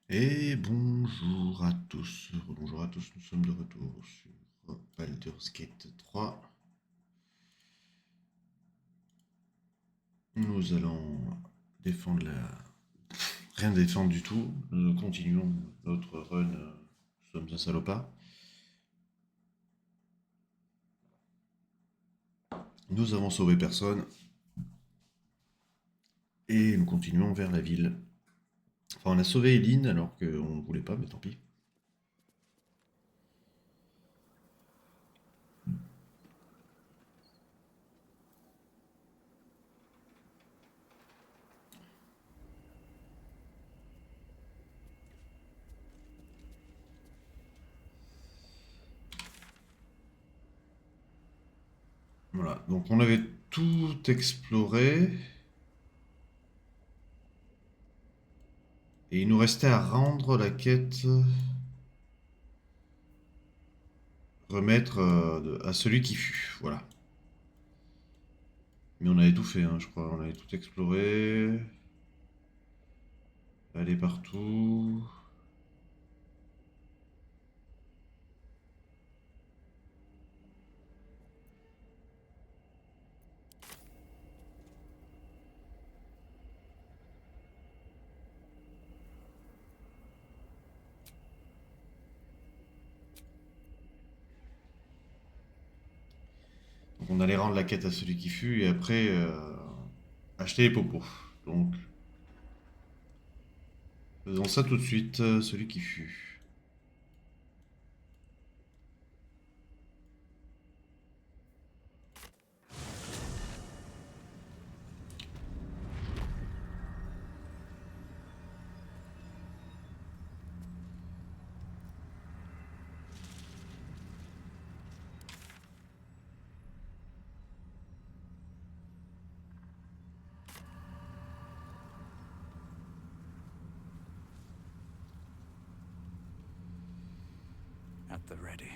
Et bonjour à tous, bonjour à tous, nous sommes de retour sur Baldur's Gate 3. Nous allons défendre la... Rien défendre du tout, nous continuons notre run, nous sommes un salopard. Nous avons sauvé personne. Et nous continuons vers la ville. Enfin, on a sauvé Eileen alors qu'on ne voulait pas, mais tant pis. Voilà, donc on avait tout exploré. Et il nous restait à rendre la quête. Remettre à celui qui fut. Voilà. Mais on avait tout fait, hein, je crois. On avait tout exploré. Aller partout. Donc on allait rendre la quête à celui qui fut et après acheter les popos. Donc faisons ça tout de suite, celui qui fut. At the ready.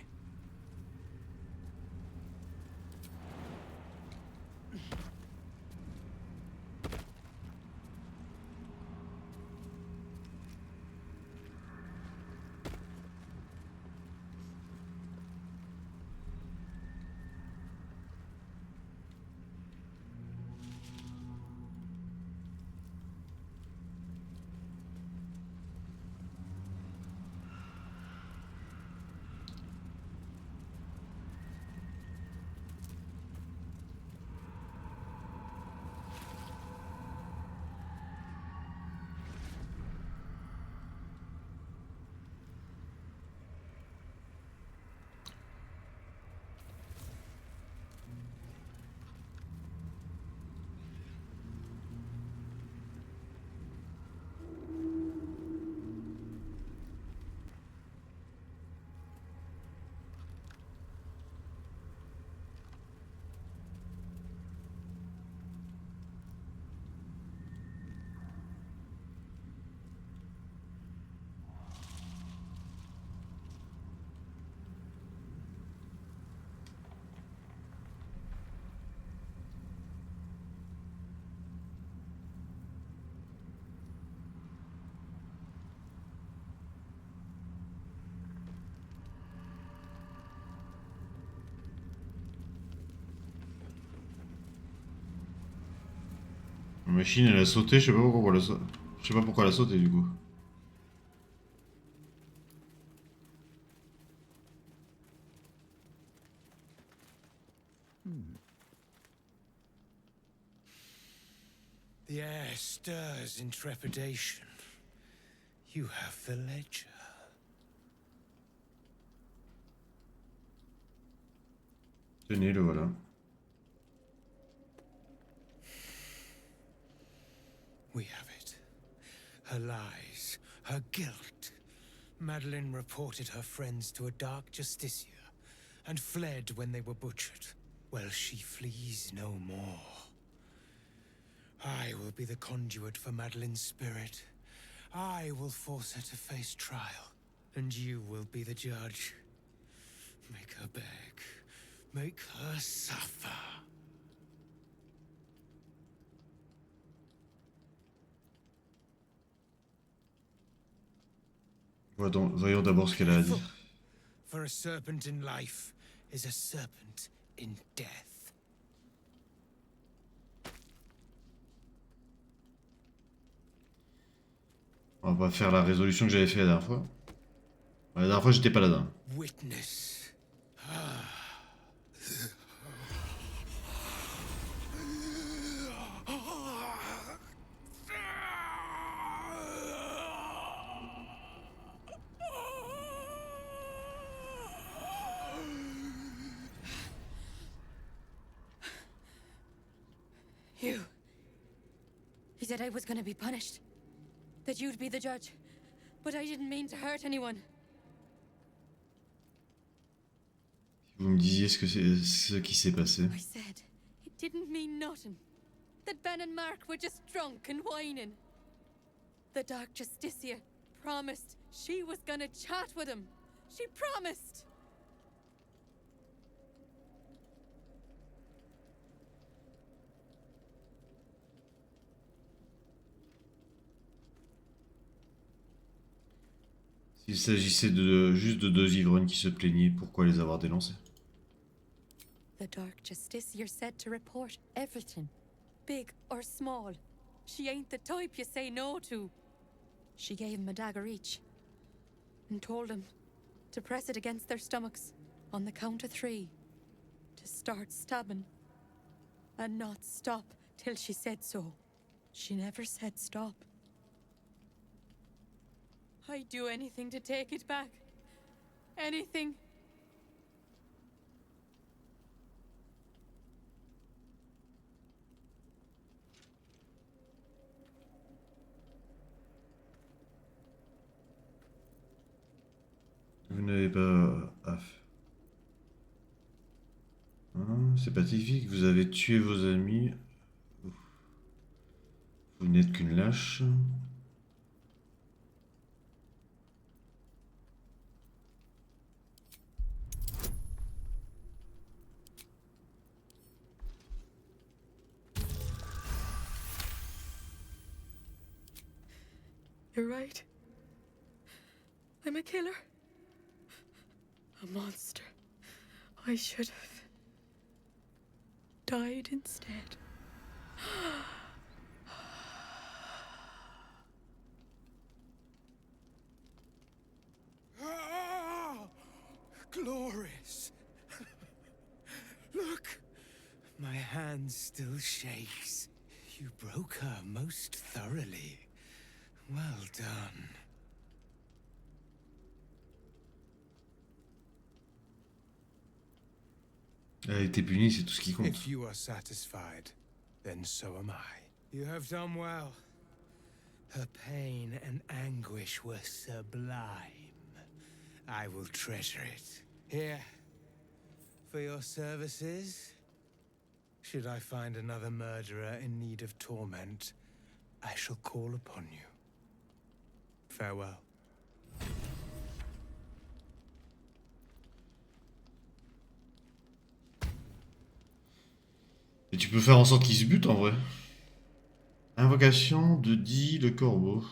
La machine elle a sauté, je sais pas pourquoi je sais pas pourquoi elle a sauté du coup. The air stirs in trepidation. You have the ledger. Tenez, le voilà. We have it. Her lies, her guilt. Madeline reported her friends to a dark justiciar and fled when they were butchered. Well, she flees no more. I will be the conduit for Madeline's spirit. I will force her to face trial, and you will be the judge. Make her beg. Make her suffer. Voyons d'abord ce qu'elle a à dire. For a serpent in life is a serpent in death. On va faire la résolution que j'avais fait la dernière fois. La dernière fois, j'étais pas là-dedans. Witness. You. He said I was gonna be punished. That you'd be the judge. But I didn't mean to hurt anyone. Vous me disiez ce qui s'est passé. I said it didn't mean nothing. That Ben and Mark were just drunk and whining. The Dark Justicia promised she was gonna chat with him. She promised. S'il s'agissait juste de deux ivrognes qui se plaignaient, pourquoi les avoir dénoncés? The Dark Justicia said to report everything, big or small. She ain't the type you say no to. She gave them a dagger each and told them to press it against their stomachs on the count of 3, to start stabbing and not stop till she said so. She never said stop. I'd do anything to take it back. Anything. Vous n'avez pas... Hein, c'est pacifique, vous avez tué vos amis. Vous n'êtes qu'une lâche. You're right. I'm a killer. A monster. I should have died instead. Glorious. Look, my hand still shakes. You broke her most thoroughly. Well done. Elle a été punie, c'est tout ce qui compte. If you are satisfied, then so am I. You have done well. Her pain and anguish were sublime. I will treasure it. Here, for your services. Should I find another murderer in need of torment, I shall call upon you. Farewell. Et tu peux faire en sorte qu'ils se butent en vrai. Invocation de Di le corbeau.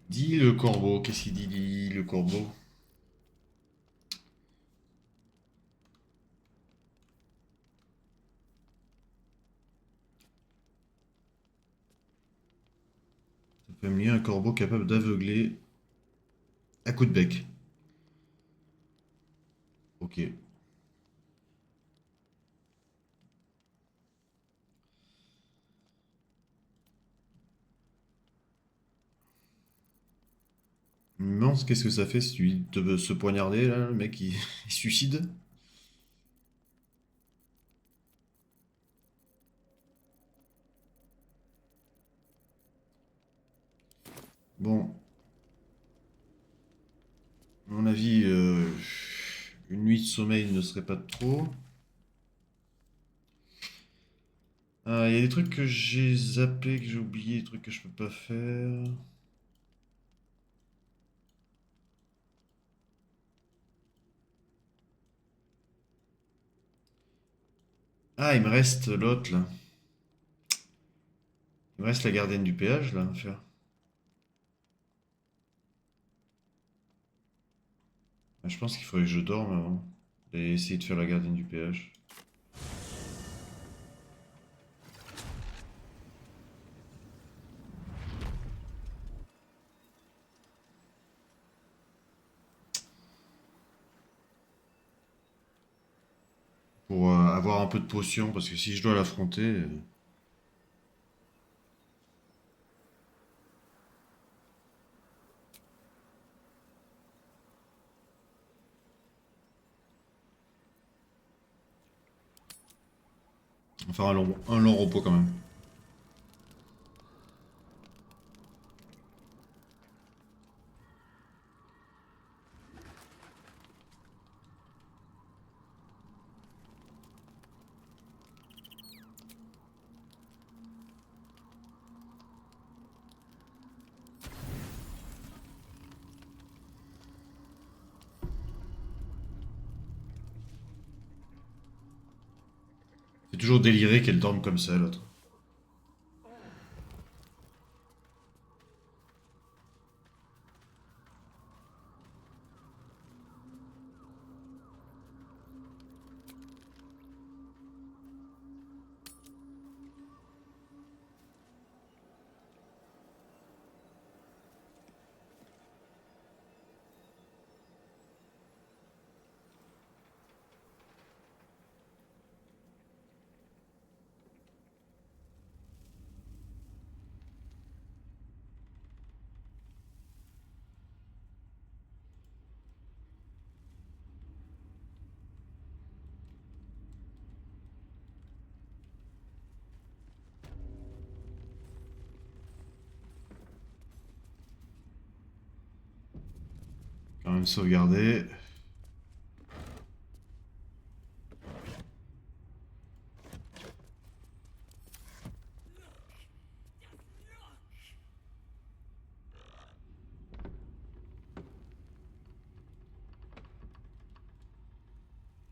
Di le corbeau, qu'est-ce qu'il dit Di le corbeau? Ça peut me lier un corbeau capable d'aveugler à coup de bec. Ok. Mince, qu'est-ce que ça fait si tu te se poignarder là, le mec il suicide? Bon. À mon avis, une nuit de sommeil ne serait pas de trop. Il y a des trucs que j'ai zappés, que j'ai oubliés, des trucs que je peux pas faire. Ah, il me reste l'autre là. Il me reste la gardienne du péage là à faire. Ah, je pense qu'il faudrait que je dorme avant. Et essayer de faire la gardienne du péage. Pour avoir un peu de potion, parce que si je dois l'affronter... on va faire un long repos quand même. C'est toujours déliré qu'elle dorme comme ça, l'autre. Quand même sauvegarder.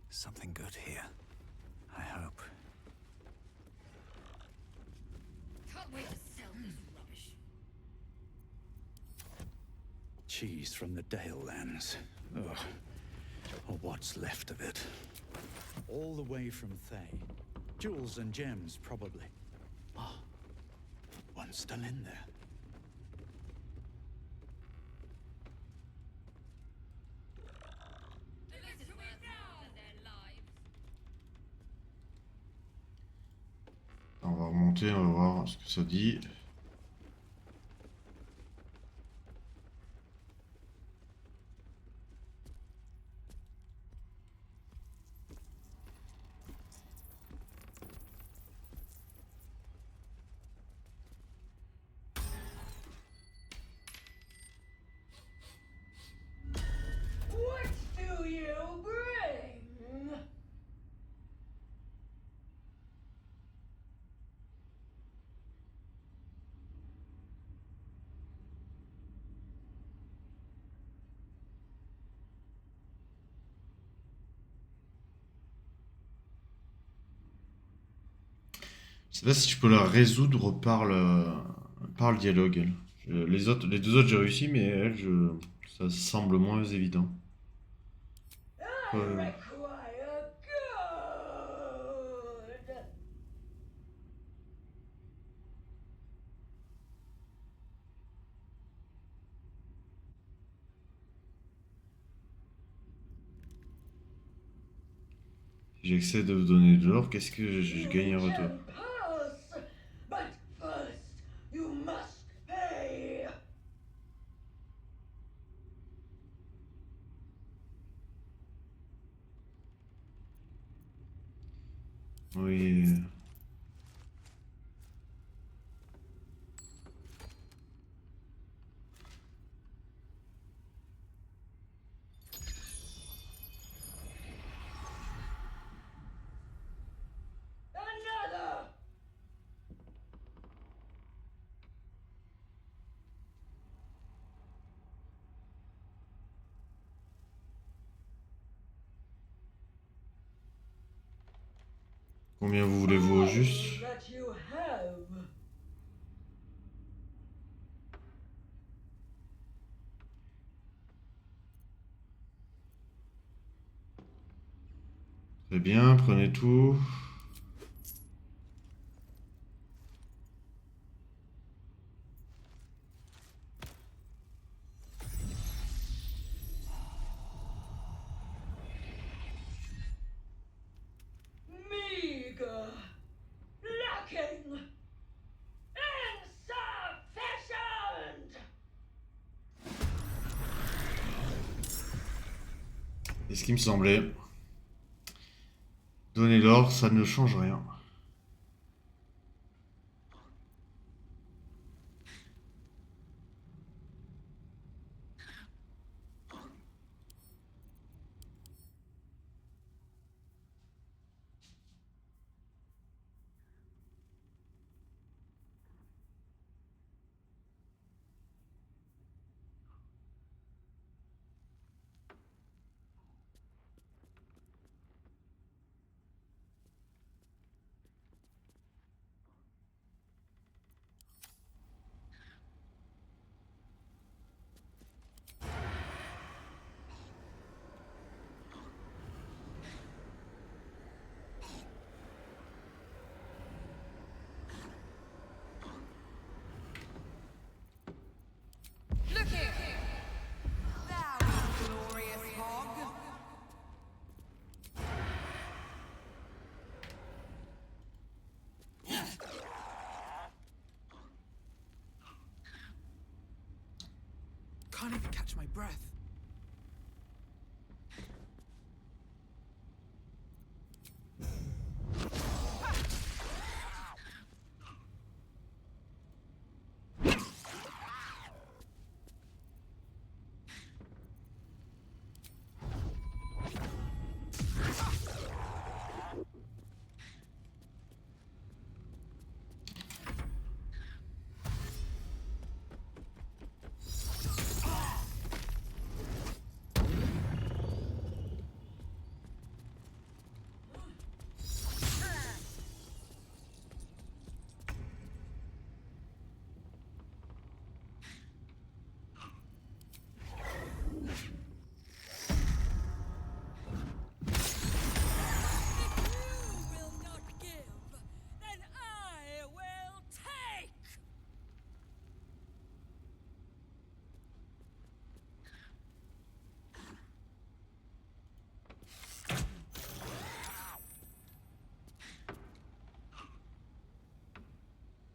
Something good here. I hope. Can't wait to sell this rubbish. Cheese from the Dale lands. Ugh. Or what's left of it. All the way from Thay. Jewels and gems, probably. Ah, one still in there. This is worth more than their lives. On va remonter, on va voir ce que ça dit. What do you bring? Je sais pas si je peux la résoudre par le dialogue. Elle. Les deux autres j'ai réussi, mais elle, ça semble moins évident. I Euh, require good. si j'essaie de vous donner de l'or, qu'est-ce que je gagne en retour? Pass, but first you must pay. Oui. Another. Combien vous voulez-vous au All juste? that you have. Très bien, prenez tout. Meager. Lacking. Insufficient. Et ce qui me semblait. Donner l'or, ça ne change rien. Look here! Thou glorious hog! Can't even catch my breath.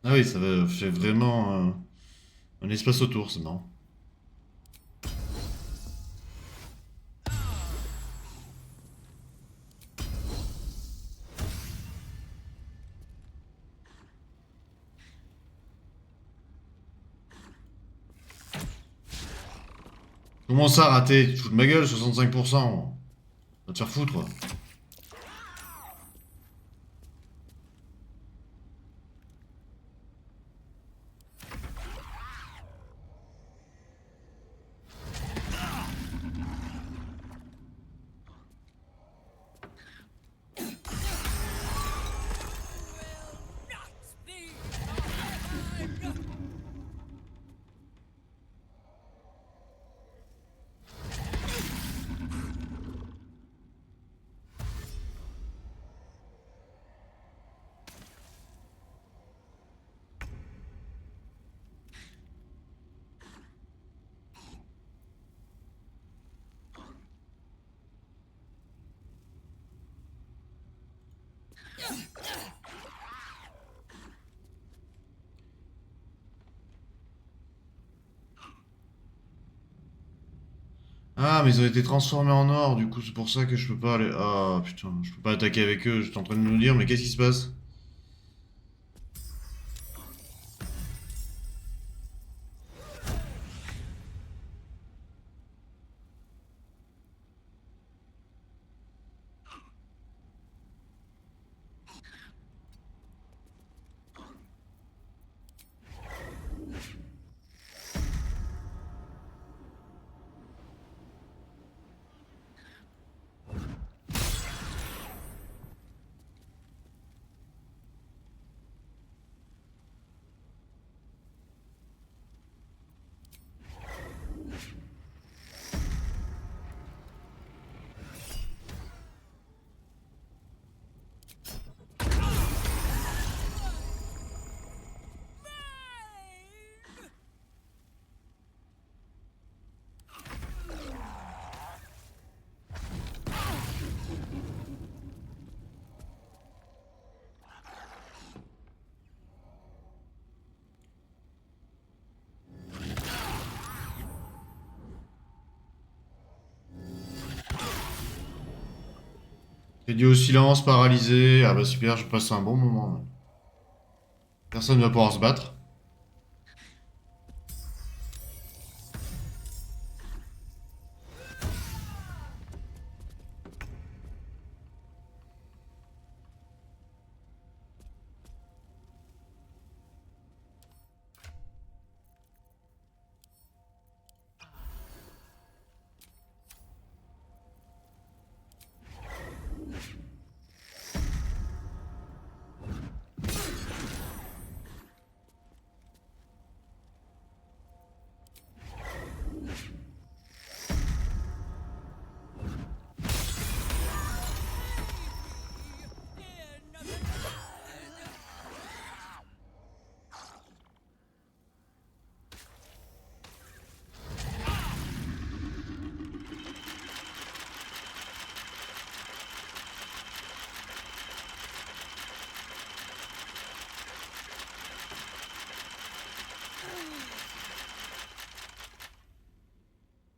Ah oui, ça fait vraiment un espace autour, c'est marrant. Comment ça, raté? Tu te fous de ma gueule, 65%. Va te faire foutre. Ah, mais ils ont été transformés en or, du coup c'est pour ça que je peux pas aller... Ah putain, je peux pas attaquer avec eux, j'étais en train de nous dire, mais qu'est-ce qui se passe? Crédit au silence, paralysé. Ah bah super, je passe un bon moment. Là. Personne ne va pouvoir se battre.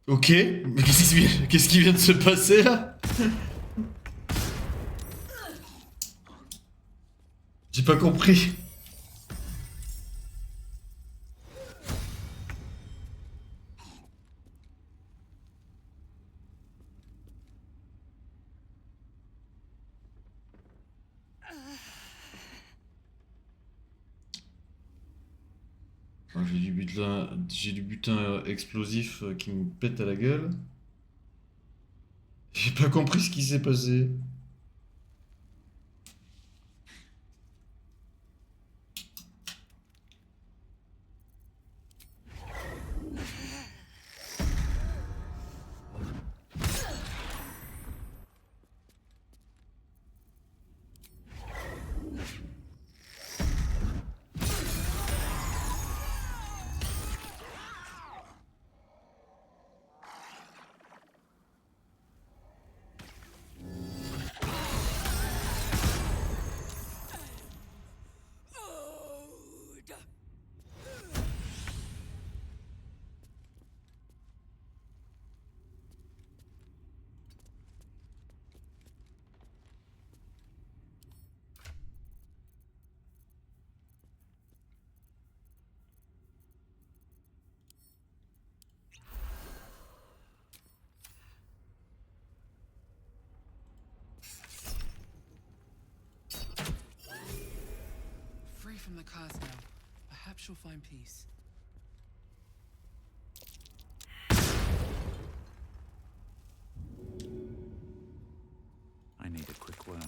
Ok, mais qu'est-ce qui vient de se passer là? J'ai pas compris. J'ai du butin explosif qui me pète à la gueule. J'ai pas compris ce qui s'est passé. Free from the curse now. Perhaps you'll find peace. I need a quick word.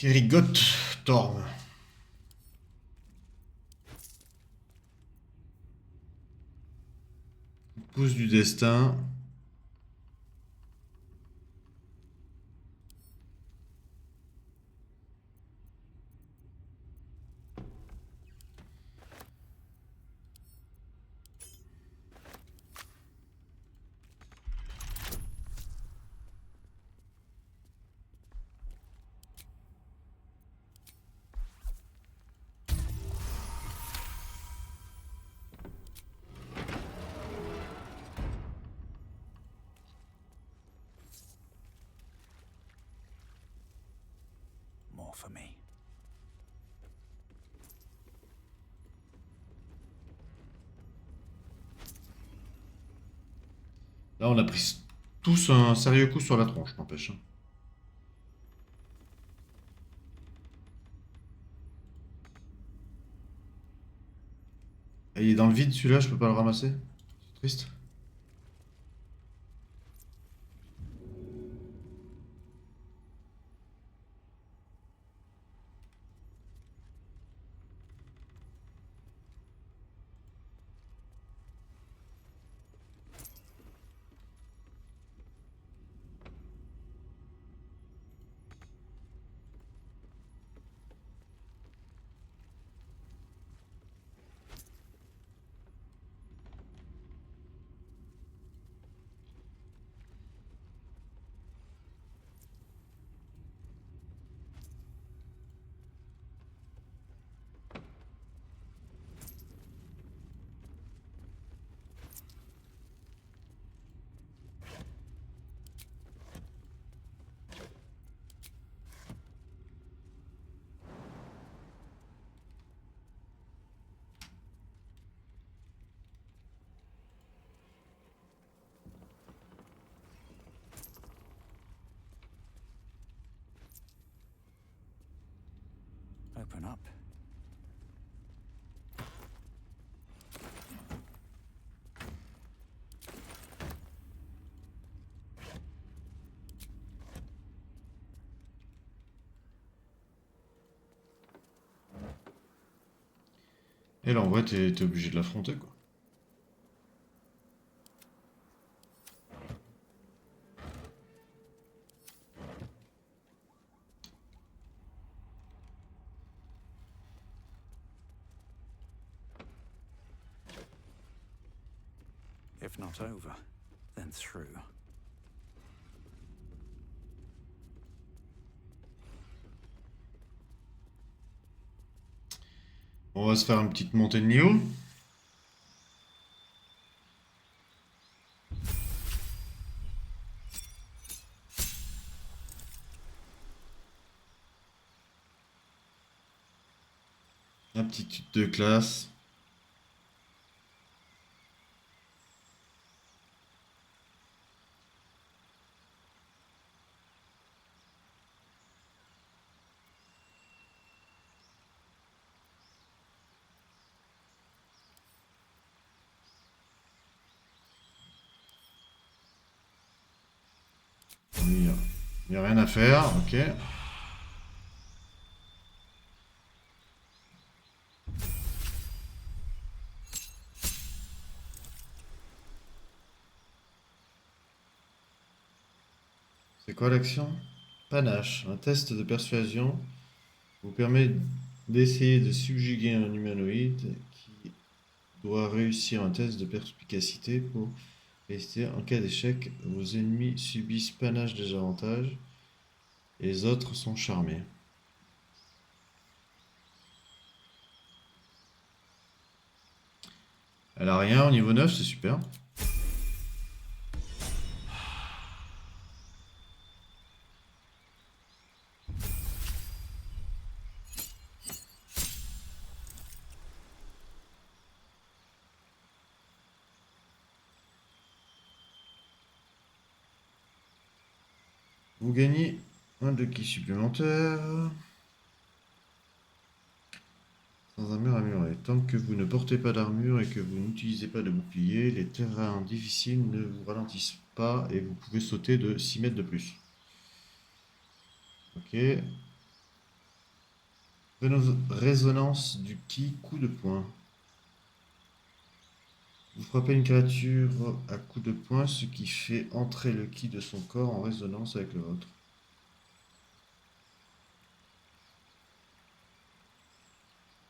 Kerigot Torm. Pouce du destin. More for me. Là, on a pris tous un sérieux coup sur la tronche, n'empêche. Hein. Et il est dans le vide, celui-là, je peux pas le ramasser? Triste. Open up. Et là, en vrai, t'es obligé de l'affronter, quoi. If not over, then through. On va se faire une petite montée de niveau. Aptitude de classe. Il n'y a rien à faire, ok. C'est quoi l'action? Panache, un test de persuasion vous permet d'essayer de subjuguer un humanoïde qui doit réussir un test de perspicacité pour rester. En cas d'échec, vos ennemis subissent panache des avantages et les autres sont charmés. Elle a rien au niveau 9, c'est super. Vous gagnez un de ki supplémentaire. Sans armure amurée. Tant que vous ne portez pas d'armure et que vous n'utilisez pas de bouclier, les terrains difficiles ne vous ralentissent pas et vous pouvez sauter de 6 mètres de plus. Ok. Résonance du ki, coup de poing. Vous frappez une créature à coup de poing, ce qui fait entrer le ki de son corps en résonance avec le vôtre.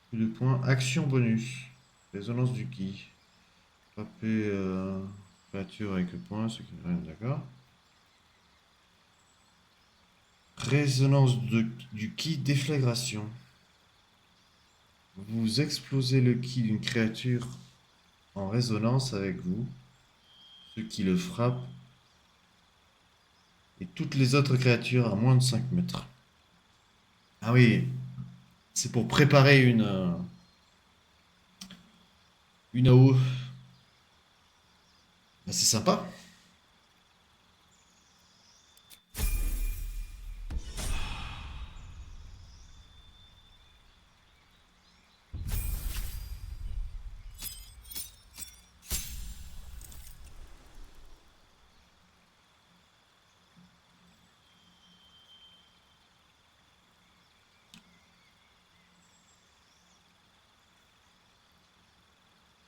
Coup de poing, action bonus. Résonance du ki. Frapper créature avec le poing, ce qui n'est rien, d'accord. Résonance du ki, déflagration. Vous explosez le ki d'une créature en résonance avec vous, ce qui le frappe, et toutes les autres créatures à moins de 5 mètres. Ah oui, c'est pour préparer une AO. Bah, c'est sympa.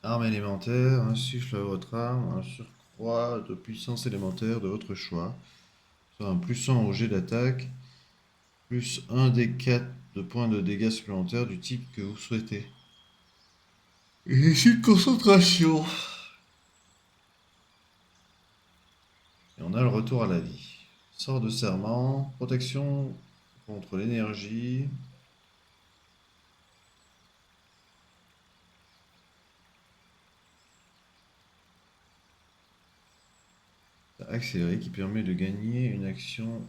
Arme élémentaire, insuffle à votre arme un surcroît de puissance élémentaire de votre choix. Soit un +1 au jet d'attaque, plus 1 des 4 de points de dégâts supplémentaires du type que vous souhaitez. Et issue de concentration. Et on a le retour à la vie. Sort de serment, protection contre l'énergie. Accéléré qui permet de gagner une action,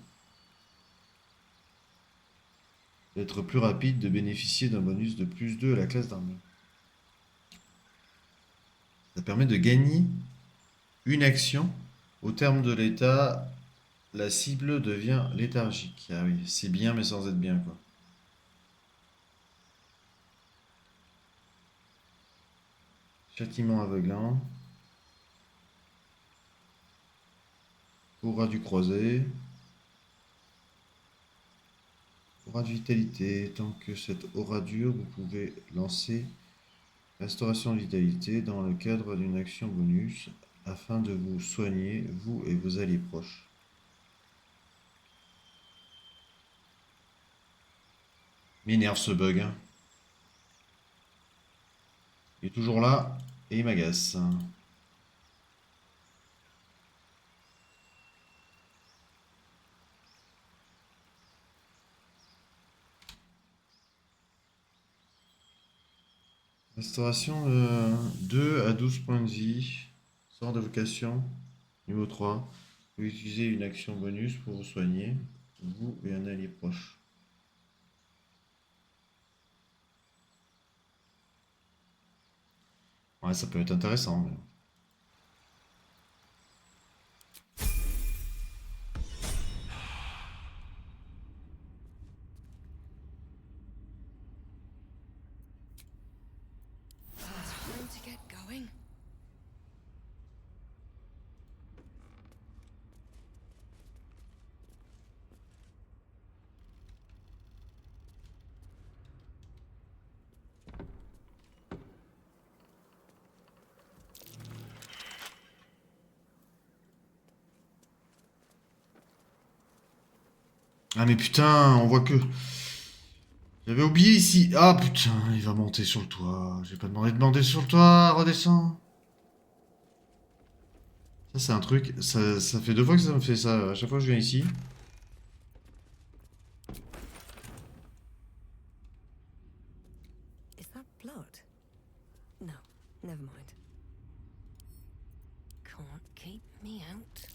d'être plus rapide, de bénéficier d'un bonus de +2 à la classe d'armure. Ça permet de gagner une action. Au terme de l'état, la cible devient léthargique. Ah oui, c'est bien mais sans être bien quoi. Châtiment aveuglant. Aura du croisé. Aura de vitalité. Tant que cette aura dure, vous pouvez lancer restauration de vitalité dans le cadre d'une action bonus afin de vous soigner, vous et vos alliés proches. M'énerve ce bug. Hein. Il est toujours là et il m'agace. Restauration 2 à 12 points de vie. Sort de vocation. Niveau 3. Vous pouvez utiliser une action bonus pour vous soigner, vous et un allié proche. Ouais, ça peut être intéressant. Mais... Time to get going. Ah mais putain, on voit que... J'avais oublié ici. Ah putain, il va monter sur le toit. J'ai pas demandé de monter sur le toit. Redescends. Ça c'est un truc. Ça fait 2 fois que ça me fait ça. À chaque fois que je viens ici. Is that blood? No, never mind. Can't keep me out.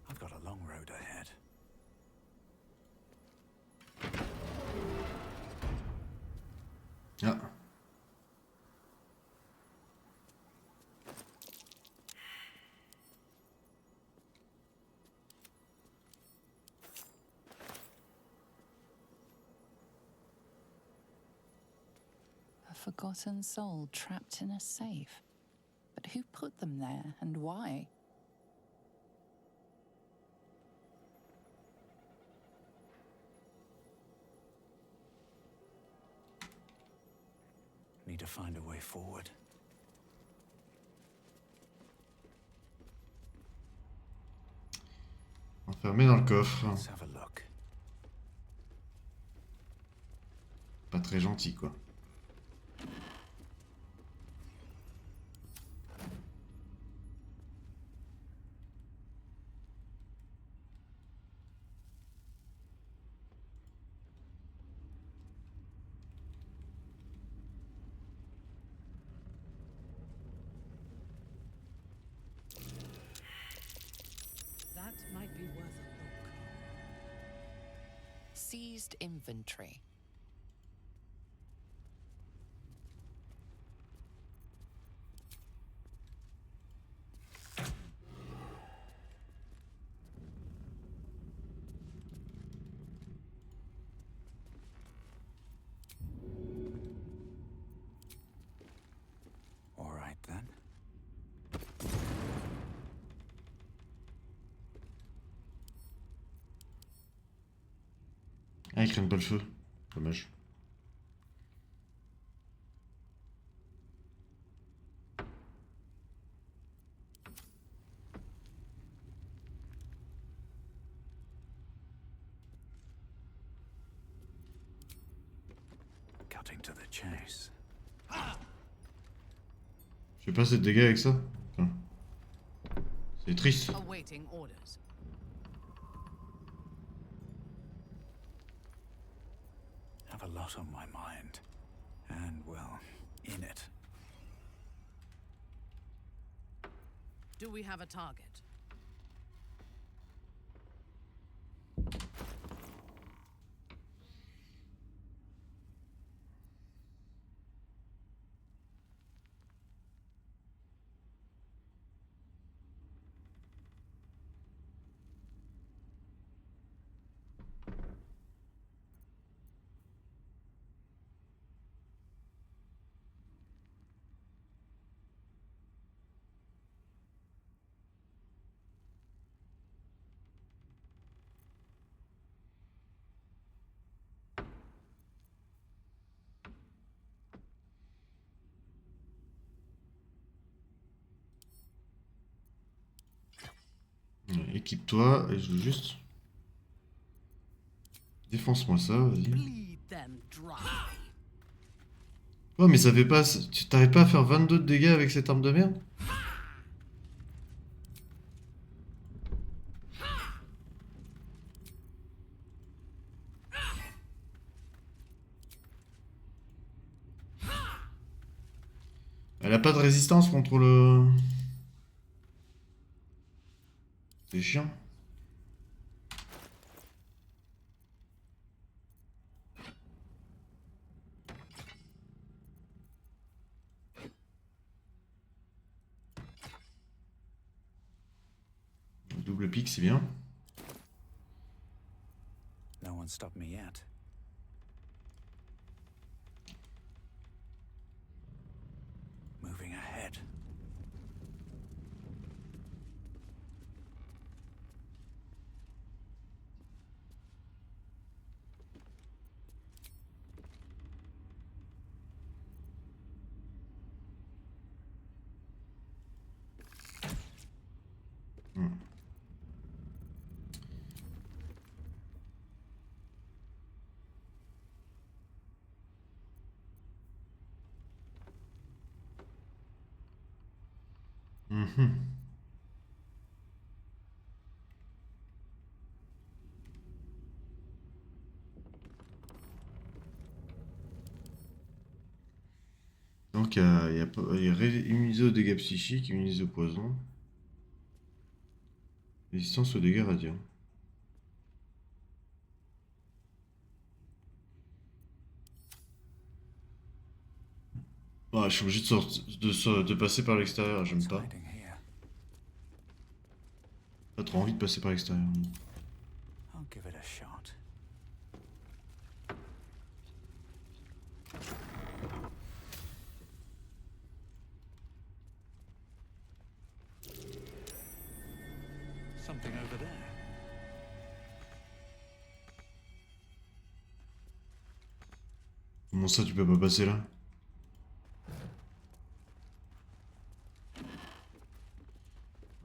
I've got a long road ahead. Ah. A forgotten soul trapped in a safe. But who put them there and why? Need to find a way forward. Enfermé dans le coffre. Let's have a look. Pas très gentil quoi. That might be worth a look. Seized inventory. All right then. Ah, ils craignent pas le feu. Dommage. Cutting to the chase. Je fais pas assez de dégâts avec ça. Enfin, c'est triste. Awaiting orders. Have a lot on my mind. And, well, in it. Do we have a target? Équipe-toi et je veux juste. Défonce-moi ça, vas-y. Bleed them dry. Oh, mais ça fait pas. Tu t'arrives pas à faire 22 de dégâts avec cette arme de merde? Elle a pas de résistance contre le. C'est chiant. Double pique, c'est bien. No one stopped me yet. Moving ahead. Mhm. Donc il y a immunisé aux dégâts psychiques, immunisé au poison. Résistance aux dégâts radiants. Ah, je suis obligé de passer par l'extérieur, j'aime pas. Hiding here. Pas trop envie de passer par l'extérieur. I'll give it a shot. Something over there. Comment ça, tu peux pas passer là?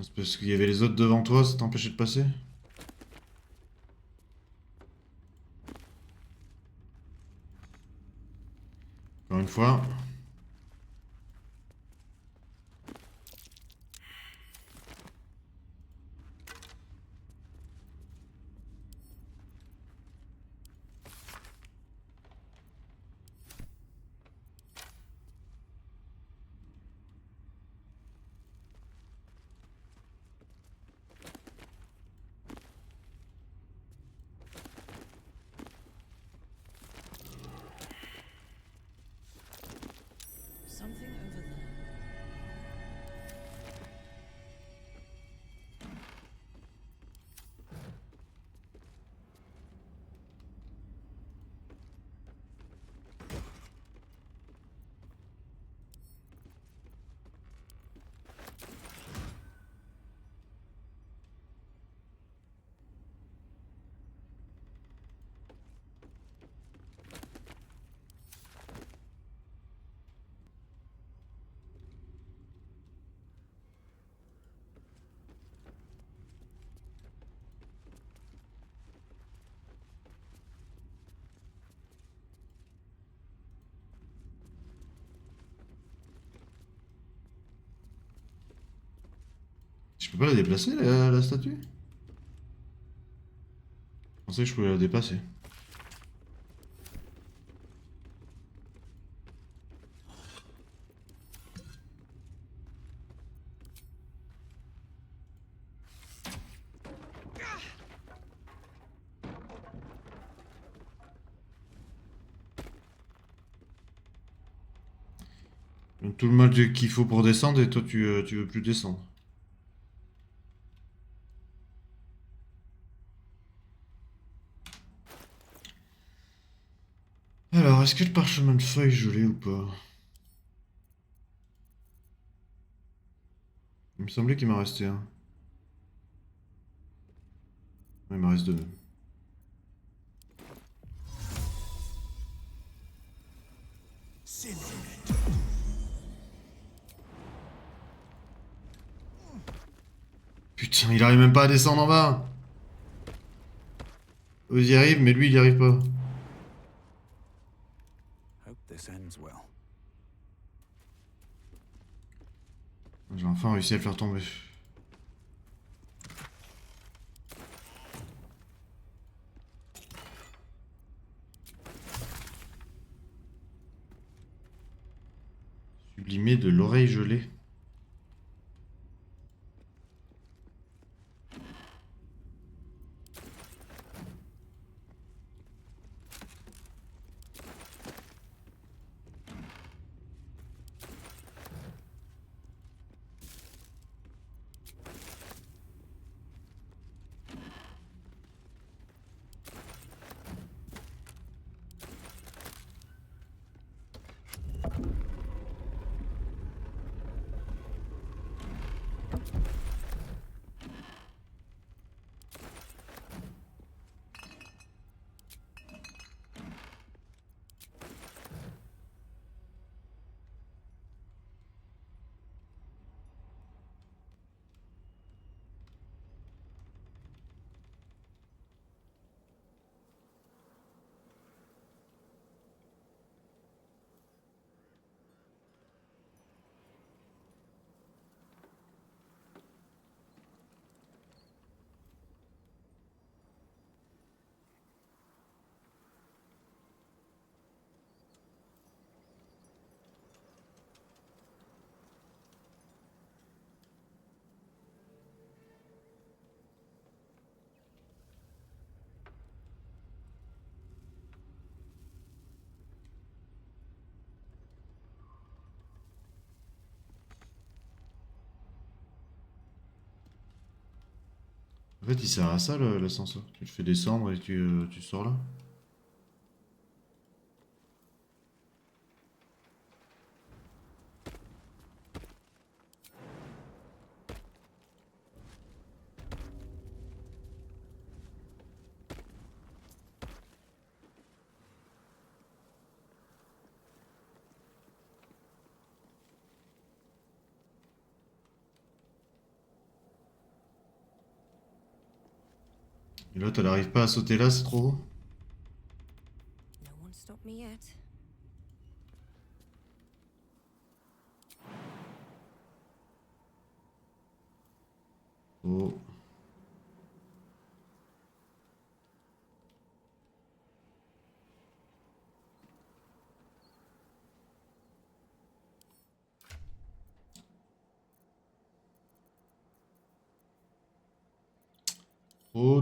C'est parce qu'il y avait les autres devant toi, ça t'empêchait de passer? Encore une fois. peux pas la déplacer, la statue? Je pensais que je pouvais la dépasser. Donc, tout le mal qu'il faut pour descendre et toi tu veux plus descendre. Alors, est-ce que le parchemin de feuilles je l'ai ou pas? Il me semblait qu'il m'en restait un. Ouais, il m'en reste deux même. Putain, il arrive même pas à descendre en bas. Eux y arrivent, mais lui il y arrive pas. Hope this ends well. J'ai enfin réussi à le faire tomber. Sublimé de l'oreille gelée. En fait, il sert à ça l'ascenseur. Tu le fais descendre et tu sors là. Et l'autre, elle arrive pas à sauter là, c'est trop haut. No one stopped me yet. Oh.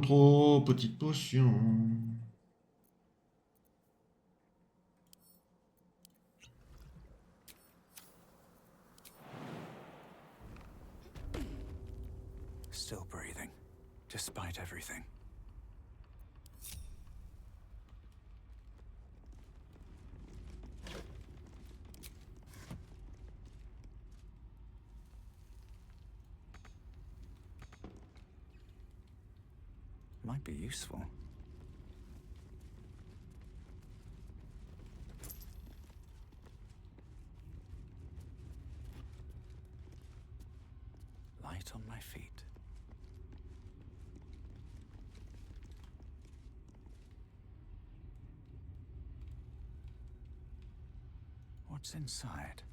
Trop, petite potion. Still breathing, despite everything. Might be useful. Light on my feet. What's inside?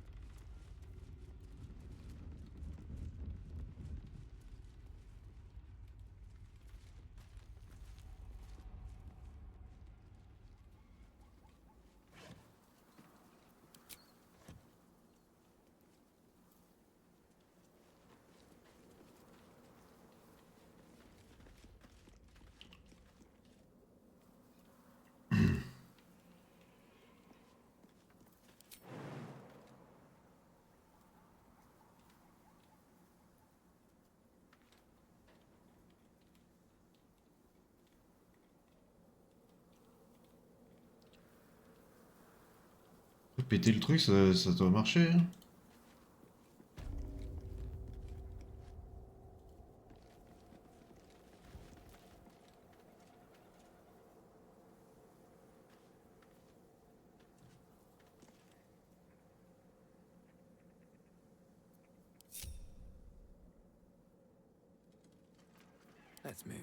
péter le truc, ça doit marcher. Hein. Let's move.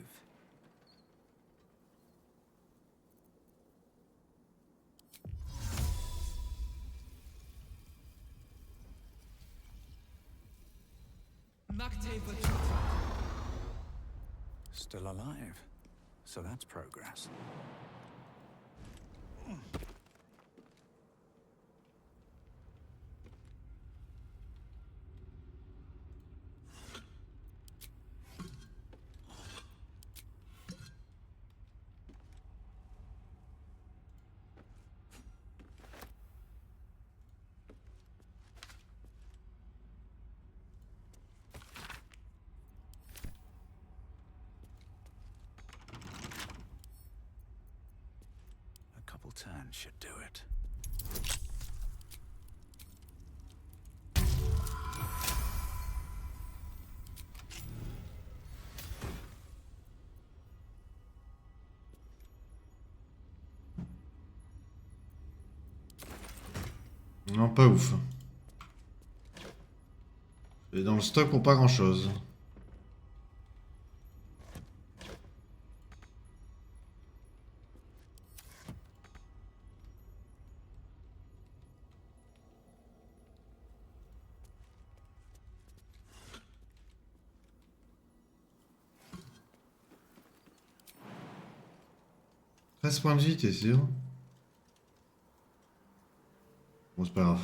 Still alive. So that's progress. A couple turns should do it. Non, pas ouf. Et dans le stock pour pas grand chose. Points de vie, t'es sûr? Bon, c'est pas grave.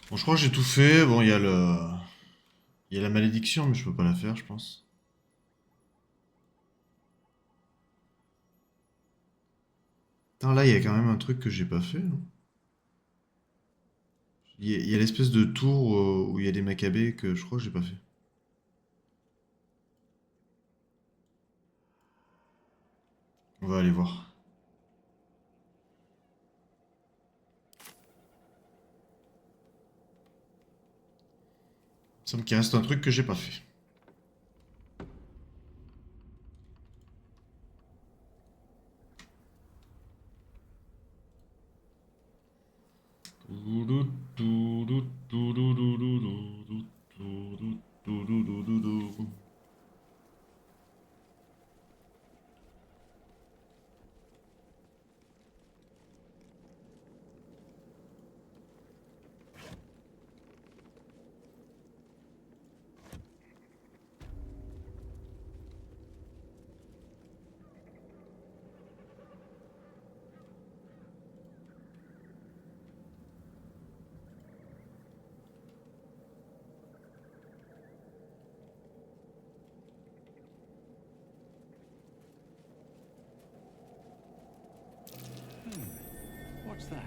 Bon, je crois que j'ai tout fait. Bon, il y a le... Il y a la malédiction, mais je peux pas la faire, je pense. Attends, là, il y a quand même un truc que j'ai pas fait. Hein. Il y a l'espèce de tour où il y a des macabées que je crois que j'ai pas fait. On va aller voir. Il me semble qu'il reste un truc que j'ai pas fait. What's that?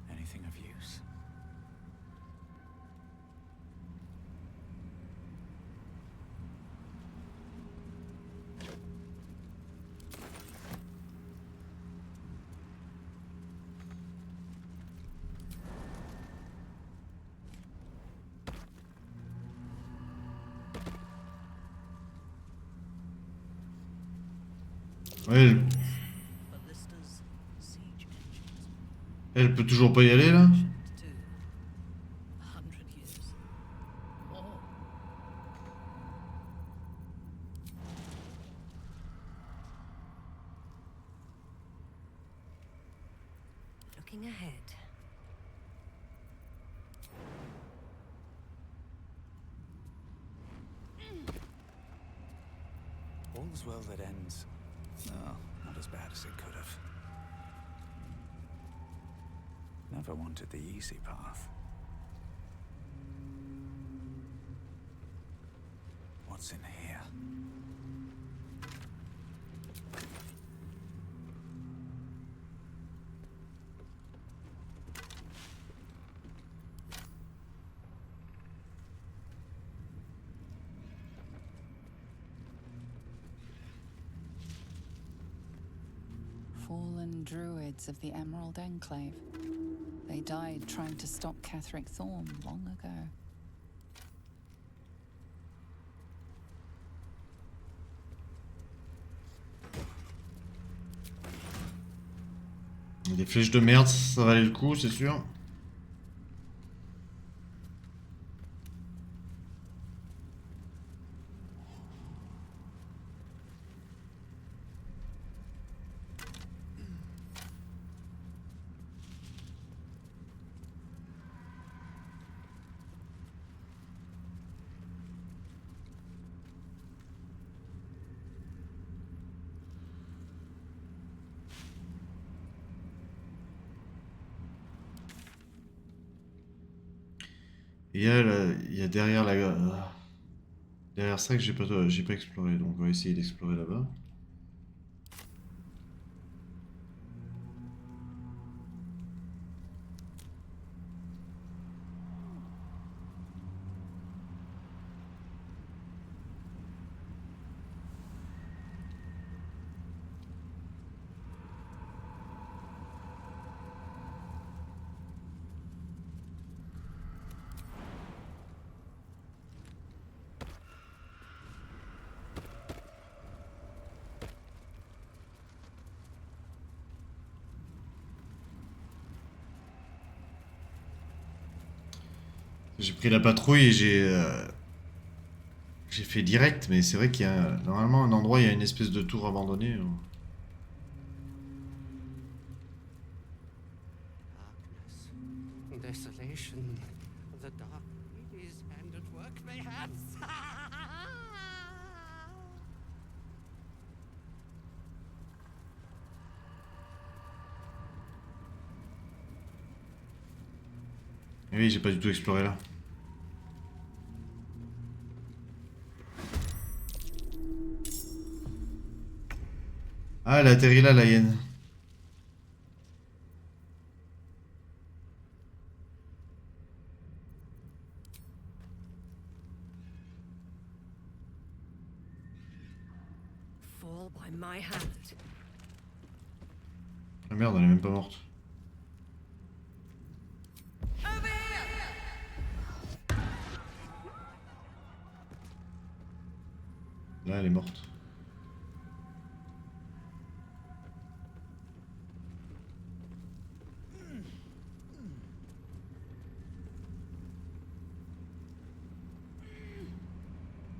Anything of use? Ouais, elle peut toujours pas y aller là? Looking ahead. All's well that ends. No, not as bad as it could have. Never wanted the easy path. What's in here? Fallen druids of the Emerald Enclave. They died trying to stop Catherick Thorm long ago. Des flèches de merde, ça valait le coup, c'est sûr. Et il y a derrière derrière ça que j'ai pas exploré, donc on va essayer d'explorer là-bas. J'ai pris la patrouille et j'ai fait direct, mais c'est vrai qu'il y a normalement un endroit, il y a une espèce de tour abandonnée. Desolation. The dark is hand at work, mayhaps. Et oui, j'ai pas du tout exploré là. Ah, elle a atterri là, la hyène. Fall by my hand. Ah merde, elle est même pas morte. Là, elle est morte.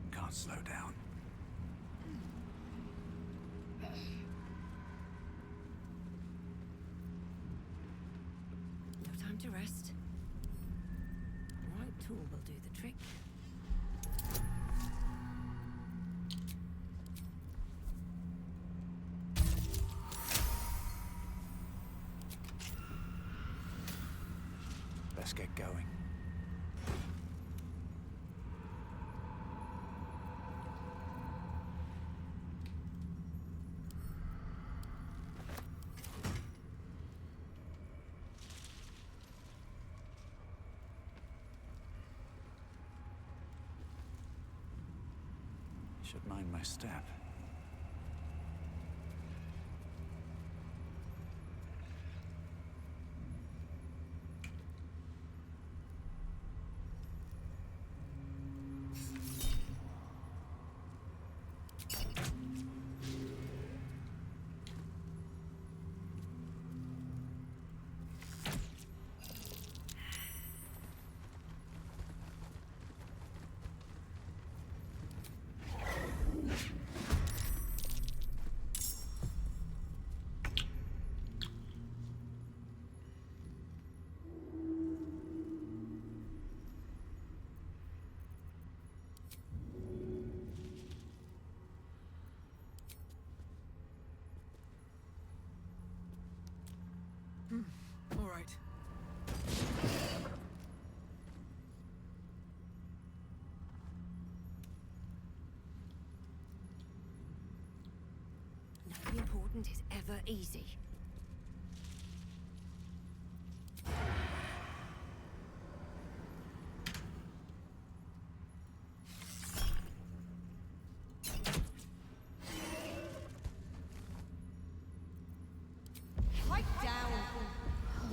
Can't slow down. No time to rest. The right tool will do the trick. Let's get going. Should mind my step. All right. important is ever easy. Pipe down.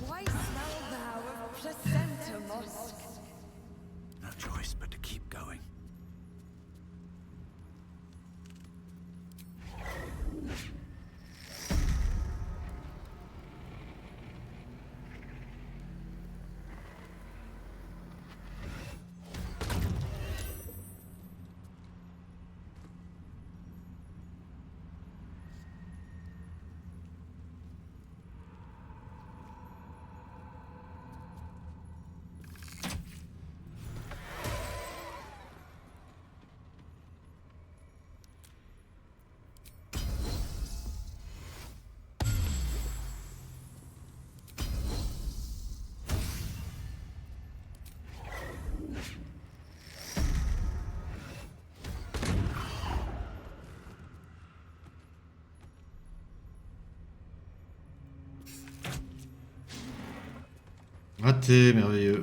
Why smell thou of placenta musk? No choice but to keep going. Raté, merveilleux.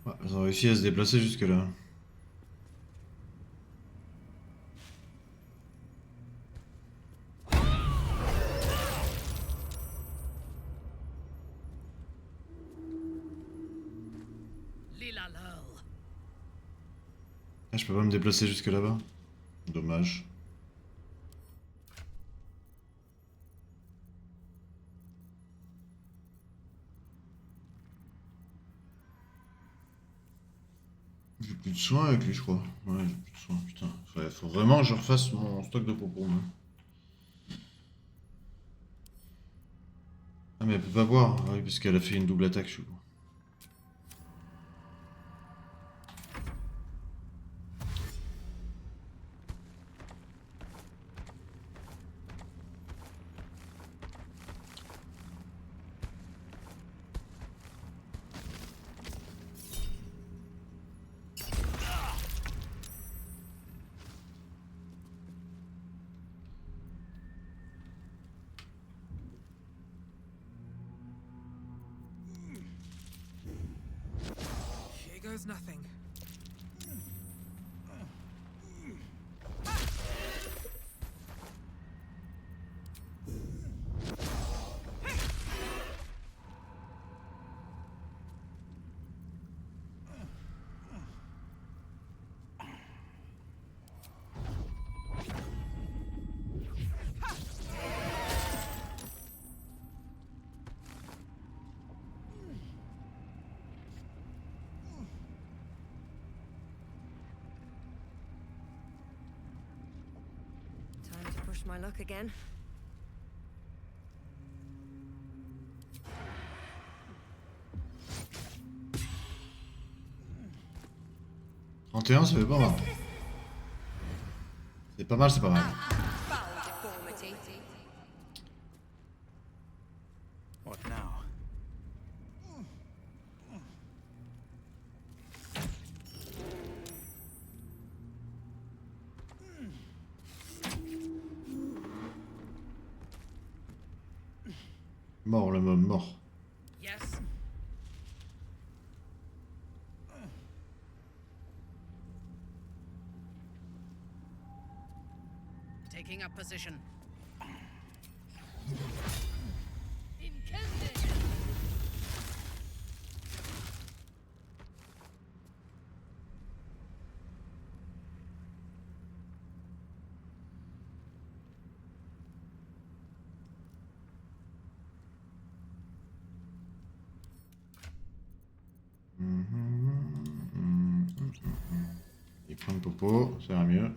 Ouais, ils ont réussi à se déplacer jusque là. Ah, je peux pas me déplacer jusque là-bas. Dommage. J'ai plus de soins avec lui, je crois. Ouais, j'ai plus de soins, putain. Faut vraiment que je refasse mon stock de propos. Ah, mais elle peut pas boire. Ah oui, parce qu'elle a fait une double attaque, je suis con. Here goes nothing. Time to push my luck again. « 31, ça fait pas mal. C'est pas mal, c'est pas mal. Foul deformity. What now? Mort, le mob, mort. Yes. Taking up position. Il prend une popo, ça va mieux.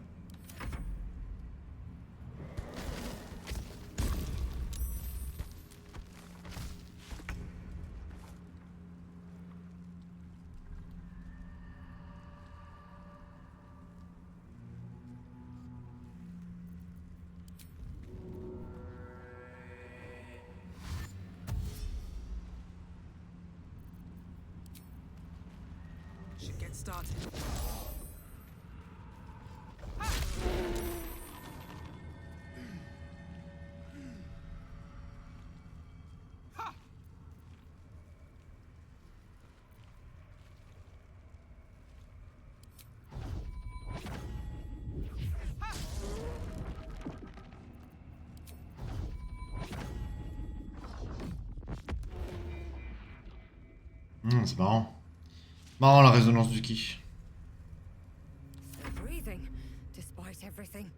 Should get started. C'est marrant. Marrant la résonance du ki. Still breathing, despite everything.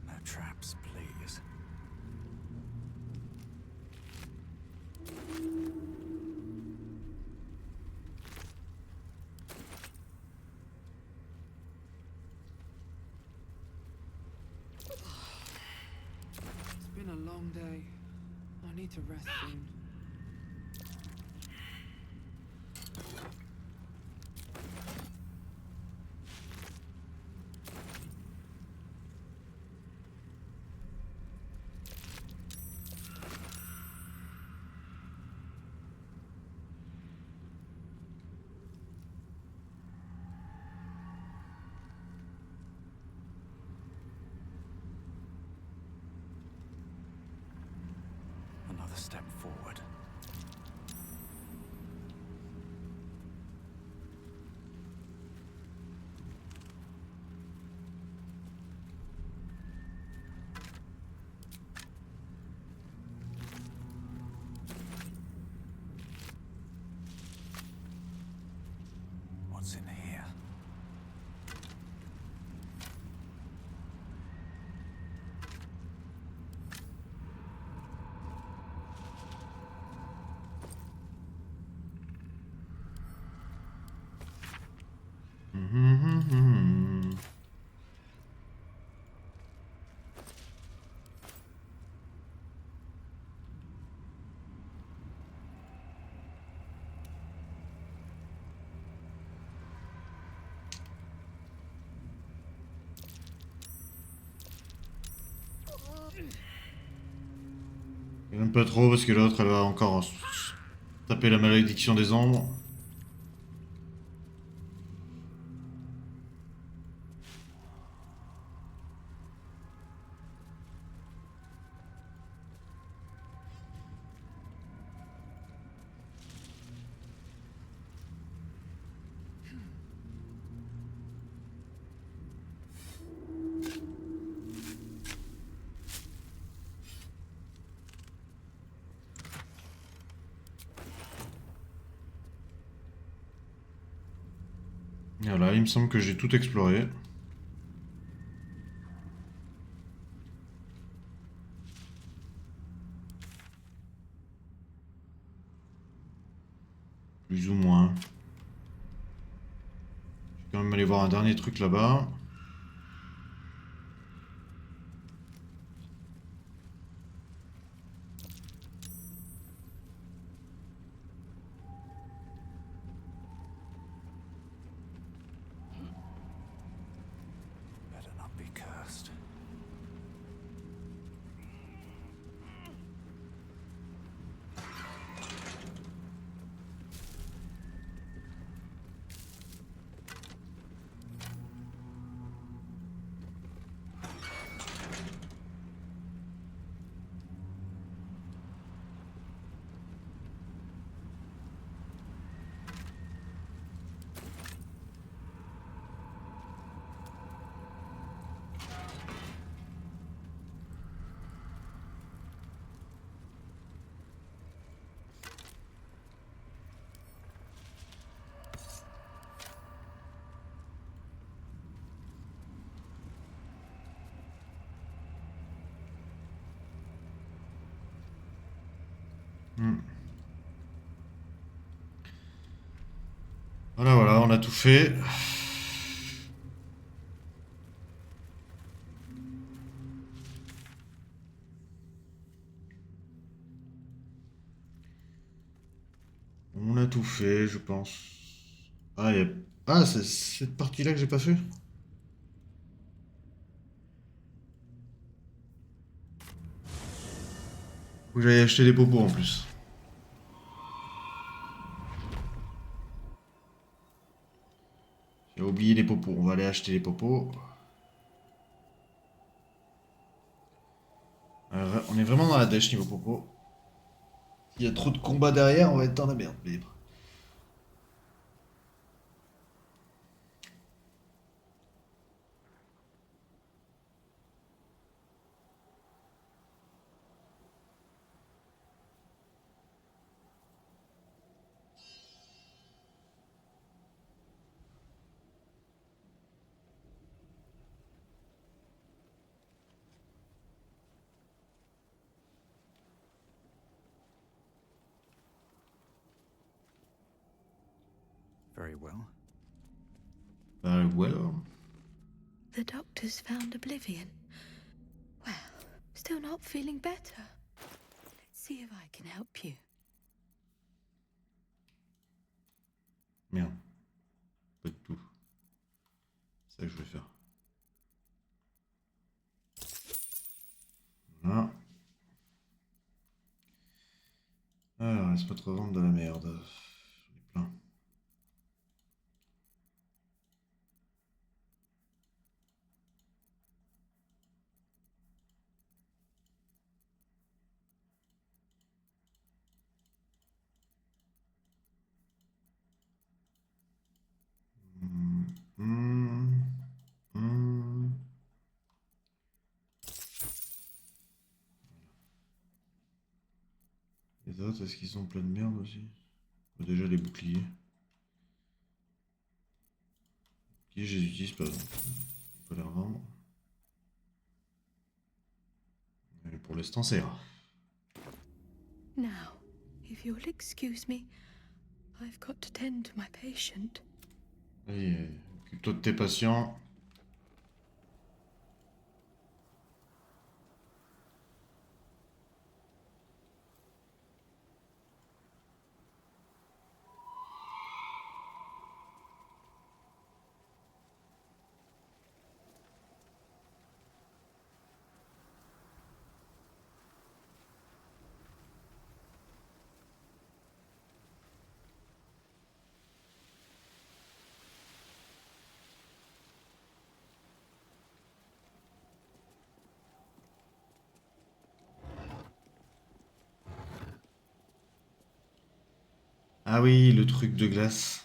No traps, please. It's been a long day. I need to rest soon. Another step forward. What's in here? Et même pas trop parce que l'autre elle va encore taper la malédiction des ombres. Voilà, il me semble que j'ai tout exploré. Plus ou moins. Je vais quand même aller voir un dernier truc là-bas. Better not be cursed. Voilà, voilà, on a tout fait. On a tout fait, je pense. Ah, ah c'est cette partie-là que j'ai pas fait. Faut que j'aille acheter des popos en plus. J'ai oublié les popos. On va aller acheter les popos. On est vraiment dans la dèche niveau popos. S'il y a trop de combats derrière, on va être dans la merde. Mais... Very well. Very well. The doctor's found oblivion. Well, still not feeling better. Let's see if I can help you. Merde. Pas du tout. C'est ça que je vais faire. Voilà. Alors, laisse-moi te revendre de la merde. J'en ai plein. Les autres, est-ce qu'ils ont plein de merde aussi? Déjà les boucliers. Les boucliers, je les utilise pas. On peut les revendre. Mais pour l'instant, c'est rare. Now, if you'll excuse me, I've got to tend to my patient. Allez, occupe-toi de tes patients. Ah oui, le truc de glace.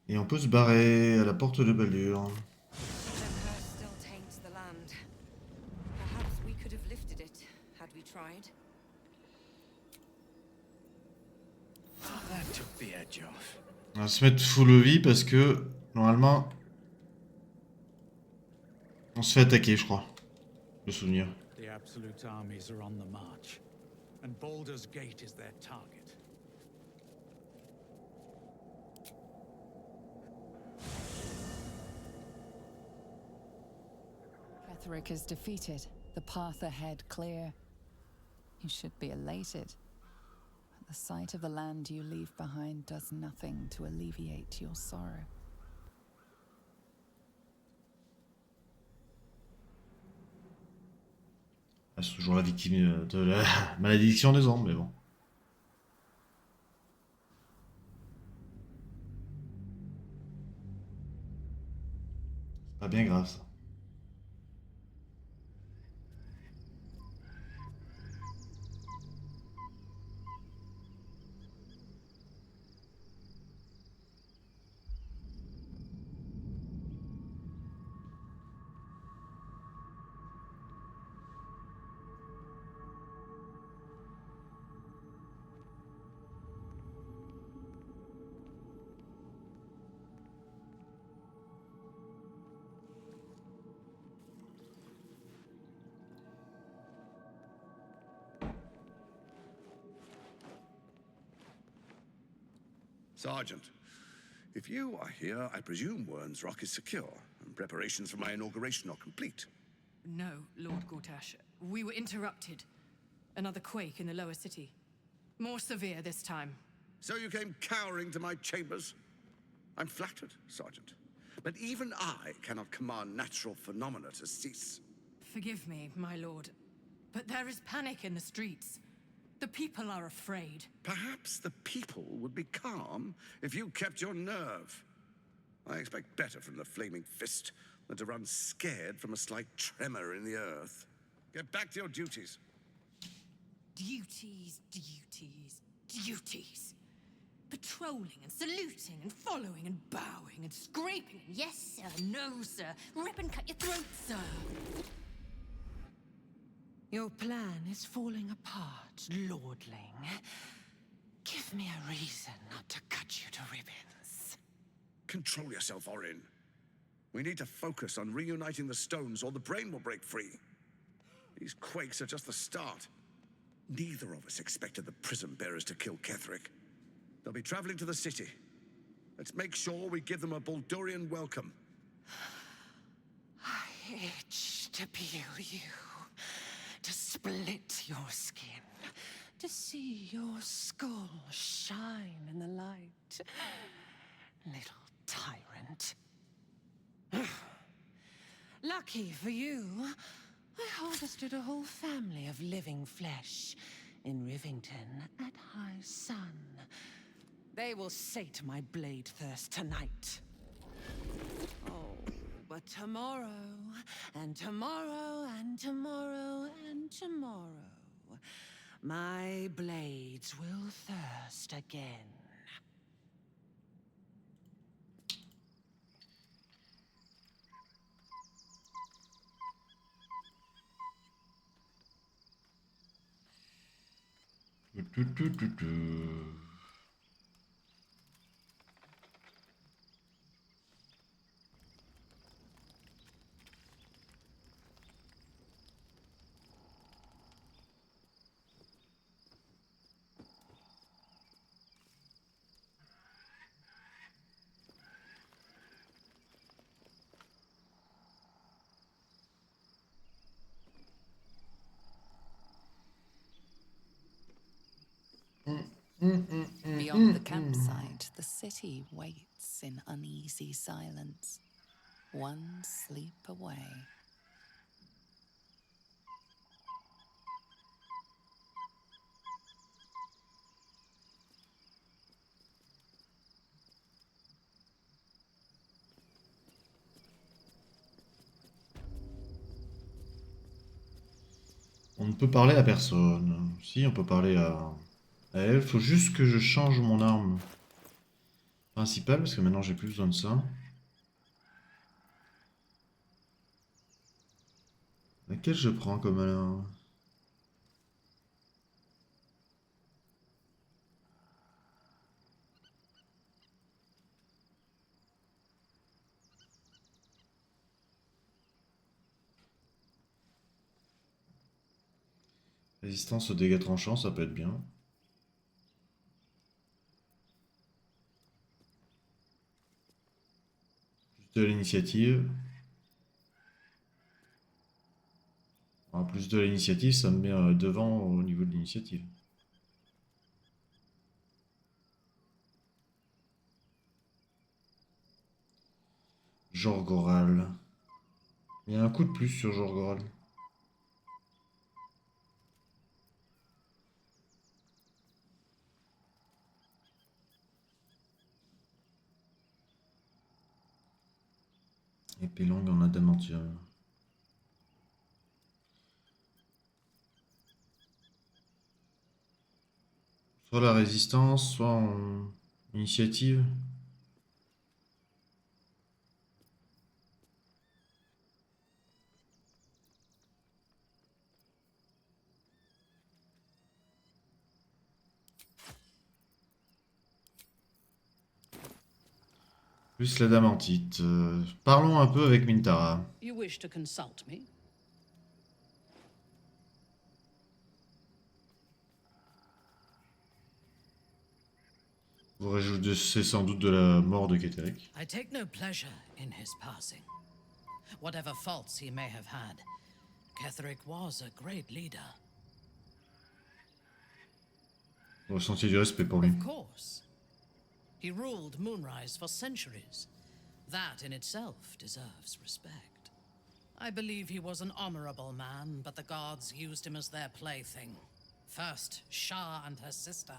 Et on peut se barrer à la porte de Baldur. On va se mettre full vie parce que normalement on se fait attaquer, je crois. Le souvenir. The Absolute armies are on the march, and Baldur's Gate is their target. Ketheric is defeated, the path ahead clear. You should be elated. But the sight of the land you leave behind does nothing to alleviate your sorrow. Ah, c'est toujours la victime de la malédiction des ombres, mais bon. C'est pas bien grave ça. Sergeant, if you are here, I presume Wern's Rock is secure, and preparations for my inauguration are complete. No, Lord Gortash. We were interrupted. Another quake in the lower city. More severe this time. So you came cowering to my chambers? I'm flattered, Sergeant. But even I cannot command natural phenomena to cease. Forgive me, my lord, but there is panic in the streets. The people are afraid. Perhaps the people would be calm if you kept your nerve. I expect better from the Flaming Fist than to run scared from a slight tremor in the earth. Get back to your duties. Duties, duties, duties. Patrolling and saluting and following and bowing and scraping. Yes, sir. No, sir. Rip and cut your throat, sir. Your plan is falling apart, lordling. Give me a reason not to cut you to ribbons. Control yourself, Orin. We need to focus on reuniting the stones or the brain will break free. These quakes are just the start. Neither of us expected the Prism Bearers to kill Ketheric. They'll be traveling to the city. Let's make sure we give them a Baldurian welcome. I itch to peel you, to split your skin, to see your skull shine in the light. Little tyrant. Lucky for you, I harvested a whole family of living flesh in Rivington at high sun. They will sate my blade thirst tonight. Oh, but tomorrow, and tomorrow, and tomorrow, and tomorrow, my blades will thirst again. Beyond the campsite, the city waits in uneasy silence, one sleep away. On ne peut parler à personne. Si, on peut parler à elle. Faut juste que je change mon arme principale, parce que maintenant j'ai plus besoin de ça. Laquelle je prends comme arme? Résistance aux dégâts tranchants, ça peut être bien. Plus de l'initiative. Plus de l'initiative, ça me met devant au niveau de l'initiative. Jorgoral. Il y a un coup de plus sur Jorgoral. Épée longue en adamantium. Soit la résistance, soit en initiative. Plus l'adamantite. Parlons un peu avec Mintara. You wish to consult me? Vous réjouissez sans doute de la mort de Ketheric. I take no pleasure in his passing. Whatever faults he may have had, Ketheric was a great leader. Vous ressentiez du respect pour lui. Of course. He ruled Moonrise for centuries. That in itself deserves respect. I believe he was an honorable man, but the gods used him as their plaything. First, Shah and her sister,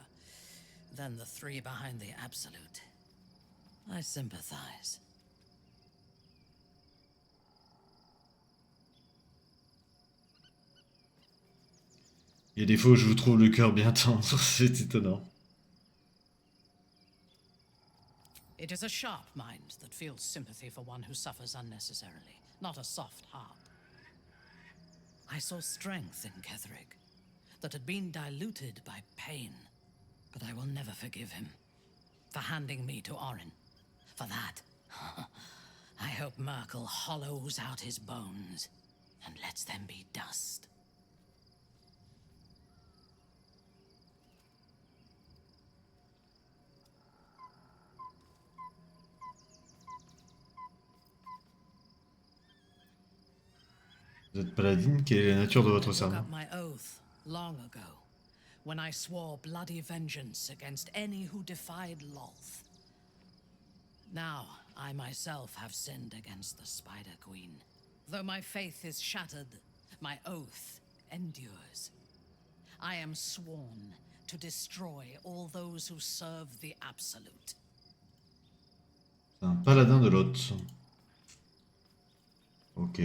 then the three behind the Absolute. I sympathize. Il y a des fois où je vous trouve le cœur bien tendre, c'est étonnant. It is a sharp mind that feels sympathy for one who suffers unnecessarily, not a soft heart. I saw strength in Ketheric that had been diluted by pain, but I will never forgive him for handing me to Orin. For that, I hope Merkel hollows out his bones and lets them be dust. Vous êtes paladine, quelle est la nature de votre I took serment? up my oath long ago, when I swore bloody vengeance against any who defied Lolth. Now, I myself have sinned against the Spider Queen. Though my faith is shattered, my oath endures. I am sworn to destroy all those who serve the Absolute. C'est un paladin de l'hôte. Ok.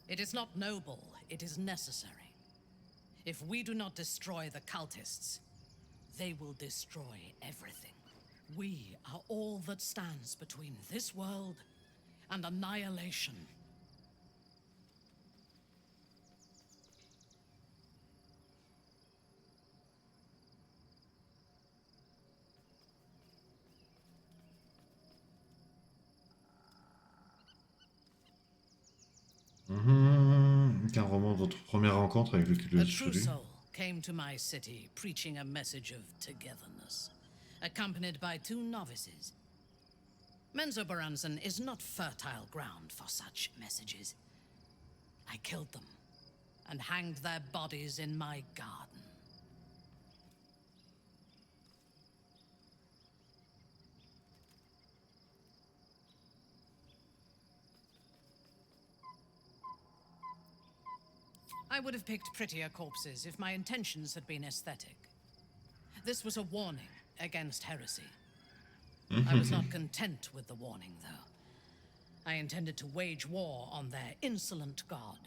It is not noble, it is necessary. If we do not destroy the cultists, they will destroy everything. We are all that stands between this world and annihilation. Qu'un roman de votre première rencontre avec le culte A du true Chevelu. soul came to my city preaching a message of togetherness, accompanied by two novices. Menzoberranzan is not fertile ground for such messages. I killed them and hanged their bodies in my garden. I would have picked prettier corpses if my intentions had been aesthetic. This was a warning against heresy. I was not content with the warning, though. I intended to wage war on their insolent god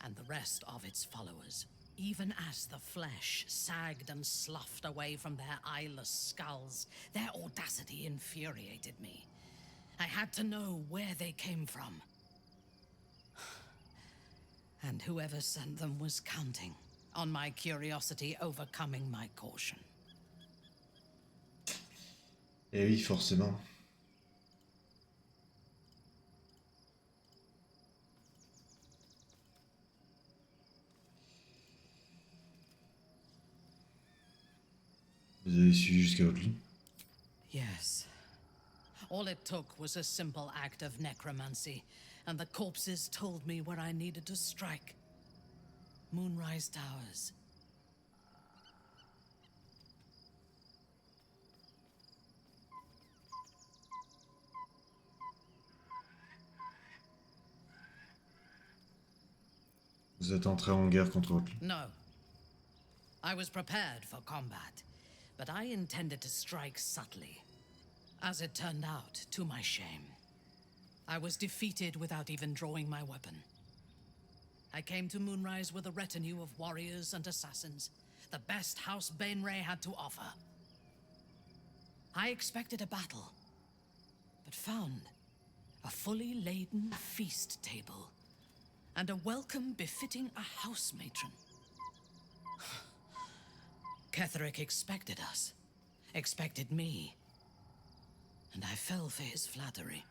and the rest of its followers, even as the flesh sagged and sloughed away from their eyeless skulls. Their audacity infuriated me. I had to know where they came from. And whoever sent them was counting on my curiosity overcoming my caution. Eh oui, forcément. Vous avez suivi jusqu'à votre lit? Yes. All it took was a simple act of necromancy, and the corpses told me where I needed to strike. Moonrise Towers. Vous êtes entré en guerre contre votre lit? No. I was prepared for combat, but I intended to strike subtly. As it turned out, to my shame, I was defeated without even drawing my weapon. I came to Moonrise with a retinue of warriors and assassins, the best House Bainray had to offer. I expected a battle, but found a fully laden feast table, and a welcome befitting a house matron. Ketherick expected us, expected me, and I fell for his flattery.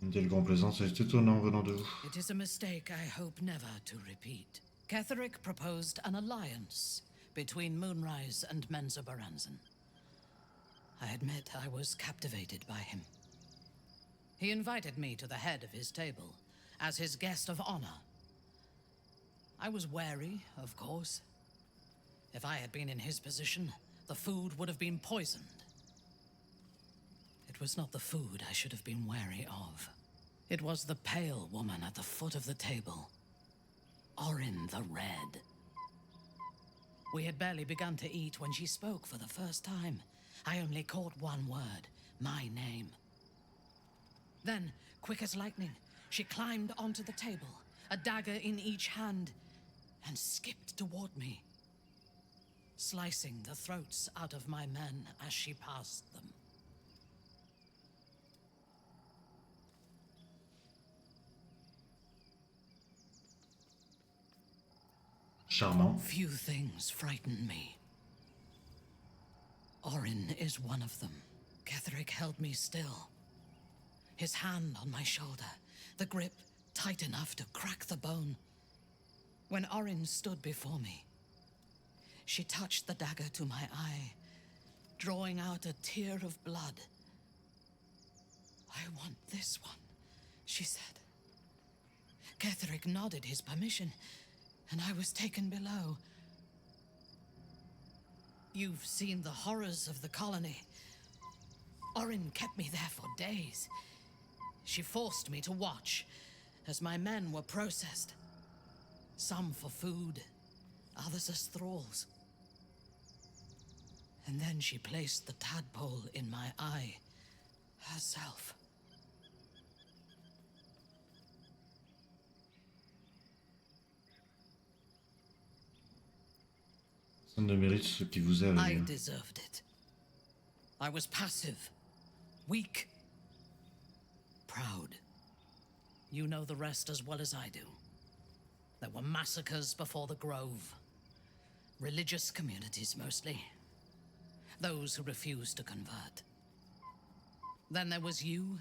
Une telle complaisance est étonnant venant de vous. It is a mistake I hope never to repeat. Ketherick proposed an alliance between Moonrise and Menzoberranzan. I admit I was captivated by him. He invited me to the head of his table as his guest of honor. I was wary, of course. If I had been in his position, the food would have been poisoned. It was not the food I should have been wary of. It was the pale woman at the foot of the table. Orin the Red. We had barely begun to eat when she spoke for the first time. I only caught one word, my name. Then, quick as lightning, she climbed onto the table, a dagger in each hand, and skipped toward me, slicing the throats out of my men as she passed them. Charmant. Few things frighten me. Orin is one of them. Ketherick held me still. His hand on my shoulder, the grip tight enough to crack the bone. When Orin stood before me, she touched the dagger to my eye, drawing out a tear of blood. I want this one, she said. Ketherick nodded his permission, and I was taken below. You've seen the horrors of the colony. Orin kept me there for days. She forced me to watch as my men were processed. Some for food, others as thralls. And then she placed the tadpole in my eye herself. Ça ne mérite ce qui vous est I arrivé. deserved it. I was passive, weak, proud. You know the rest as well as I do. There were massacres before the Grove. Religious communities mostly. Those who refused to convert. Then there was you,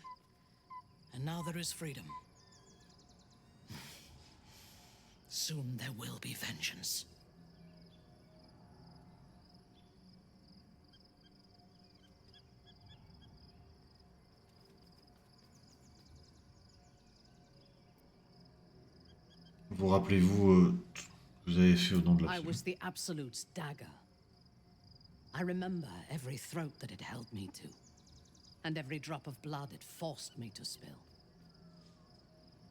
and now there is freedom. Soon there will be vengeance. Vous rappelez-vous ce que vous avez fait au nom de I l'absolu? was the Absolute's dagger. I remember every throat that it held me to, and every drop of blood it forced me to spill.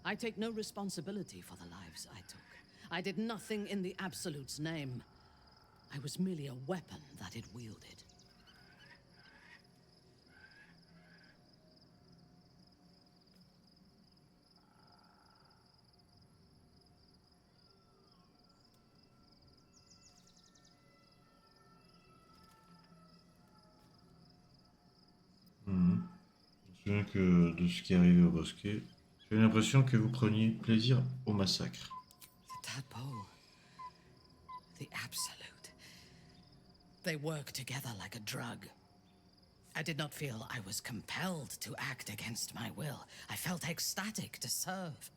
I take no responsibility for the lives I took. I did nothing in the Absolute's name. I was merely a weapon that it wielded. Je me souviens que de ce qui est arrivé au bosquet, j'ai l'impression que vous preniez plaisir au massacre. The tadpole. The Absolute. They work together like a drug. I did not feel I was compelled to act against my will. I felt ecstatic to serve.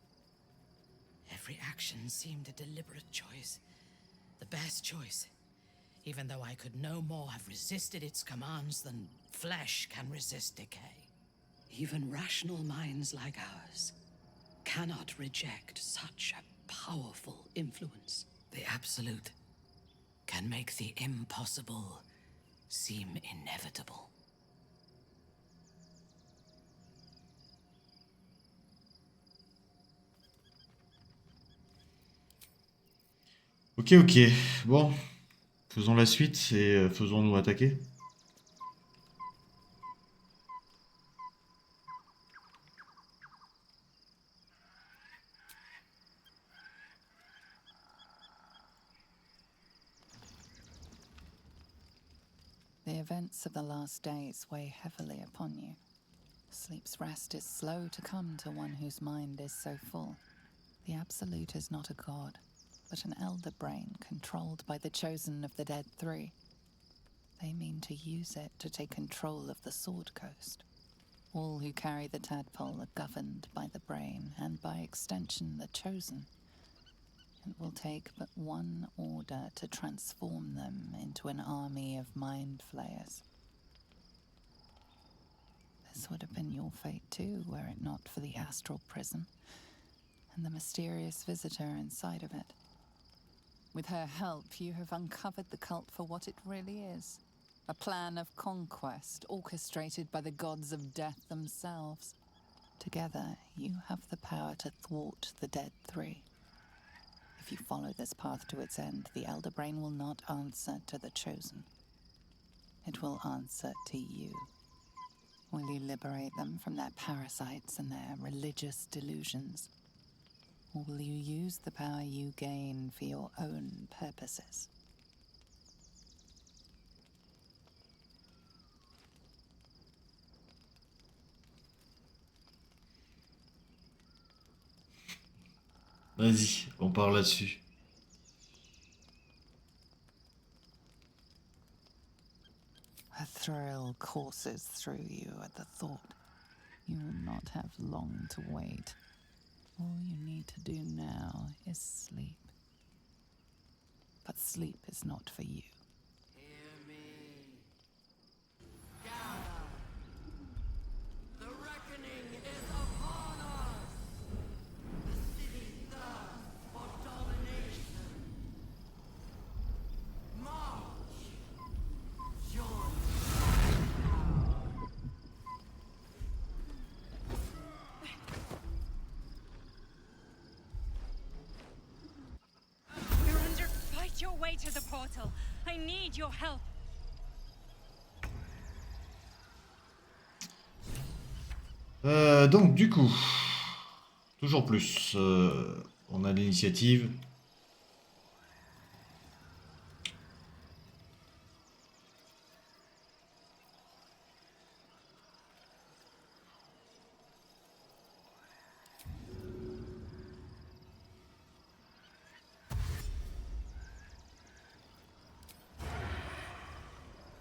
Every action seemed a deliberate choice. The best choice. Even though I could no more have resisted its commands than flesh can resist decay. Even rational minds like ours cannot reject such a powerful influence. The Absolute can make the impossible seem inevitable. Ok, ok. Bon, faisons la suite et faisons-nous attaquer. events of the last days weigh heavily upon you. Sleep's rest is slow to come to one whose mind is so full. The Absolute is not a god, but an elder brain controlled by the chosen of the Dead Three. They mean to use it to take control of the Sword Coast. All who carry the tadpole are governed by the brain, and by extension the chosen. It will take but one order to transform them into an army of mind flayers. This would have been your fate too, were it not for the astral prison and the mysterious visitor inside of it. With her help, you have uncovered the cult for what it really is. A plan of conquest orchestrated by the gods of death themselves. Together, you have the power to thwart the Dead Three. If you follow this path to its end, the Elder Brain will not answer to the Chosen. It will answer to you. Will you liberate them from their parasites and their religious delusions? Or will you use the power you gain for your own purposes? Vas-y, on part là-dessus. A thrill courses through you at the thought. You will not have long to wait. All you need to do now is sleep. But sleep is not for you. Hear me. Gather. The reckoning is upon us. The city thirsts for domination. March. Join. You're under. Fight your way to the portal. I need your help. Donc du coup, toujours plus, on a l'initiative.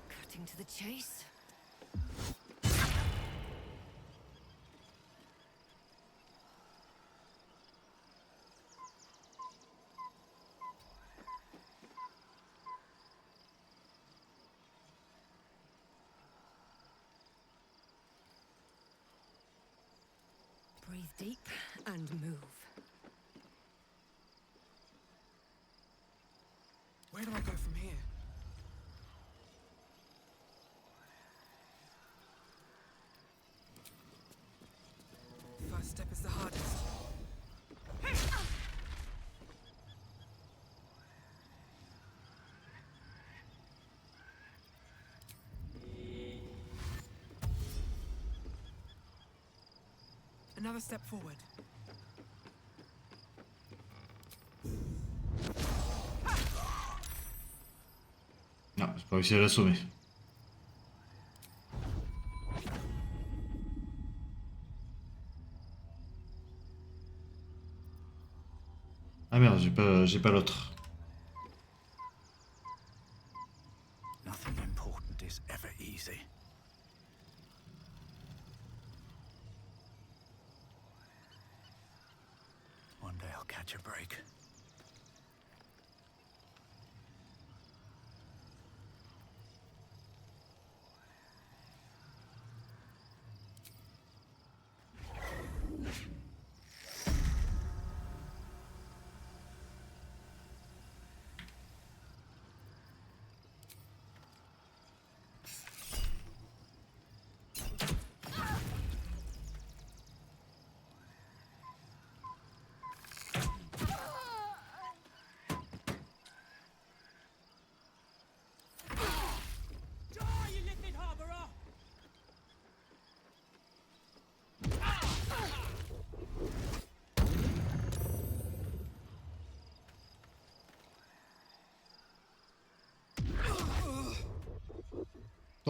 Cutting to the chase. Breathe deep and move. Where do I go from here? First step is the hardest. Another step forward. Non, j'ai pas réussi à l'assommer. Ah merde, j'ai pas l'autre. Nothing important is ever easy. One day I'll catch a break.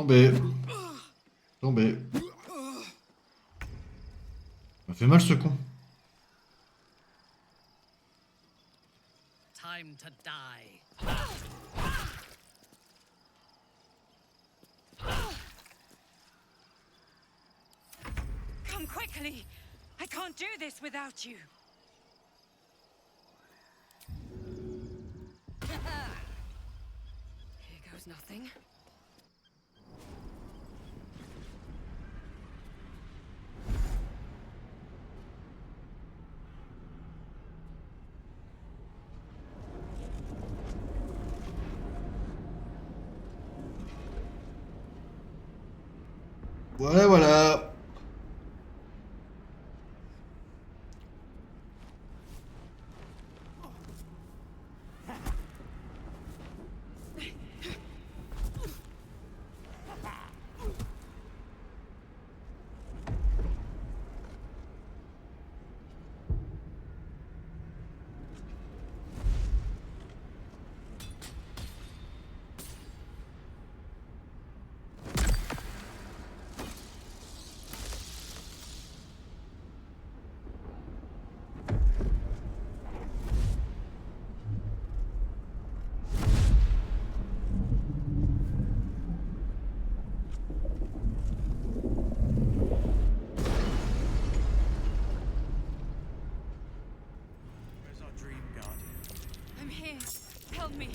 Tombé. Tombé. Ça fait mal ce con. Time to die. Come quickly! I can't do this without you! Here goes nothing. Voilà, voilà. Where's our dream guardian? I'm here. Help me.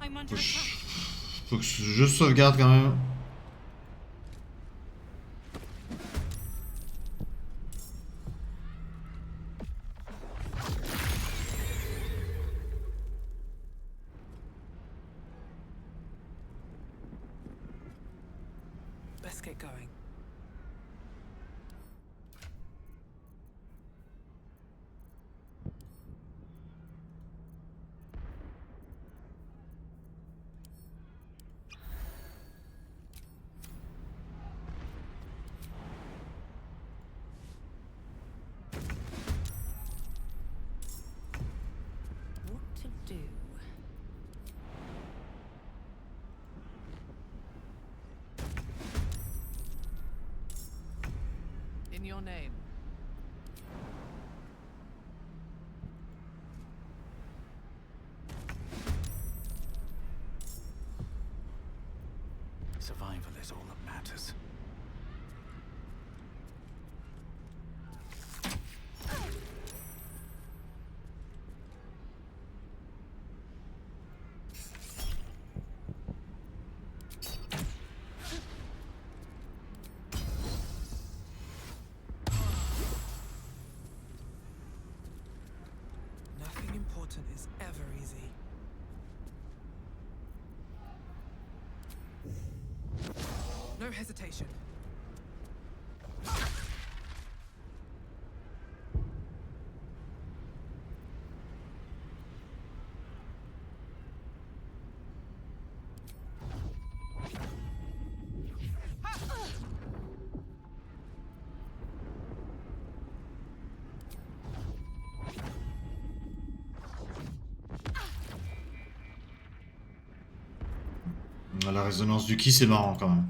I'm under attack. Faut que je sauvegarde quand même. Let's get going. What to do? In your name. Survival is all that matters. Nothing important is ever easy. No hesitation. La résonance du ki, c'est marrant quand même.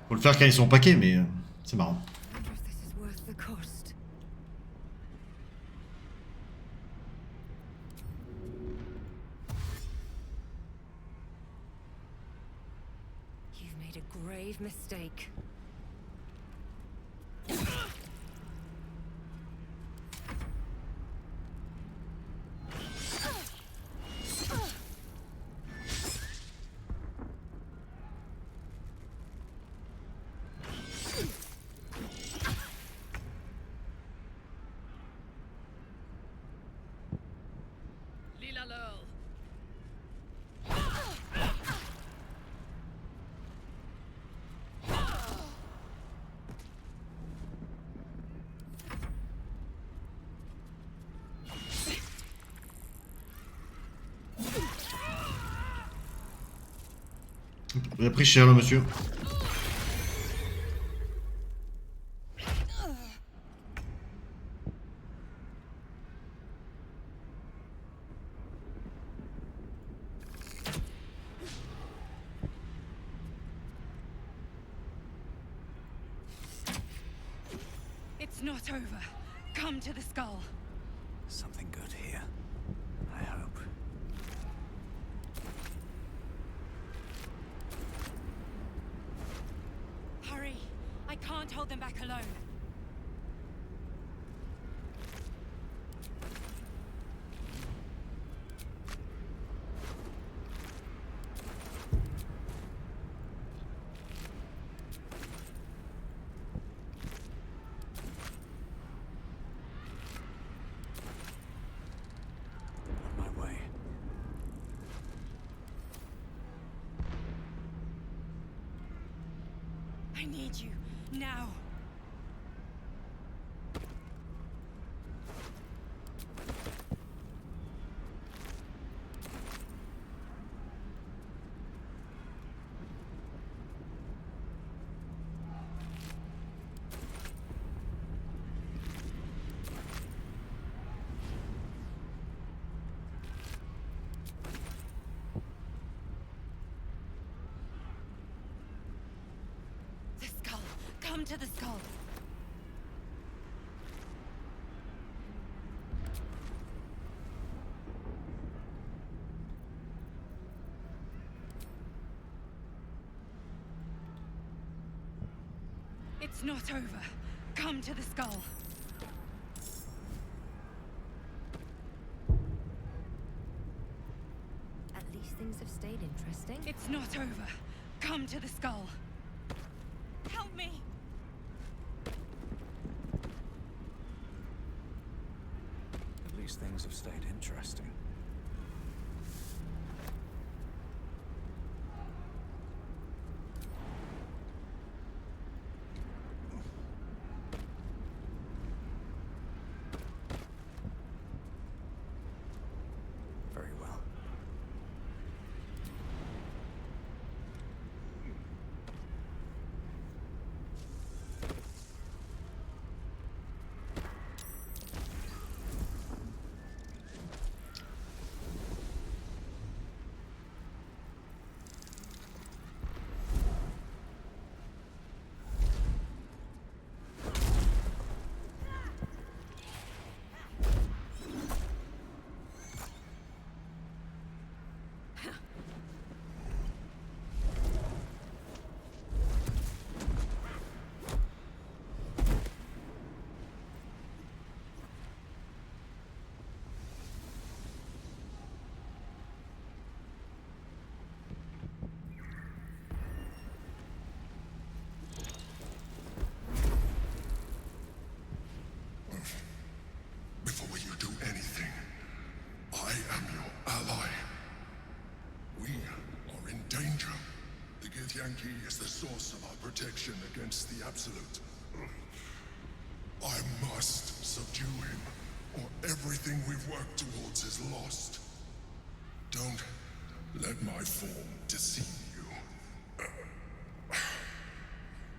Faut le faire quand ils sont paquets, mais c'est marrant. I wonder if this is worth the cost. You've made a grave mistake. Lila Lurl. Il a pris cher le monsieur. It's not over. Come to the skull. Something good here. I hope. Hurry! I can't hold them back alone. On my way. I need you now. The skull. Come to the skull. It's not over. Come to the skull. At least things have stayed interesting. It's not over. Come to the skull. Help me! At least things have stayed interesting. Very well. Before you do anything, I am your ally. We are in danger. The Githyanki is the source of our protection against the Absolute. I must subdue him, or everything we've worked towards is lost. Don't let my form deceive you.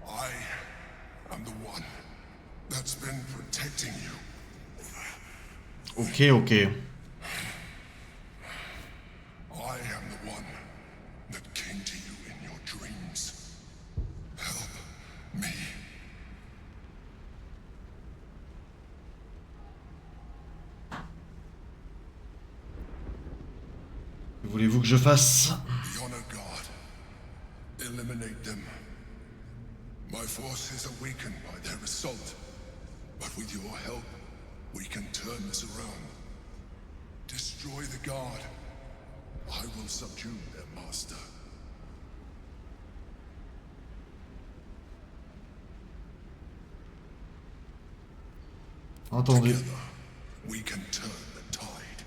I am the one that's been protecting you. Ok, ok. I am the one that came to you in your dreams. Help me. Que voulez-vous que je fasse? The Honor God. Eliminate them. My forces are weakened by their assault. But with your help, we can turn this around. Destroy the Guard. I will subdue their master. Entendu. Together, we can turn the tide.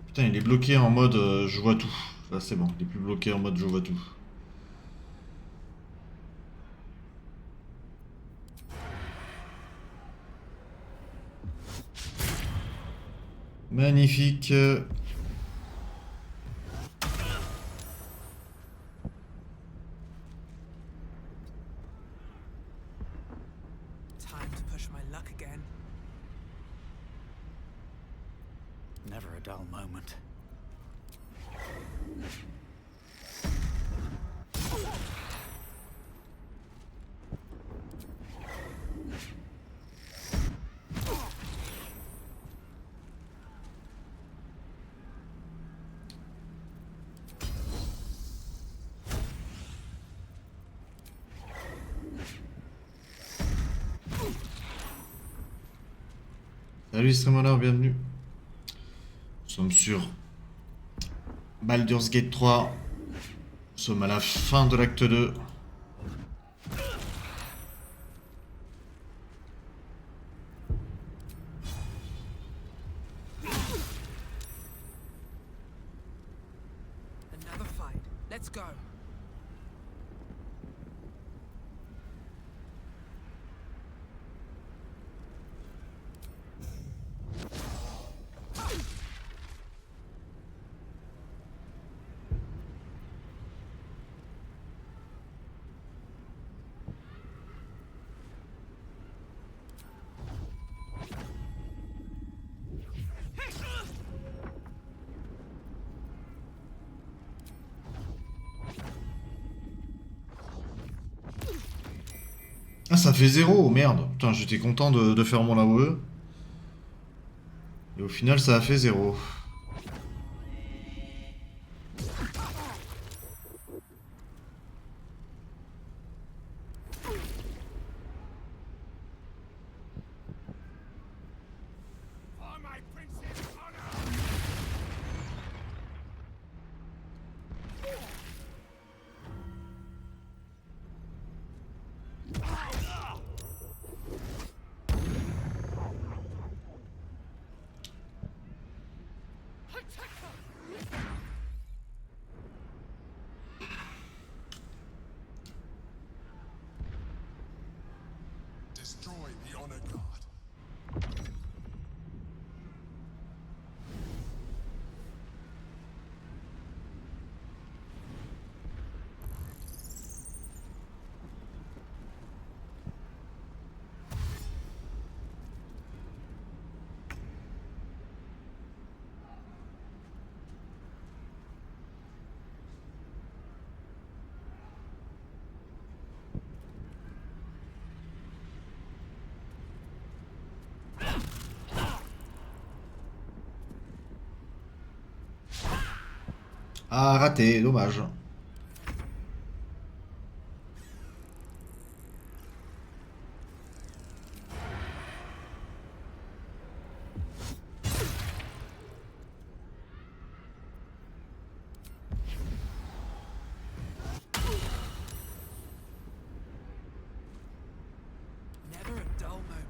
Putain, il est bloqué en mode je vois tout. Là, c'est bon, il est plus bloqué en mode je vois tout. Magnifique. Time to push my luck again. Never a dull moment. Salut Streamer, bienvenue. Nous sommes sur Baldur's Gate 3. Nous sommes à la fin de l'acte 2. Another fight. Let's go. Ah, ça fait 0, merde. Putain, j'étais content de faire mon AOE. Et au final, ça a fait 0. Destroy the honor guard. Ah, raté, dommage. Never a dull moment.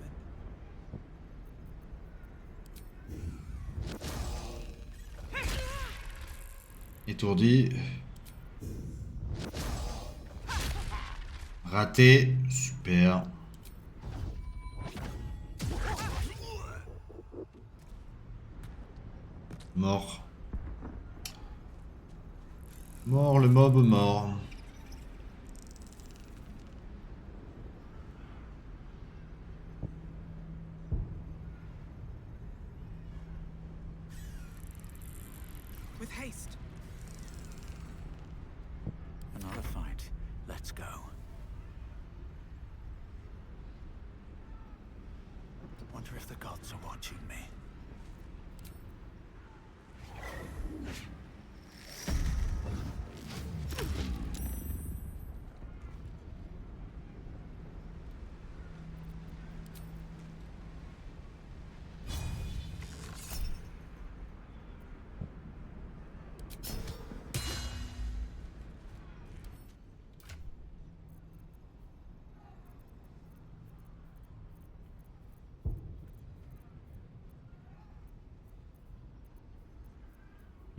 Étourdi. Raté. Super. Mort. Mort, le mob mort. With haste. Another fight. Let's go. Wonder if the gods are watching me.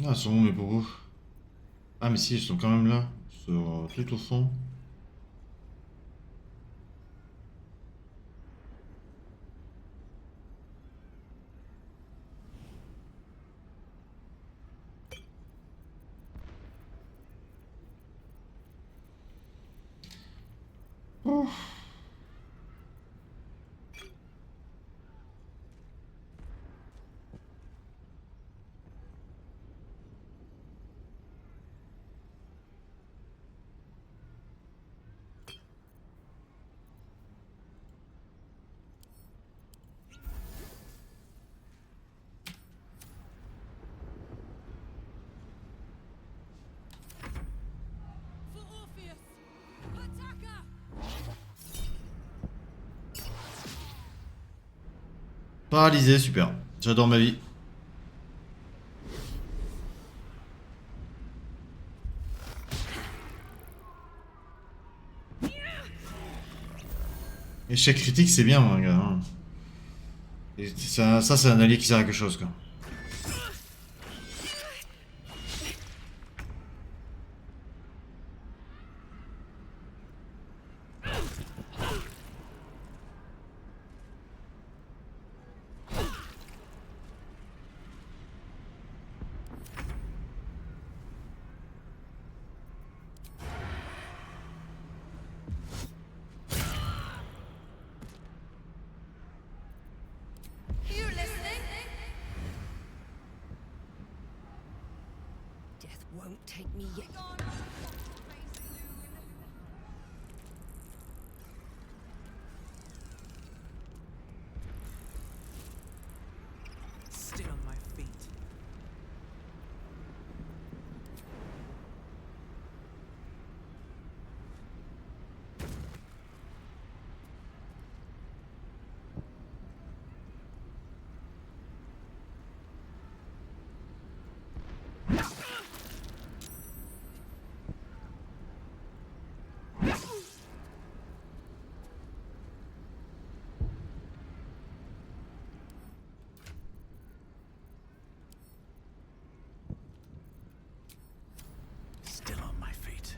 Ah, sont où mes bobos? Ah, mais si, ils sont quand même là. Tout au fond. Ouf. Paralysé, super. J'adore ma vie. Échec critique, c'est bien, mon gars. Hein. Et ça c'est un allié qui sert à quelque chose, quoi. Death won't take me yet. Still on my feet. Still on my feet.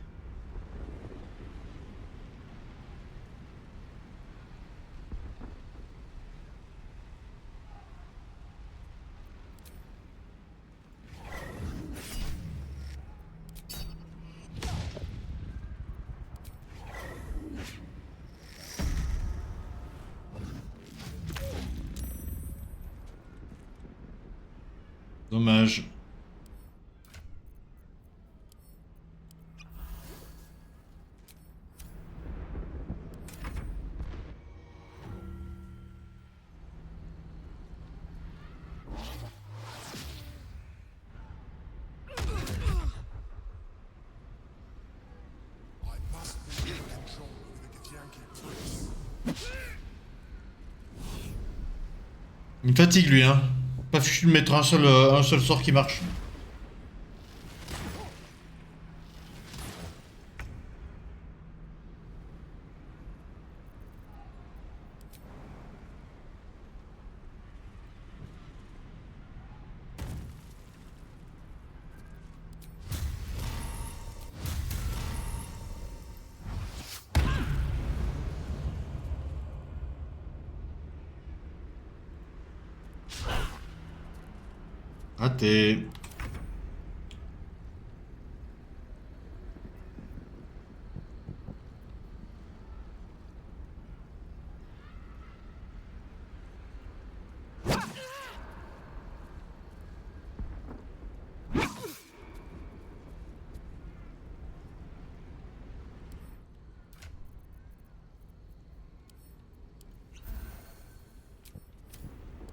Dommage. I must be in control of the Githyanki place. Il me fatigue lui, hein. Pas fichu de mettre un seul sort qui marche. Raté.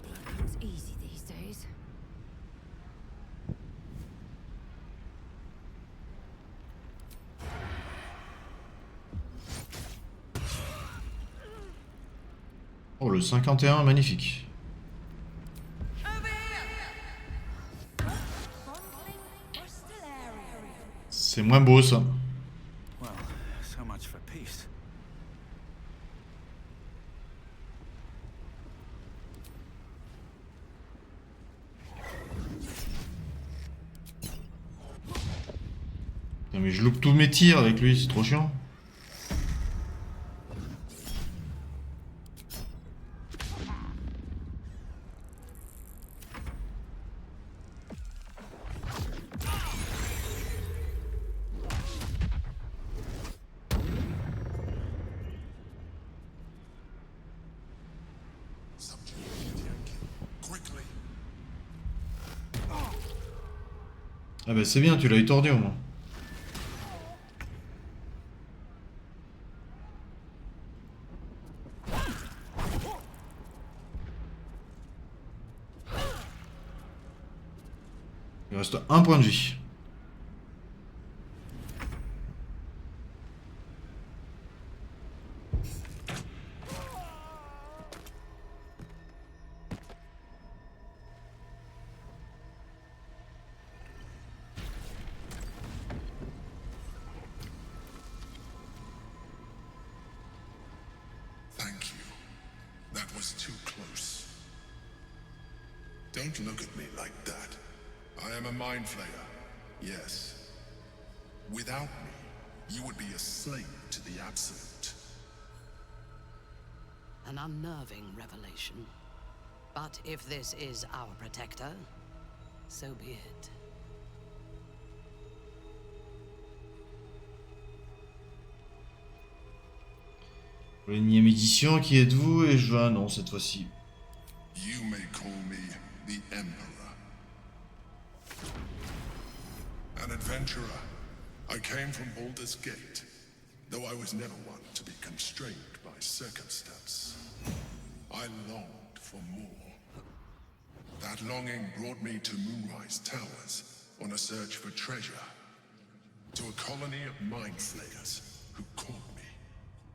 Blood comes easy these days. Oh, le 51, magnifique. C'est moins beau, ça. Well, so much for peace. Putain, mais je loupe tous mes tirs avec lui, c'est trop chiant. Subdue the Githyanki. Quickly. Ah bah c'est bien, tu l'as étordu au moins. Il reste un point de vie. was too close. Don't look at me like that. I am a mind flayer, yes. Without me, you would be a slave to the Absolute. An unnerving revelation. But if this is our protector, so be it. Pour l'énième édition, qui êtes-vous? Et je veux un nom cette fois-ci. You may call me the Emperor. An adventurer. I came from Baldur's Gate, though I was never one to be constrained by circumstance. I longed for more. That longing brought me to Moonrise Towers on a search for treasure. To a colony of mind flayers who caught me,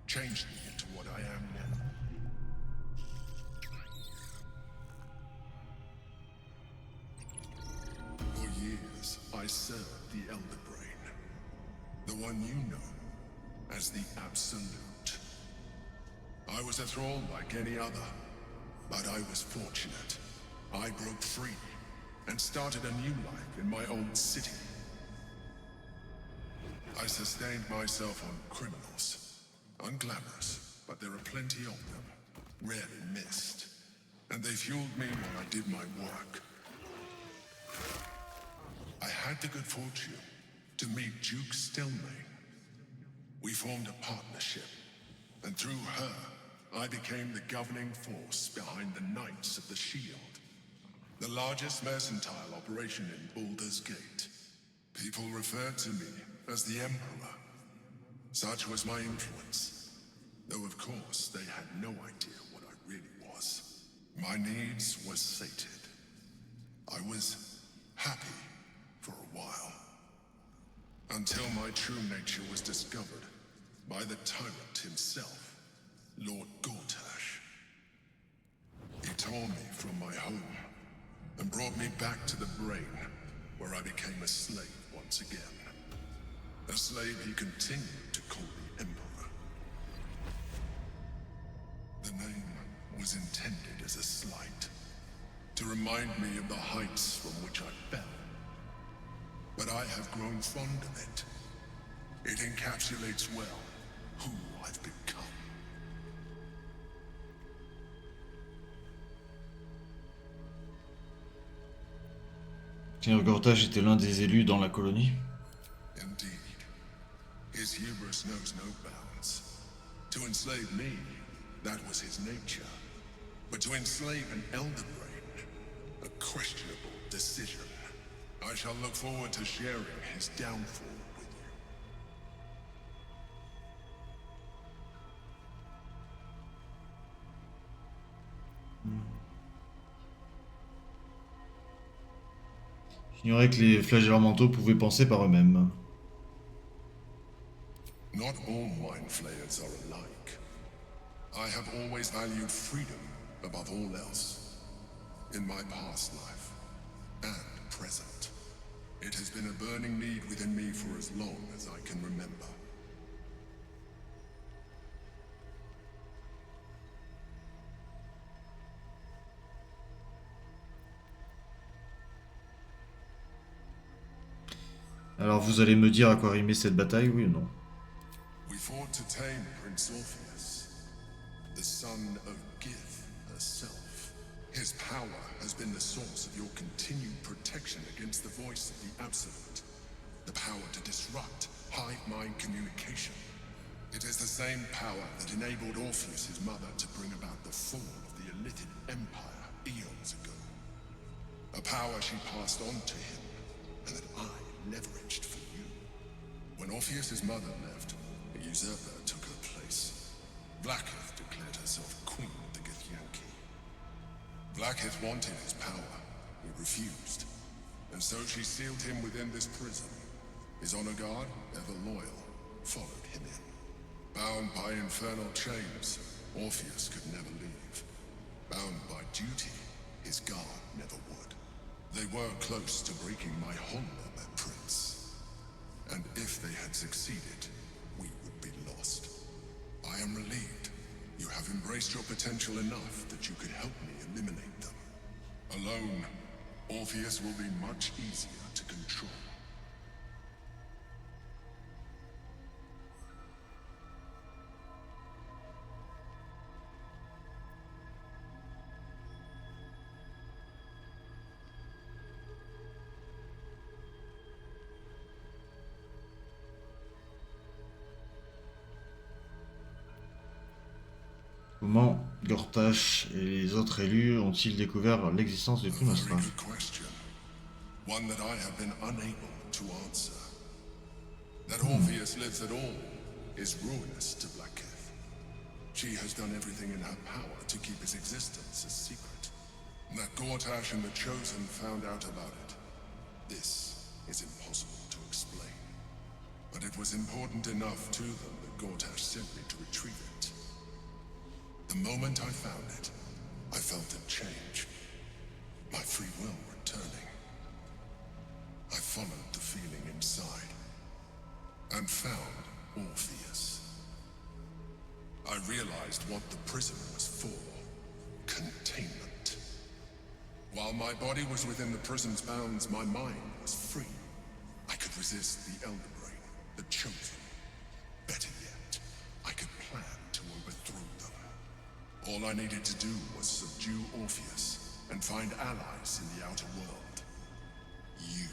changed me into what I am now. For years, I served the Elder Brain, the one you know as the Absolute. I was a thrall like any other, but I was fortunate. I broke free and started a new life in my own city. I sustained myself on criminals, unglamorous, but there are plenty of them, rarely missed, and they fueled me while I did my work. I had the good fortune to meet Duke Stelmane. We formed a partnership, and through her, I became the governing force behind the Knights of the Shield, the largest mercantile operation in Baldur's Gate. People referred to me as the Emperor. Such was my influence, though of course they had no idea what I really was. My needs were sated. I was happy for a while, until my true nature was discovered by the tyrant himself, Lord Gortash. He tore me from my home and brought me back to the Brain, where I became a slave once again. A slave he continued to call the Emperor. The name was intended as a slight, to remind me of the heights from which I fell. But I have grown fond of it. It encapsulates well who I've become. Seigneur Gortash était l'un des élus dans la colonie. Indeed. His hubris knows no bounds. To enslave me, that was his nature. But to enslave an Elder Brain, a questionable decision. I shall look forward to sharing his downfall with you. J'ignorais que les flagellants mentaux pouvaient penser par eux-mêmes. Not all mind flayers are alike. I have always valued freedom above all else. In my past life and present. It has been a burning need within me for as long as I can remember. Alors vous allez me dire à quoi rimer cette bataille, oui ou non? We fought to tame Prince Orpheus, the son of Gith herself. His power has been the source of your continued protection against the voice of the Absolute. The power to disrupt hive mind communication. It is the same power that enabled Orpheus' mother to bring about the fall of the Elitid Empire eons ago. A power she passed on to him, and that I leveraged for you. When Orpheus' mother left, a usurper took her place. Blackith declared herself queen of the Githyanki. Blackith wanted his power. He refused. And so she sealed him within this prison. His honor guard, ever loyal, followed him in. Bound by infernal chains, Orpheus could never leave. Bound by duty, his guard never would. They were close to breaking my honor, my prince. And if they had succeeded, we would be lost. I am relieved. You have embraced your potential enough that you could help me eliminate them. Alone, Orpheus will be much easier to control. Comment Gortash et les autres élus ont-ils découvert l'existence du Primostra? One that I have been unable to answer. That Orpheus lives at all is ruinous to Blacketh. She has done everything in her power to keep his existence a secret. That Gortash and the Chosen found out about it. This is impossible to explain. But it was important enough to them that Gortash sent me to retrieve it. The moment I found it, I felt a change. My free will returning. I followed the feeling inside, and found Orpheus. I realized what the prison was for. Containment. While my body was within the prison's bounds, my mind was free. I could resist the Elder Brain, the Chosen. Better yet, I could plan to overthrow them. All I needed to do was subdue Orpheus and find allies in the outer world. You.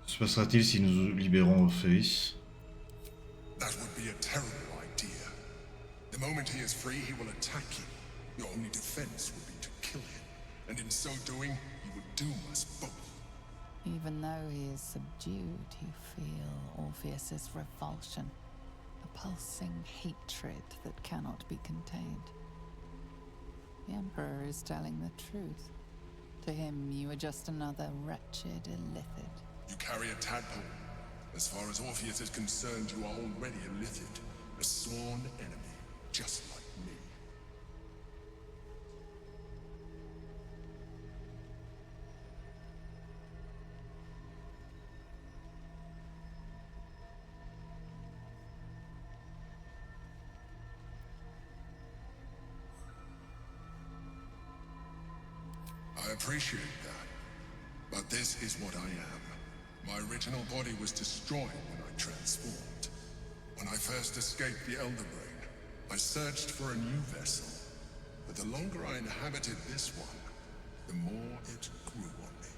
Que se passera-t-il si nous libérons Orpheus? That would be a terrible idea. The moment he is free, he will attack you. Your only defense will be to kill him. And in so doing, he will doom us both. Even though he is subdued, you feel Orpheus's revulsion. A pulsing hatred that cannot be contained. The Emperor is telling the truth. To him, you are just another wretched illithid. You carry a tadpole. As far as Orpheus is concerned, you are already a illithid. A sworn enemy, just like me. I appreciate that. But this is what I am. My original body was destroyed when I transformed. When I first escaped the Elder Brain, I searched for a new vessel. But the longer I inhabited this one, the more it grew on me.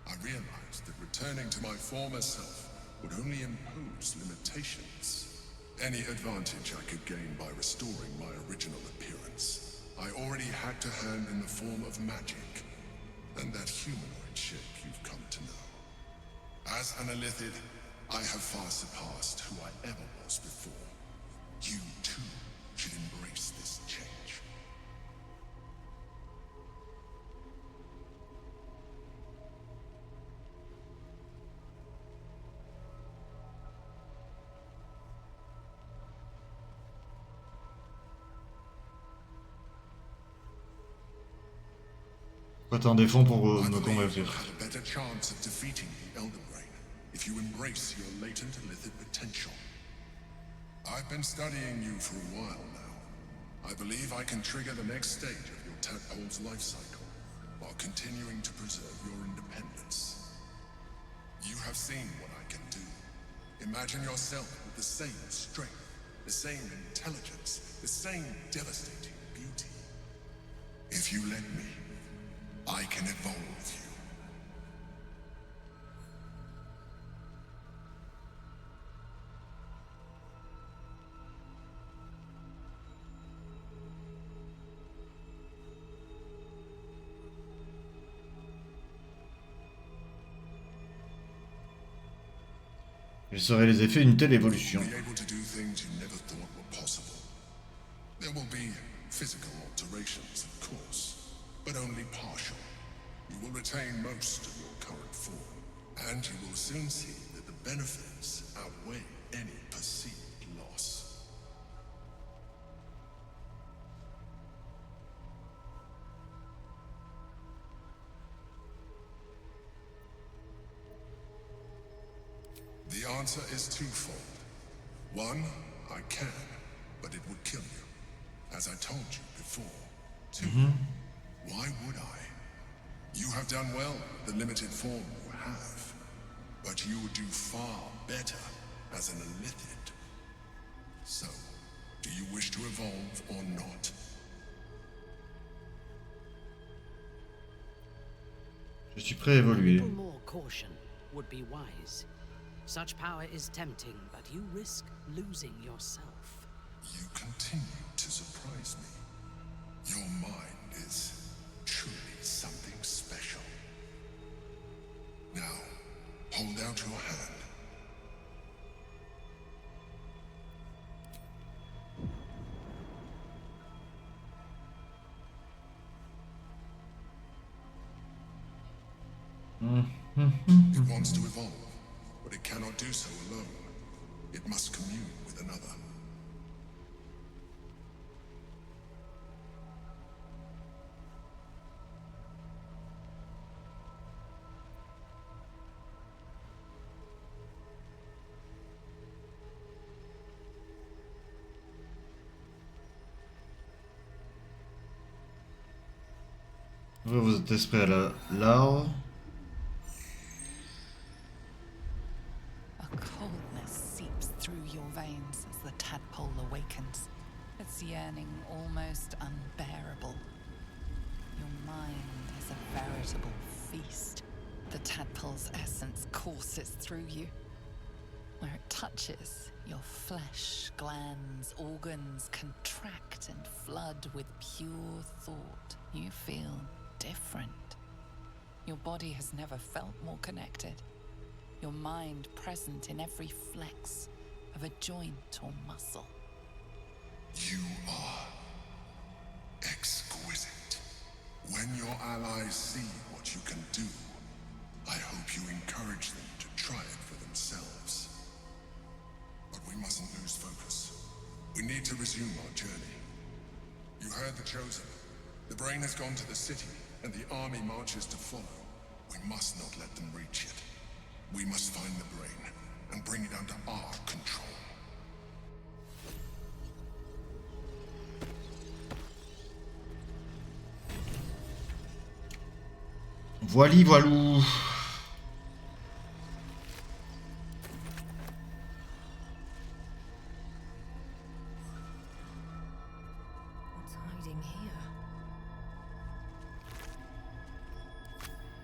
I realized that returning to my former self would only impose limitations. Any advantage I could gain by restoring my original appearance, I already had to hand in the form of magic, and that humanoid shape you've come to know. As an illithid, I have far surpassed who I ever was before. You, too, should embrace this change. Pas tant des fonds pour me convertir. A better chance of defeating the Elder Brain if you embrace your latent illithid potential. I've been studying you for a while now. I believe I can trigger the next stage of your tadpole's life cycle, while continuing to preserve your independence. You have seen what I can do. Imagine yourself with the same strength, the same intelligence, the same devastating beauty. If you let me, I can evolve you. Je saurai les effets d'une telle évolution. Be able to do things you never thought were possible. There will be physical alterations, of course, but only partial. You will retain most of your current form, and you will soon see that the benefits outweigh any perceived loss. answer is twofold. One, I can, but it would kill you, as I told you before. Two, why would I? You have done well with the limited form you have, but you would do far better as an illithid. So, do you wish to evolve or not? Je suis prêt à A évoluer. little more caution would be wise. Such power is tempting, but you risk losing yourself. You continue to surprise me. Your mind is truly something special. Now, hold out your hand. It wants to evolve, but it cannot do so alone. It must commune with another. Vous êtes esprit à la larve. A coldness seeps through your veins as the tadpole awakens, its yearning almost unbearable. Your mind is a veritable feast. The tadpole's essence courses through you. Where it touches, your flesh, glands, organs contract and flood with pure thought. You feel different. Your body has never felt more connected. Your mind present in every flex of a joint or muscle. You are exquisite. When your allies see what you can do, I hope you encourage them to try it for themselves. But we mustn't lose focus. We need to resume our journey. You heard the Chosen. The brain has gone to the city, and the army marches to follow. We must not let them reach it. We must find the brain, and bring it under our control. Voili voilou. What's hiding here?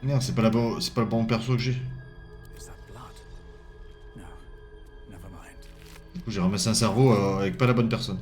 Merde, c'est pas le bon perso que j'ai. Is that blood? No, never mind. Du coup, j'ai ramassé un cerveau avec pas la bonne personne.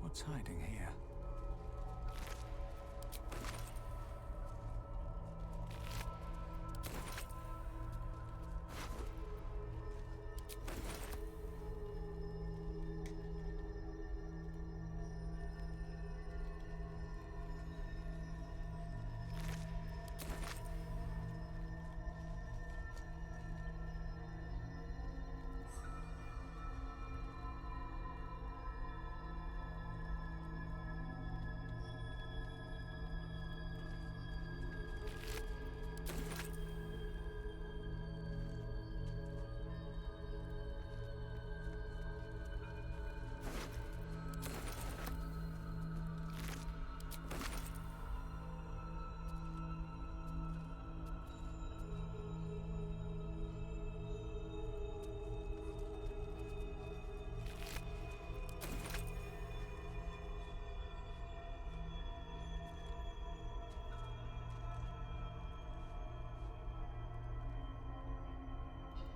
What's hiding here?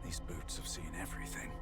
These boots have seen everything.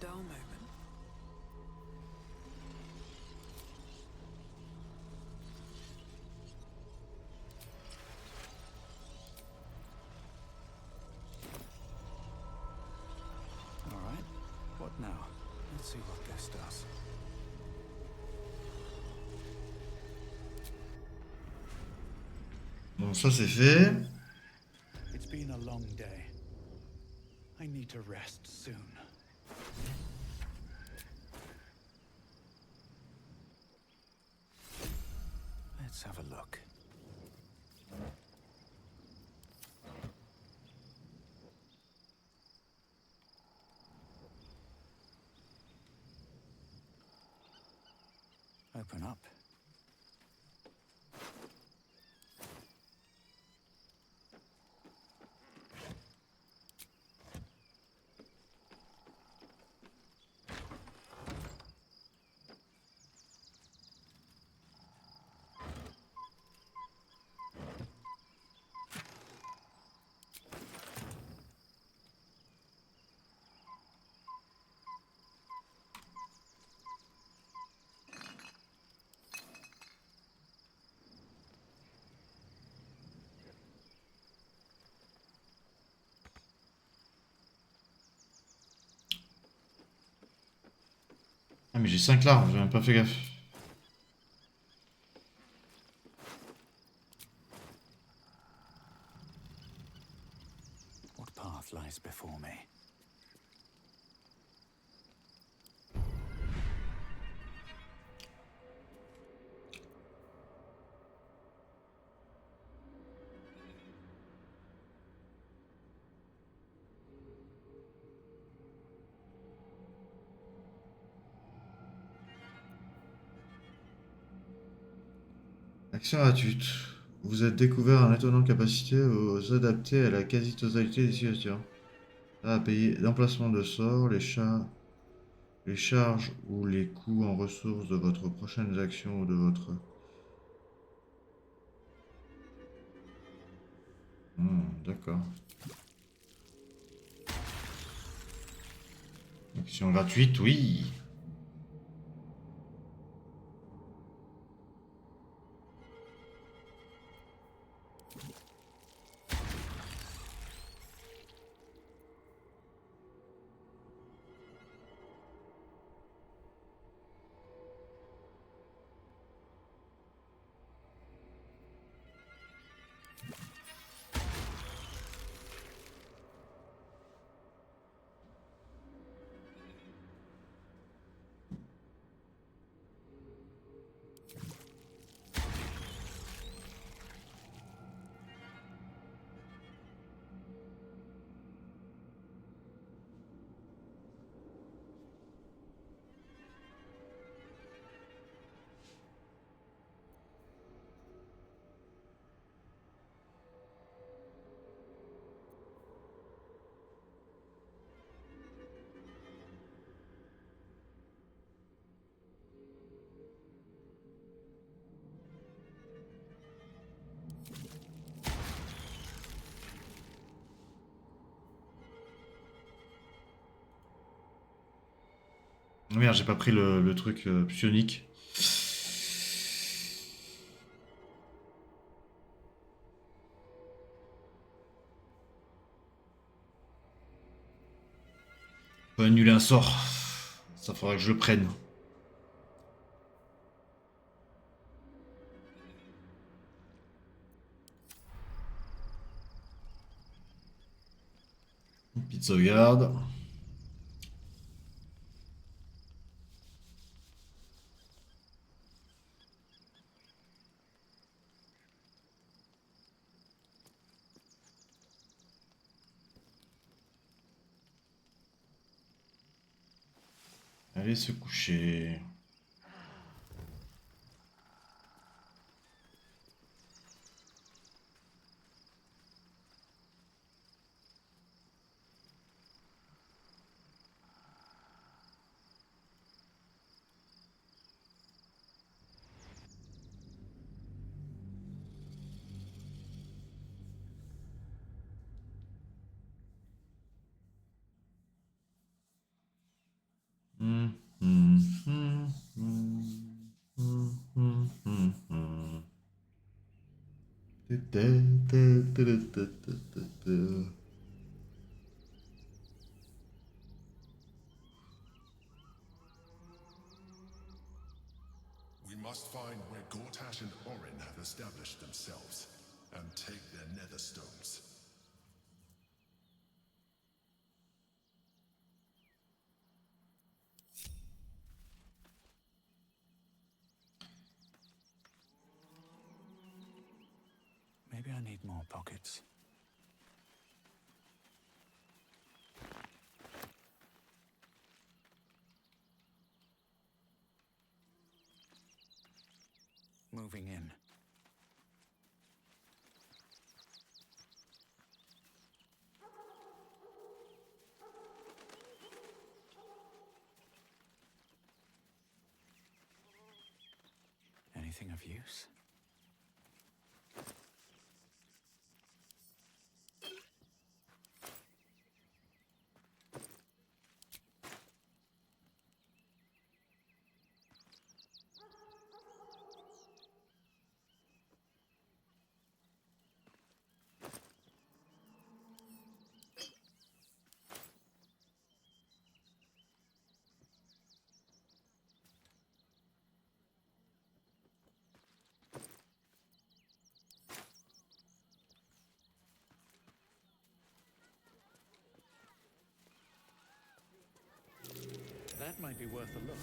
dull moment. All right. What now? Let's see what this does. Bon, ça c'est fait. It's been a long day. I need to rest soon. Let's have a look. Open up. Ah mais j'ai 5 larves, j'ai même pas fait gaffe. What path lies before me? Action gratuite. Vous êtes découvert une étonnante capacité à vous adapter à la quasi-totalité des situations. À payer l'emplacement de sorts, les charges ou les coûts en ressources de votre prochaine action ou de votre... D'accord. Action gratuite, oui. Merde, j'ai pas pris le truc psionique. Faut annuler un sort. Ça faudra que je le prenne. Une petite sauvegarde. Allez se coucher. We must find where Gortash and Orin have established themselves, and take their nether stones. Maybe I need more pockets. Moving in. Anything of use? That might be worth a look.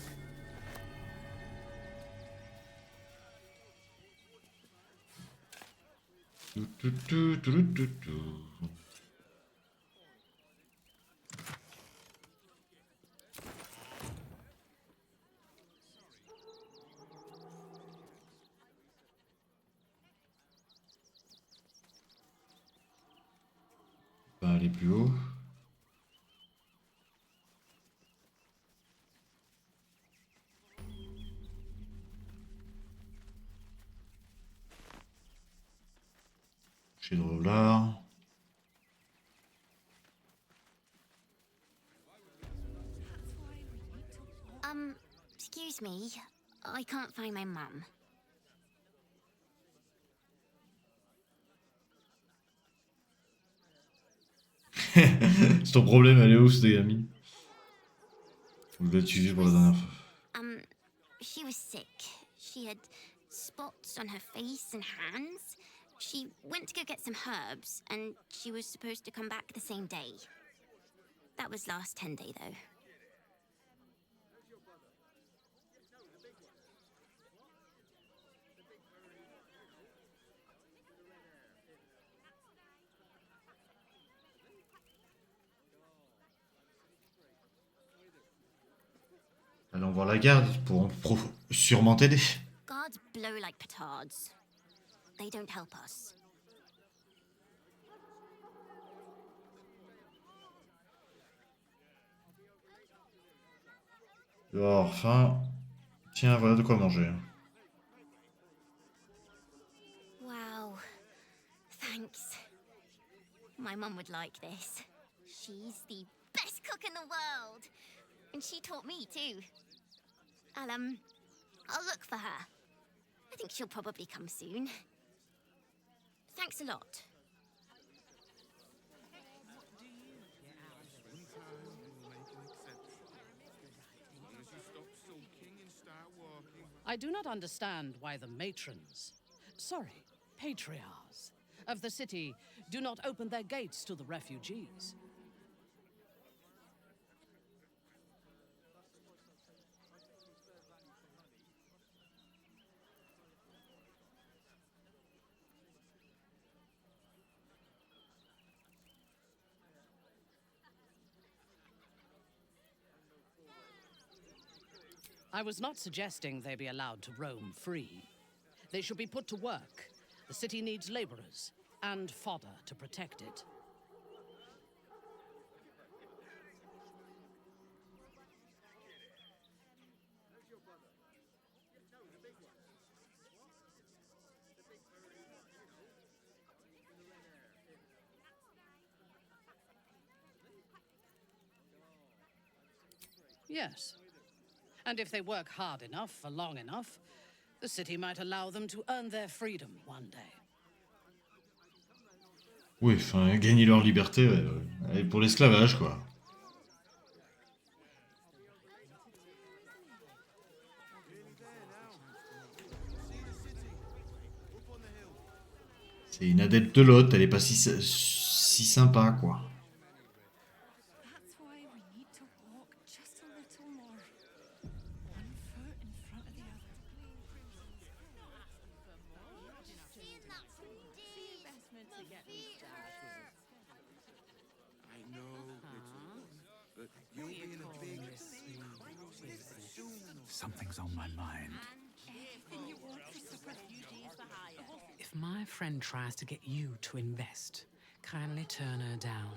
Pas aller plus haut. Chez Drevlar. Excuse me. I can't find my mum. C'est ton problème, elle est où, cette gamine? Vous l'avez utilisé pour la dernière fois. She was sick. She had spots on her face and hands. She went to go get some herbs, and she was supposed to come back the same day. That was last 10-day, though. Allons voir la garde, ils pourront sûrement t'aider. Guards blow like petards. They don't help us. Tu vas avoir faim. Tiens, voilà de quoi manger. Wow. Thanks. My mum would like this. She's the best cook in the world. And she taught me too. I'll look for her. I think she'll probably come soon. Thanks a lot. I do not understand why the matrons, sorry, patriarchs of the city do not open their gates to the refugees. I was not suggesting they be allowed to roam free. They should be put to work. The city needs laborers and fodder to protect it. Yes, And if they work hard enough for long enough, the city might allow them to earn their freedom one day. Oui, enfin, gagner leur liberté, ouais, ouais. Et pour l'esclavage, quoi. C'est une adepte de l'autre, elle est pas si sympa, quoi. Something's on my mind. If my friend tries to get you to invest, kindly turn her down.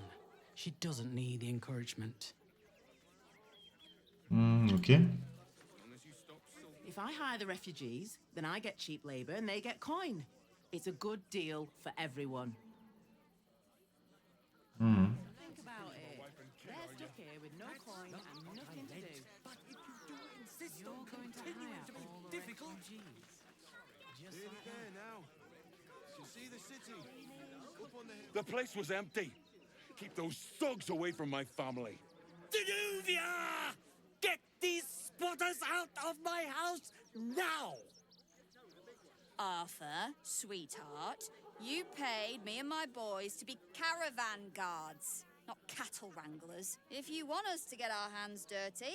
She doesn't need the encouragement. Ok. If I hire the refugees, then I get cheap labor and they get coin. It's a good deal for everyone. Think about it. They're stuck here with no coin and nothing to do. But if you do insist on continuing to be difficult... Nearly there now. You see the city? Up on the hill. The place was empty. Keep those thugs away from my family. Danuvia! Get these spotters out of my house now! Arthur, sweetheart, you paid me and my boys to be caravan guards, not cattle wranglers. If you want us to get our hands dirty,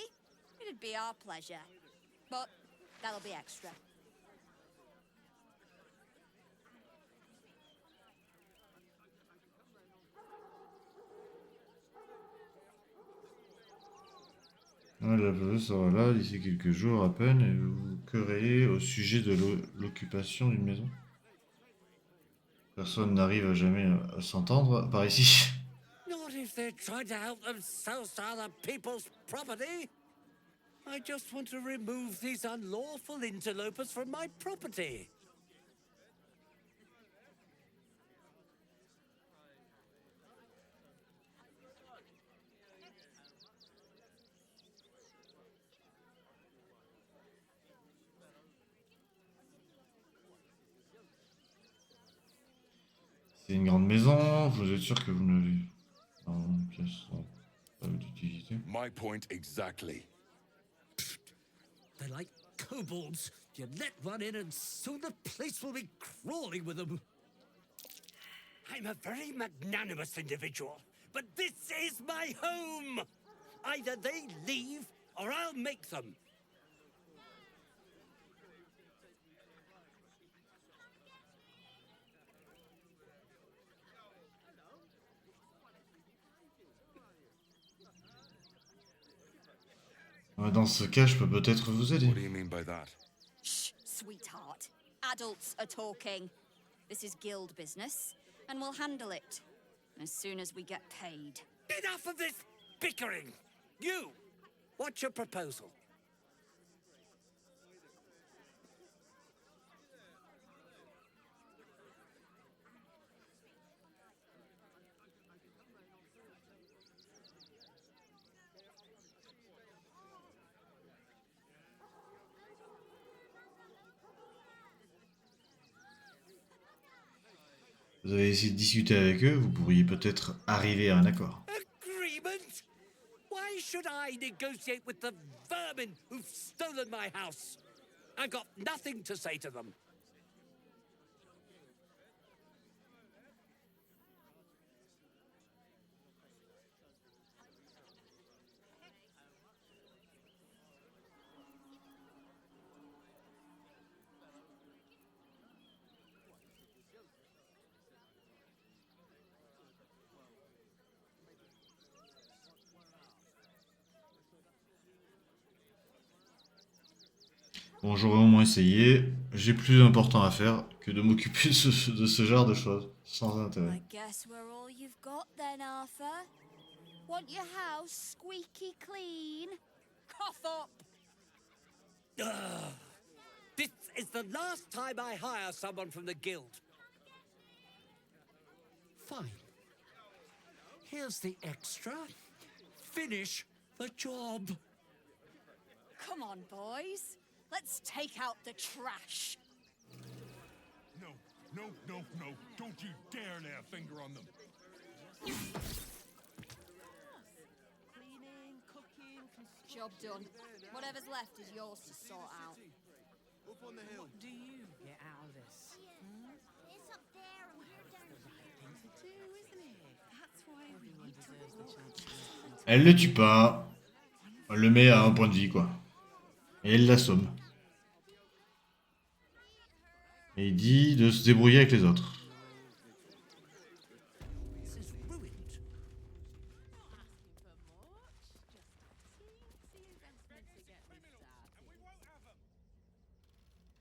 it'd be our pleasure. But that'll be extra. Ouais, la police sera là d'ici quelques jours à peine et vous vous querellez au sujet de l'occupation d'une maison. Personne n'arrive jamais à s'entendre par ici. Not if they're trying to help themselves to other people's property. I just want to remove these unlawful interlopers from my property. C'est une grande maison, vous êtes sûr que vous n'avez pas une pièce pas d'utilité. My point exactly. They're like kobolds. You let one in and soon the place will be crawling with them. I'm a very magnanimous individual, but this is my home. Either they leave or I'll make them. Dans ce cas, je peux peut-être vous aider. What do you mean by that? Shh, sweetheart. Adults are talking. This is guild business, and we'll handle it as soon as we get paid. Enough of this bickering! You! What's your proposal? Vous avez essayé de discuter avec eux, vous pourriez peut-être arriver à un accord. Agreement? Why should I negotiate with the vermin who've stolen my house? I've got nothing to say to them. Bon, j'aurais au moins essayé. J'ai plus important à faire que de m'occuper de ce genre de choses, sans intérêt. I guess we're all you've got then, Arthur. Want your house squeaky clean? Cough up! Ugh. This is the last time I hire someone from the guild. Fine. Here's the extra. Finish the job. Come on, boys. Let's take out the trash. No, no, no, no. Don't you dare lay a finger on them. Cleaning, cooking, Job done. Whatever's left is yours to sort out. Up on the hill. What do you get out of this? It's up there and we're down The right thing to do, isn't it? That's why everyone deserves the chance. Elle le tue pas. Elle le met à un point de vie, quoi. Et elle l'assomme. Et il dit de se débrouiller avec les autres.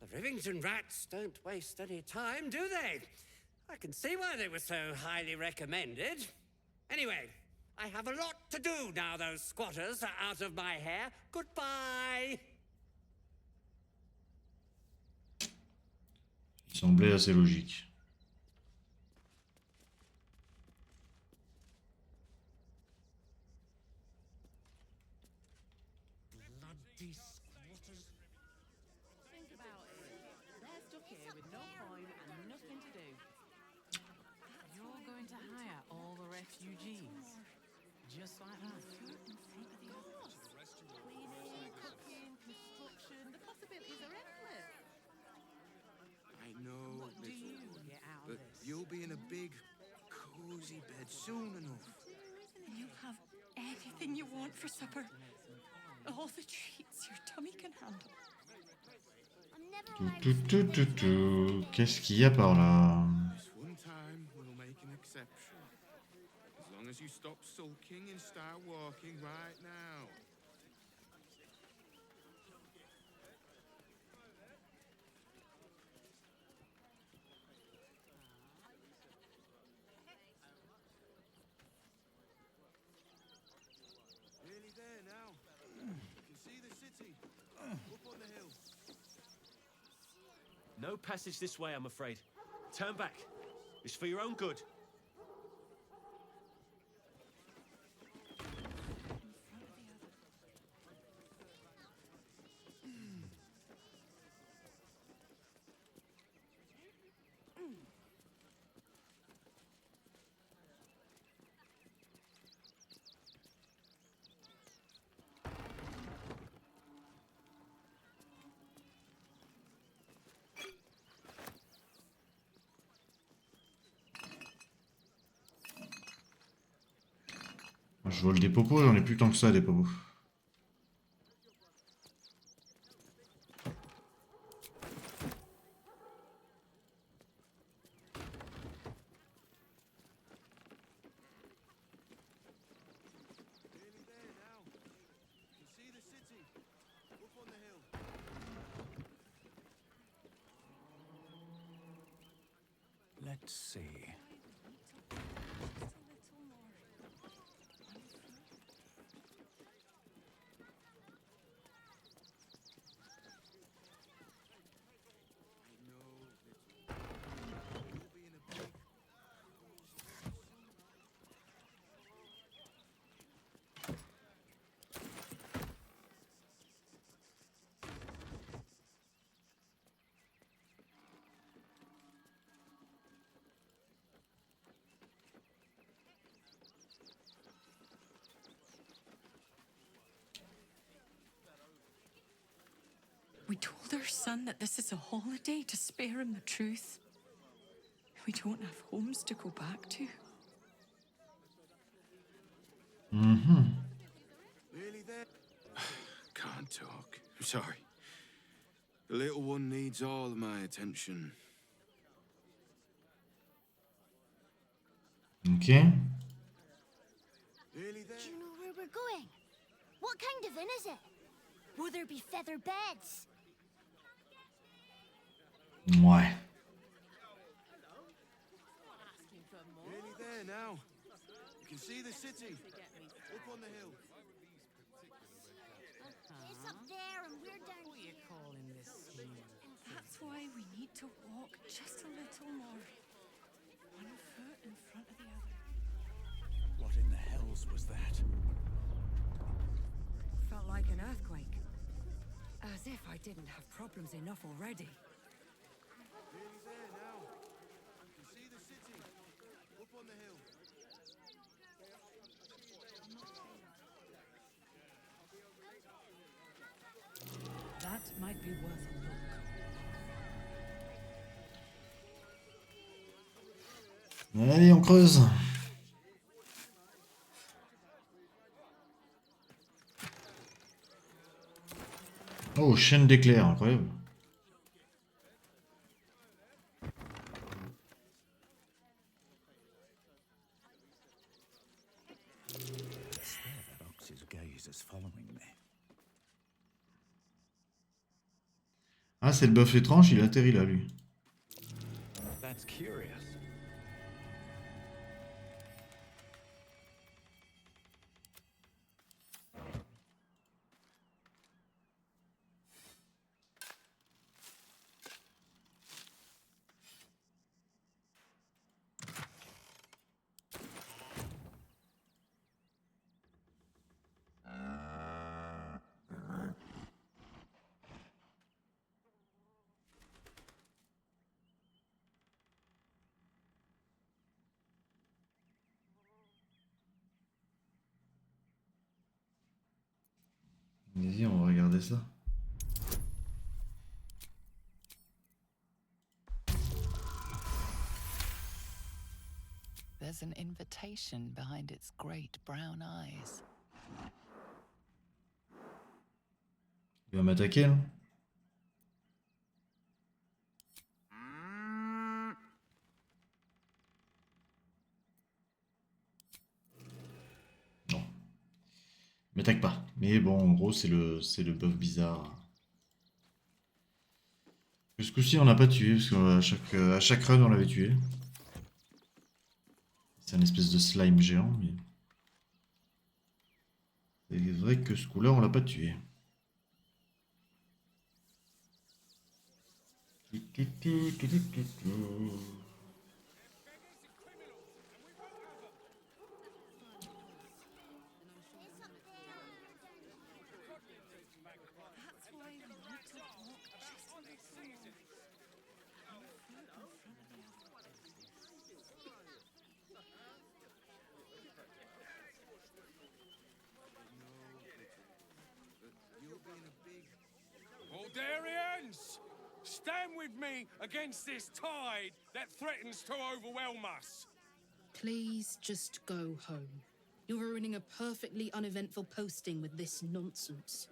The Rivington rats don't waste any time, do they? I can see why they were so highly recommended. Anyway, I have a lot to do now those squatters are out of my hair. Goodbye! Il semblait assez logique. Bloody squatters. Think about it. They're stuck here with no coin and nothing to do. You're going to hire all the refugees. Just like that. Cleaning, cooking, construction, the possibilities are endless. I know, What do you get out of but this? you'll be in a big, cozy bed soon enough. And you'll have anything you want for supper. All the treats your tummy can handle. Qu'est-ce qu'il y a par là? This one time we'll make an exception. As long as you stop sulking and start walking right now. Nearly there now. You can see the city. Up on the hill. No passage this way, I'm afraid. Turn back. It's for your own good. Je vole des popos, j'en ai plus tant que ça des popos. Nearly there now. You can see the city. Up on the hill. Let's see. We told our son that this is a holiday to spare him the truth. We don't have homes to go back to. Really there? Can't talk. I'm sorry. The little one needs all of my attention. Ok. Really there? Do you know where we're going? What kind of inn is it? Will there be feather beds? Ouais. Nearly there now. You can see the city. Up on the hill. It's up there and we're down What are you calling this scene? That's why we need to walk just a little more. One foot in front of the other. What in the hells was that? Felt like an earthquake. If I didn't have problems enough already. Nearly there now. You can see the city up on the hill. That might be worth a look. Allez, on creuse. Oh, chaîne d'éclairs, incroyable. I swear that ox's gaze is following me. Ah, c'est le bœuf étrange, il atterrit là, lui. That's curious. Vas-y, on va regarder ça. There's an invitation behind its great brown eyes. Il va m'attaquer, là. Non. Il m'attaque pas. Mais bon, en gros, c'est le bœuf bizarre. Ce coup-ci, on l'a pas tué, parce qu'à chaque run, on l'avait tué. C'est un espèce de slime géant, mais... C'est vrai que ce coup-là, on l'a pas tué. Baldurians! Stand with me against this tide that threatens to overwhelm us. Please just go home. You're ruining a perfectly uneventful posting with this nonsense.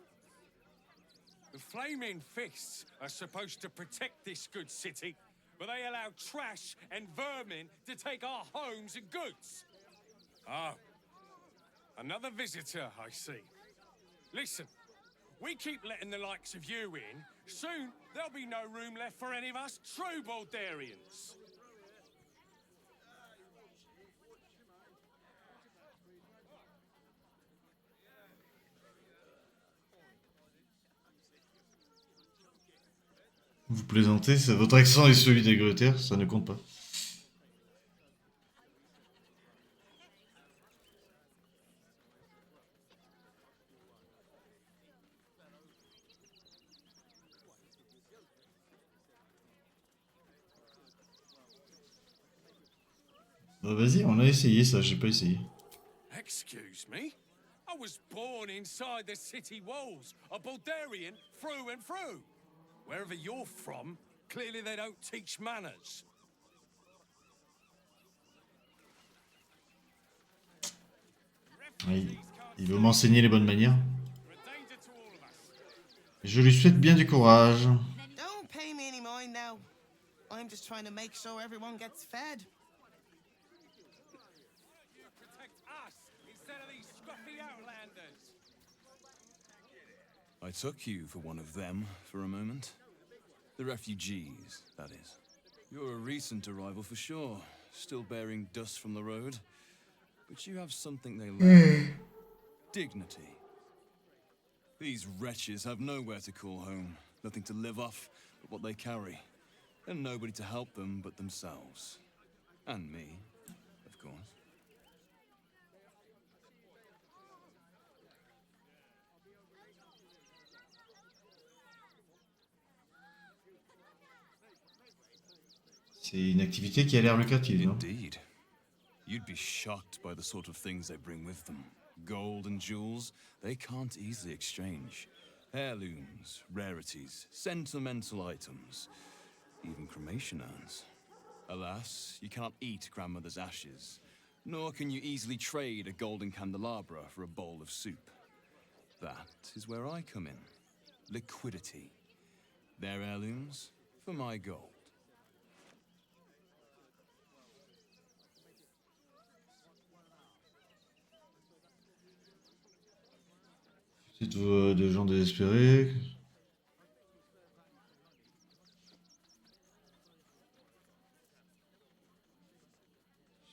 The Flaming Fists are supposed to protect this good city, but they allow trash and vermin to take our homes and goods. Oh, another visitor, I see. Listen, we keep letting the likes of you in, soon there'll be no room left for any of us true Baldurians. Vous plaisantez, votre accent est celui d'Angleterre, ça ne compte pas. Bah vas-y, on a essayé ça, j'ai pas essayé. Excuse me? I was born inside the city walls, a Baldurian through and through. Wherever you're from, clearly they don't teach manners. Il veut m'enseigner les bonnes manières. Je lui souhaite bien du courage. Don't pay me any mind now. I'm just trying to make sure everyone gets fed. You protect us instead of these scruffy outlanders. I took you for one of them for a moment. The refugees, that is. You're a recent arrival for sure, still bearing dust from the road. But you have something they lack. Dignity. These wretches have nowhere to call home, nothing to live off but what they carry, and nobody to help them but themselves. And me, of course. C'est une activité qui a l'air lucrative, non? Indeed. You'd be shocked by the sort of things they bring with them. Gold and jewels, they can't easily exchange. Heirlooms, rarities, sentimental items, even cremation urns. Alas, you cannot eat grandmother's ashes, nor can you easily trade a golden candelabra for a bowl of soup. That is where I come in. Liquidity. Their heirlooms for my gold. C'est des gens désespérés.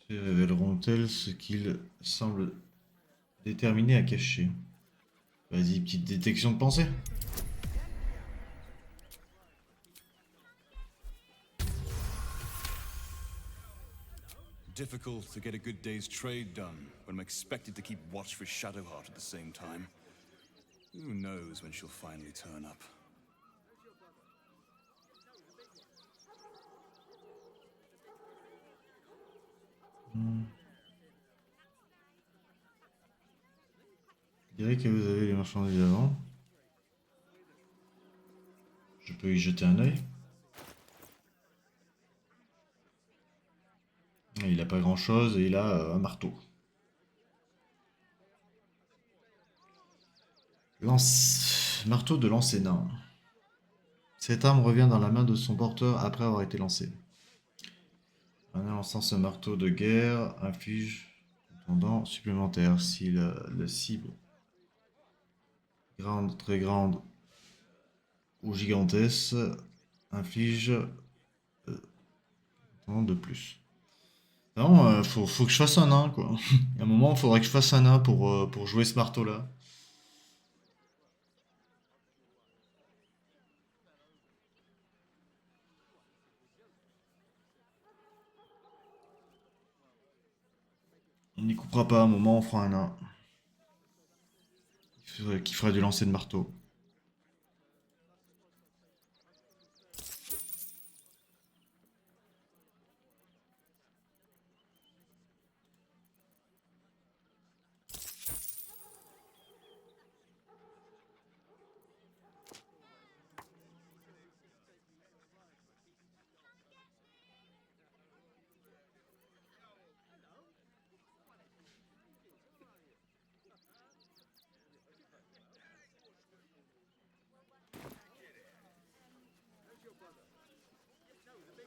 Se révéleront-elles ce qu'ils semblent déterminés à cacher? Vas-y, petite détection de pensée. Difficult to get a good day's trade done when I'm expected to keep watch for Shadowheart at the same time. Who knows when she'll finally turn up? Je dirais que vous avez les marchandises avant. Je peux y jeter un œil. Il a pas grand chose et il a un marteau. Marteau de Lancénin. Cette arme revient dans la main de son porteur après avoir été lancée. En lançant ce marteau de guerre, inflige un tendant supplémentaire si la cible grande, très grande ou gigantesque inflige un tendant de plus. Non, faut que je fasse un nain, quoi. Il y a un moment, il faudrait que je fasse un nain pour jouer ce marteau-là. On n'y coupera pas, à un moment, on fera un nain. Qui fera du lancer de marteau.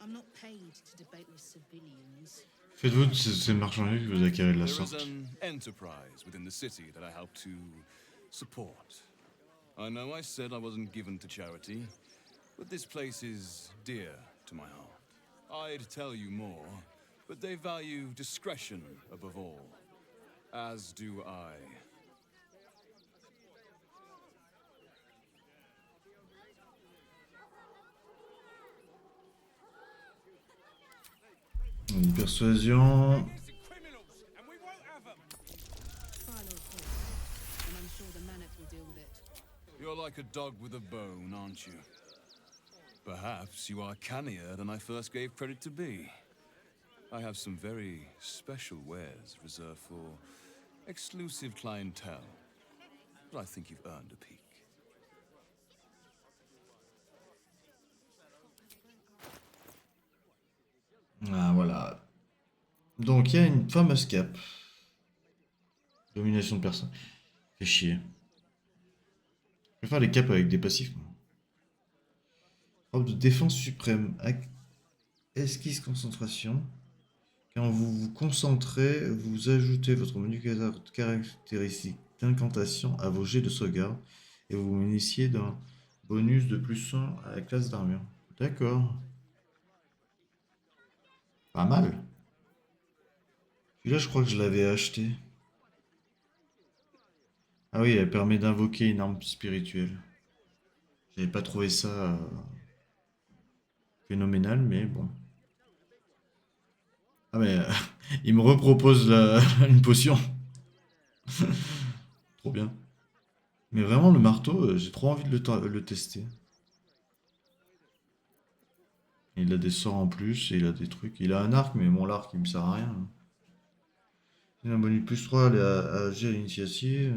I'm not paid to debate with civilians. Faites-vous de ces marchandises que vous acquérez de la There is sorte. an enterprise within the city that I help to support. I know I said I wasn't given to charity, but this place is dear to my heart. I'd tell you more, but they value discretion above all. As do I. Une persuasion. You're like a dog with a bone, aren't you? Perhaps you are cannier than I first gave credit to be. I have some very special wares reserved for exclusive clientele, but I think you've earned a peek. Ah, voilà. Donc, il y a une fameuse cape. Domination de personne. Fait chier. Je vais faire les capes avec des passifs. Robe de défense suprême. Esquisse concentration. Quand vous vous concentrez, vous ajoutez votre menu caractéristique d'incantation à vos jets de sauvegarde et vous vous initiez d'un bonus de +1 à la classe d'armure. D'accord. Pas mal. Celui-là, je crois que je l'avais acheté. Ah oui, elle permet d'invoquer une arme spirituelle. J'avais pas trouvé ça phénoménal, mais bon. Ah mais il me repropose une potion. Trop bien. Mais vraiment, le marteau, j'ai trop envie de le tester. Il a des sorts en plus et il a des trucs. Il a un arc, mais bon, l'arc il me sert à rien. Il a un bonus plus 3 à agir à l'initiative.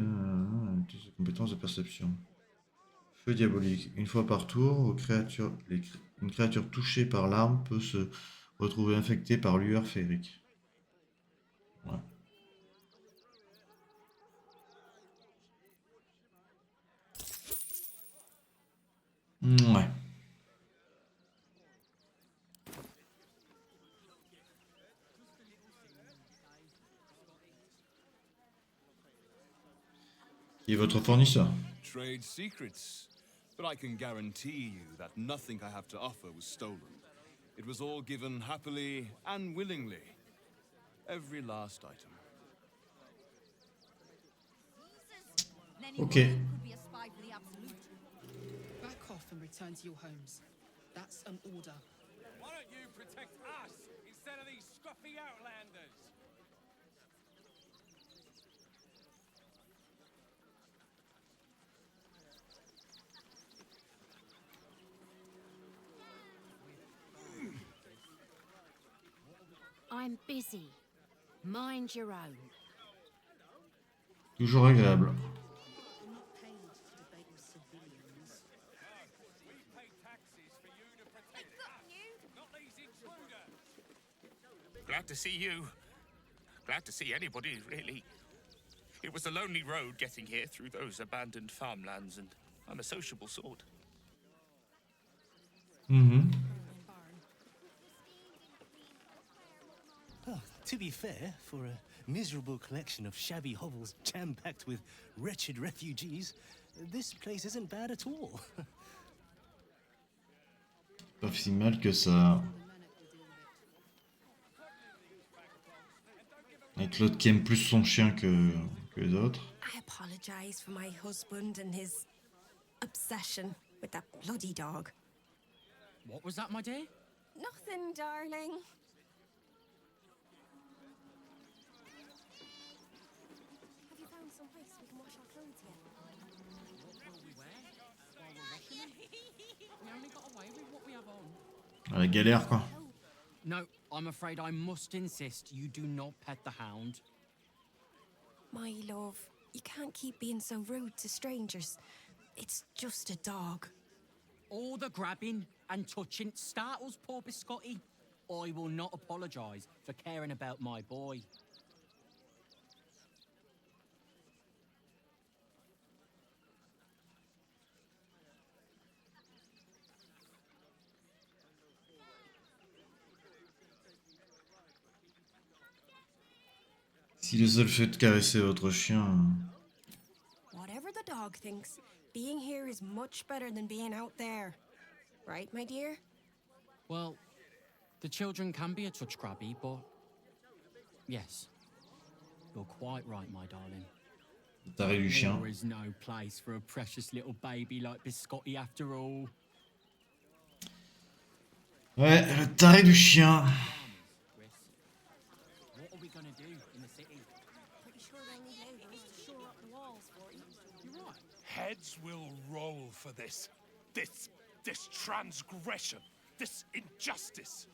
Ses compétences de perception. Feu diabolique. Une fois par tour, une créature touchée par l'arme peut se retrouver infectée par lueur féerique. Ouais. Ouais. Qui est votre fournisseur? Trade secrets. But I can guarantee you that nothing I have to offer was stolen. It was all given happily and willingly. Every last item. Ok. Back off and return to your homes. That's an order. Why don't you protect us instead of these scruffy outlanders? I'm busy. Mind your own. Toujours agréable. Glad to see you. Glad to see anybody, really. It was a lonely road getting here through those abandoned farmlands, and I'm a sociable sort. Mm-hmm. Oh, to be fair, for a miserable collection of shabby hovels jam-packed with wretched refugees, this place isn't bad at all. Pas si mal que ça. Avec l'autre qui aime plus son chien que les autres. I apologize for my husband and his obsession with that bloody dog. What was that, my dear? Nothing, darling. Have you found some place we can wash our clothes yet? What will we wear while we're washing them? We only got away with what we have on. La galère, quoi. No, I'm afraid I must insist you do not pet the hound. My love, you can't keep being so rude to strangers. It's just a dog. All the grabbing and touching startles poor Biscotti. I will not apologise for caring about my boy. Si le seul fait de caresser votre chien. Whatever the dog thinks, being here is much better than being out there. Right, my dear? Well, the children can be a touch grabby, but yes, you're quite right, my darling. Taré du chien. There is no place for a precious little baby like Biscotti after all. Ouais, le taré du chien. What are we gonna do in the city? Pretty sure they'll need laborers to shore up the walls for you. You're right. Heads will roll for this transgression, this injustice.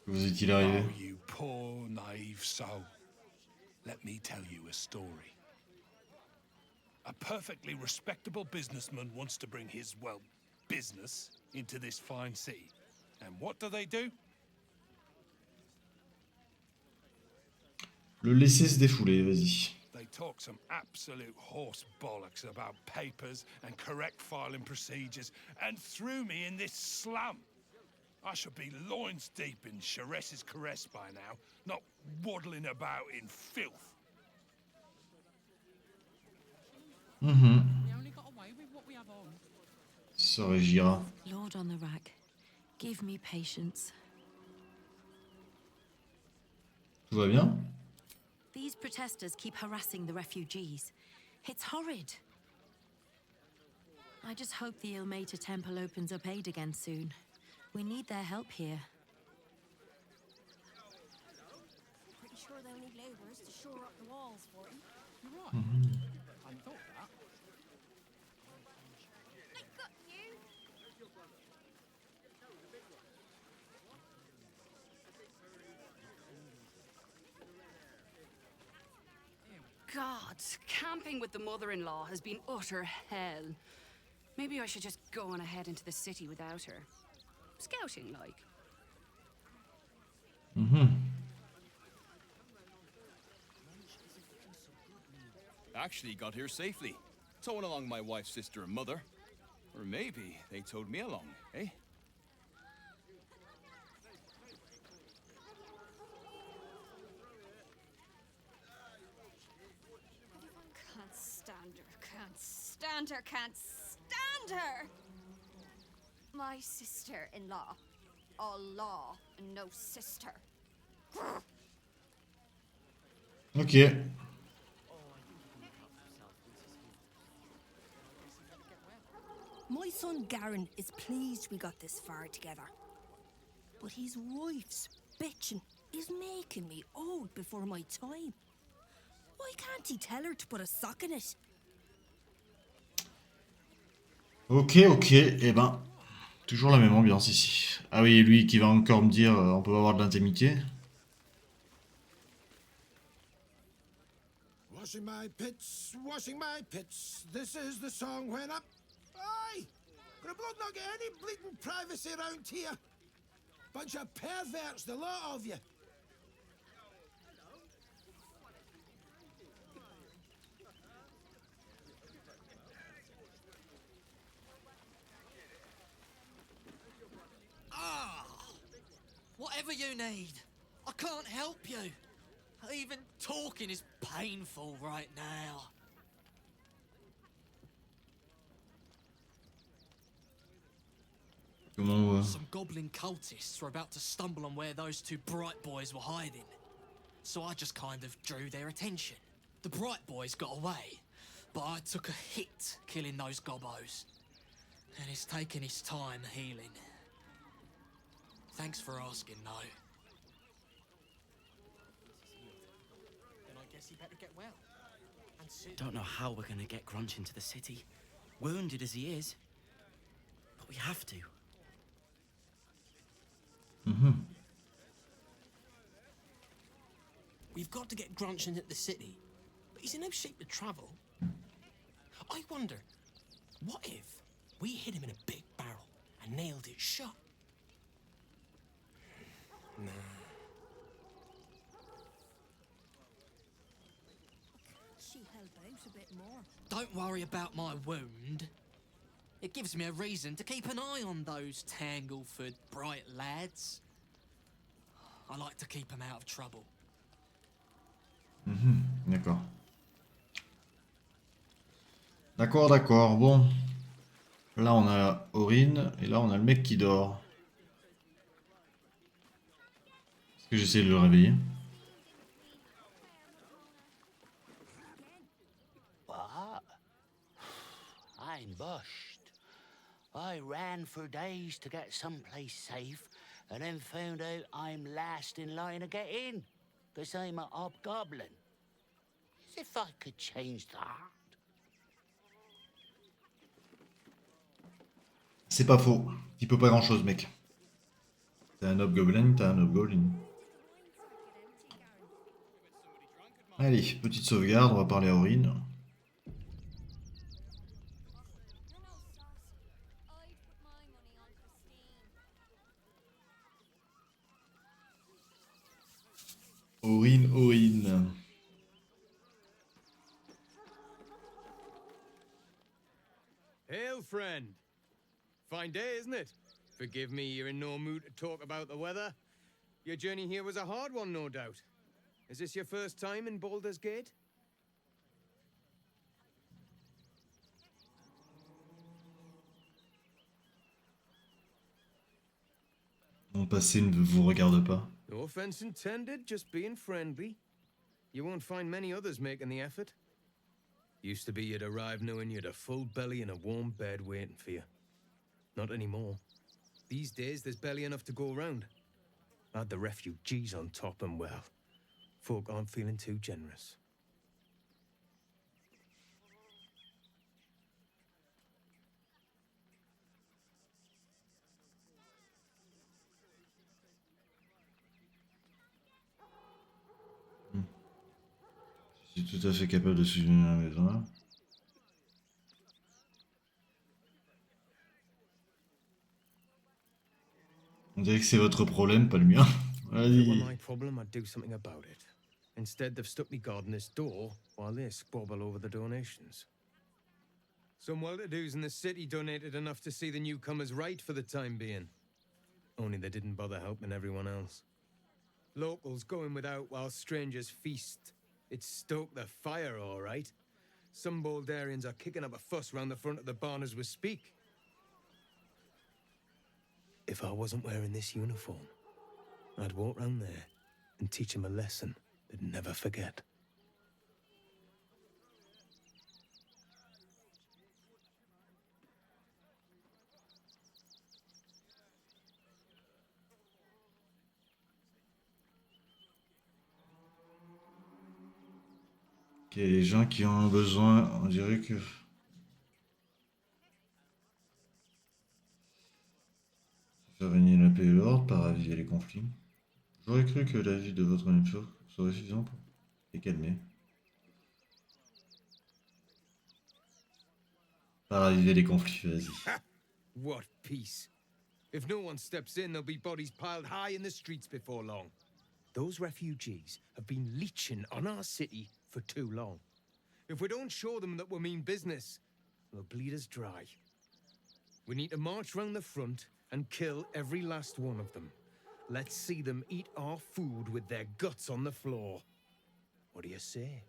Vous est-il arrivé? Oh, you poor, naive soul. Let me tell you a story. A perfectly respectable businessman wants to bring his, well, business into this fine city. And what do? Le laisser se défouler, vas-y. They talk some absolute horse bollocks about papers and correct filing procedures and threw me in this slum. I should be loins deep in Chares's caress by now, not waddling about in filth. Mhm. We only got away with what we have on. Ça régira. Lord on the rack, give me patience. Tout va bien? These protesters keep harassing the refugees. It's horrid. I just hope the Ilmater Temple opens up aid again soon. We need their help here. Pretty sure they'll need laborers to shore up the walls for you. You're right. Mhm. I thought that. God, camping with the mother-in-law has been utter hell. Maybe I should just go on ahead into the city without her. Scouting, like. Actually got here safely. Towing along my wife's sister and mother. Or maybe they towed me along, eh? Can't stand her, can't stand her, can't stand her! My sister-in-law. All law and no sister. Ok. My son Garen is pleased we got this far together. But his wife's bitching is making me old before my time. Why can't he tell her to put a sock in it? Ok, ok. Eh ben, toujours la même ambiance ici. Ah oui, lui qui va encore me dire on peut avoir de l'intimité. Washing my pits, this is the song when I'm... Aye! Gonna blood not get any bleeding privacy around here. Bunch of perverts, the lot of you. Whatever you need. I can't help you. Even talking is painful right now. Some goblin cultists were about to stumble on where those two bright boys were hiding. So I just kind of drew their attention. The bright boys got away, but I took a hit killing those gobbos. And it's taken its time healing. Thanks for asking, though. Then I guess you better get well. And soon. Don't know how we're gonna get Grunch into the city, wounded as he is. But we have to. We've got to get Grunch into the city, but he's in no shape to travel. I wonder, what if we hid him in a big barrel and nailed it shut? Nah. She help out a bit more. Don't worry about my wound. It gives me a reason to keep an eye on those Tangleford bright lads. I like to keep them out of trouble. D'accord. D'accord. Bon. Là, on a Aurine. Et là, on a le mec qui dort. Est-ce que j'essaie de le réveiller? What? I'm bushed. I ran for days to get someplace safe, and then found out I'm last in line to get in, because I'm a hobgoblin. As if I could change that. C'est pas faux. Il peut pas grand chose, mec. T'as un hobgoblin, t'as un hobgoblin. Allez, petite sauvegarde, on va parler à Aurine. Aurine. Hail, friend. Fine day, isn't it? Forgive me, you're in no mood to talk about the weather. Your journey here was a hard one, no doubt. Is this your first time in Baldur's Gate? Mon passé ne vous regarde pas. No offense intended, just being friendly. You won't find many others making the effort. Used to be you'd arrive knowing you'd a full belly and a warm bed waiting for you. Not anymore. These days, there's barely enough to go around. Add the refugees on top and, well, folk aren't feeling too generous. Je suis tout à fait capable de soutenir la maison. On dirait que c'est votre problème, pas le mien. If it were Vas-y. my problem, I'd do something about it. Instead, they've stuck me guard in this door while they squabble over the donations. Some well-to-dos in the city donated enough to see the newcomers right for the time being. Only they didn't bother helping everyone else. Locals going without while strangers feast. It stoked the fire, all right. Some Baldurians are kicking up a fuss round the front of the barn as we speak. If I wasn't wearing this uniform, I'd walk round there and teach them a lesson they'd never forget. Ok, les gens qui en ont besoin, on dirait que... Faire régner la paix et l'ordre, pas raviver les conflits. J'aurais cru que la vie de votre maître serait suffisante pour les calmer. Pas raviver les conflits, vas-y. What peace. If no one steps in, there'll be bodies piled high in the streets before long. Those refugees have been leeching on our city for too long. If we don't show them that we mean business, they'll bleed us dry. We need to march round the front and kill every last one of them. Let's see them eat our food with their guts on the floor. What do you say?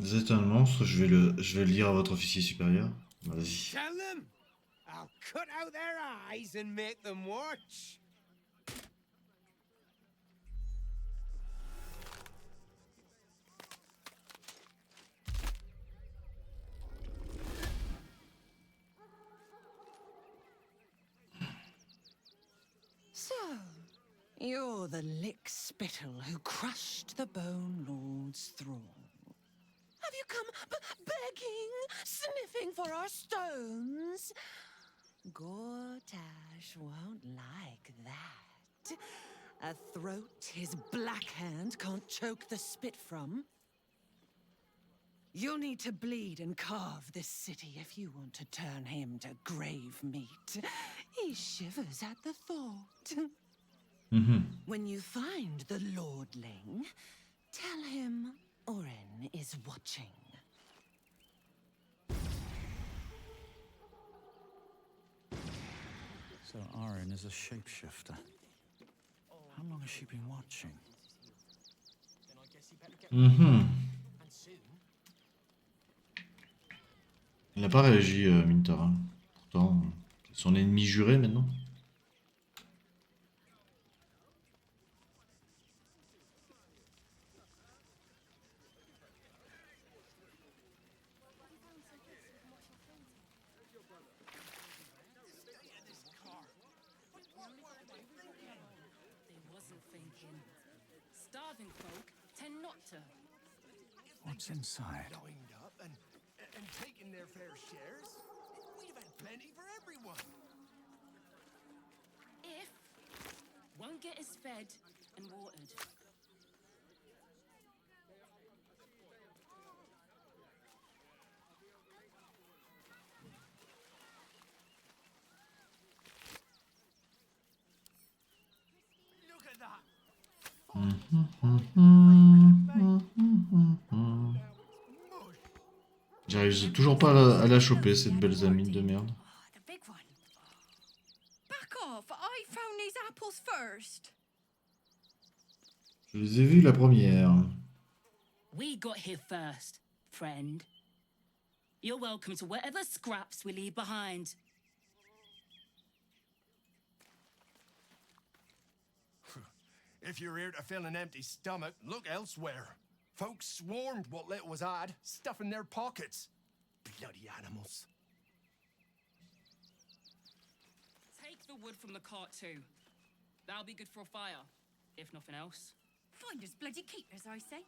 Vous êtes un monstre, je vais le lire à votre officier supérieur. Vas-y. Tell them! I'll cut out their eyes and make them watch. So, you're the lick-spittle who crushed the Bone Lord's thrall. Have you come begging, sniffing for our stones? Gortash won't like that. A throat his black hand can't choke the spit from. You'll need to bleed and carve this city if you want to turn him to grave meat. He shivers at the thought. When you find the Lordling, tell him Orin is watching. So Orin is a shapeshifter. How long has she been watching? Il n'a pas réagi, Mintara. Pourtant, c'est son ennemi juré maintenant. Starving folk tend not to. What's inside? Lined up and taking their fair shares. We'd have had plenty for everyone. If won't get us fed and watered. Look at that. J'arrive toujours pas à la choper, cette balsamine de merde. The big one. Back off! I found these apples first. Je les ai vus la première. We got here first, friend. You're welcome to whatever scraps we leave behind. If you're here to fill an empty stomach, look elsewhere. Folks swarmed what little was had, stuffing their pockets. Bloody animals. Take the wood from the cart too. That'll be good for a fire, if nothing else. Find us bloody keepers, I say.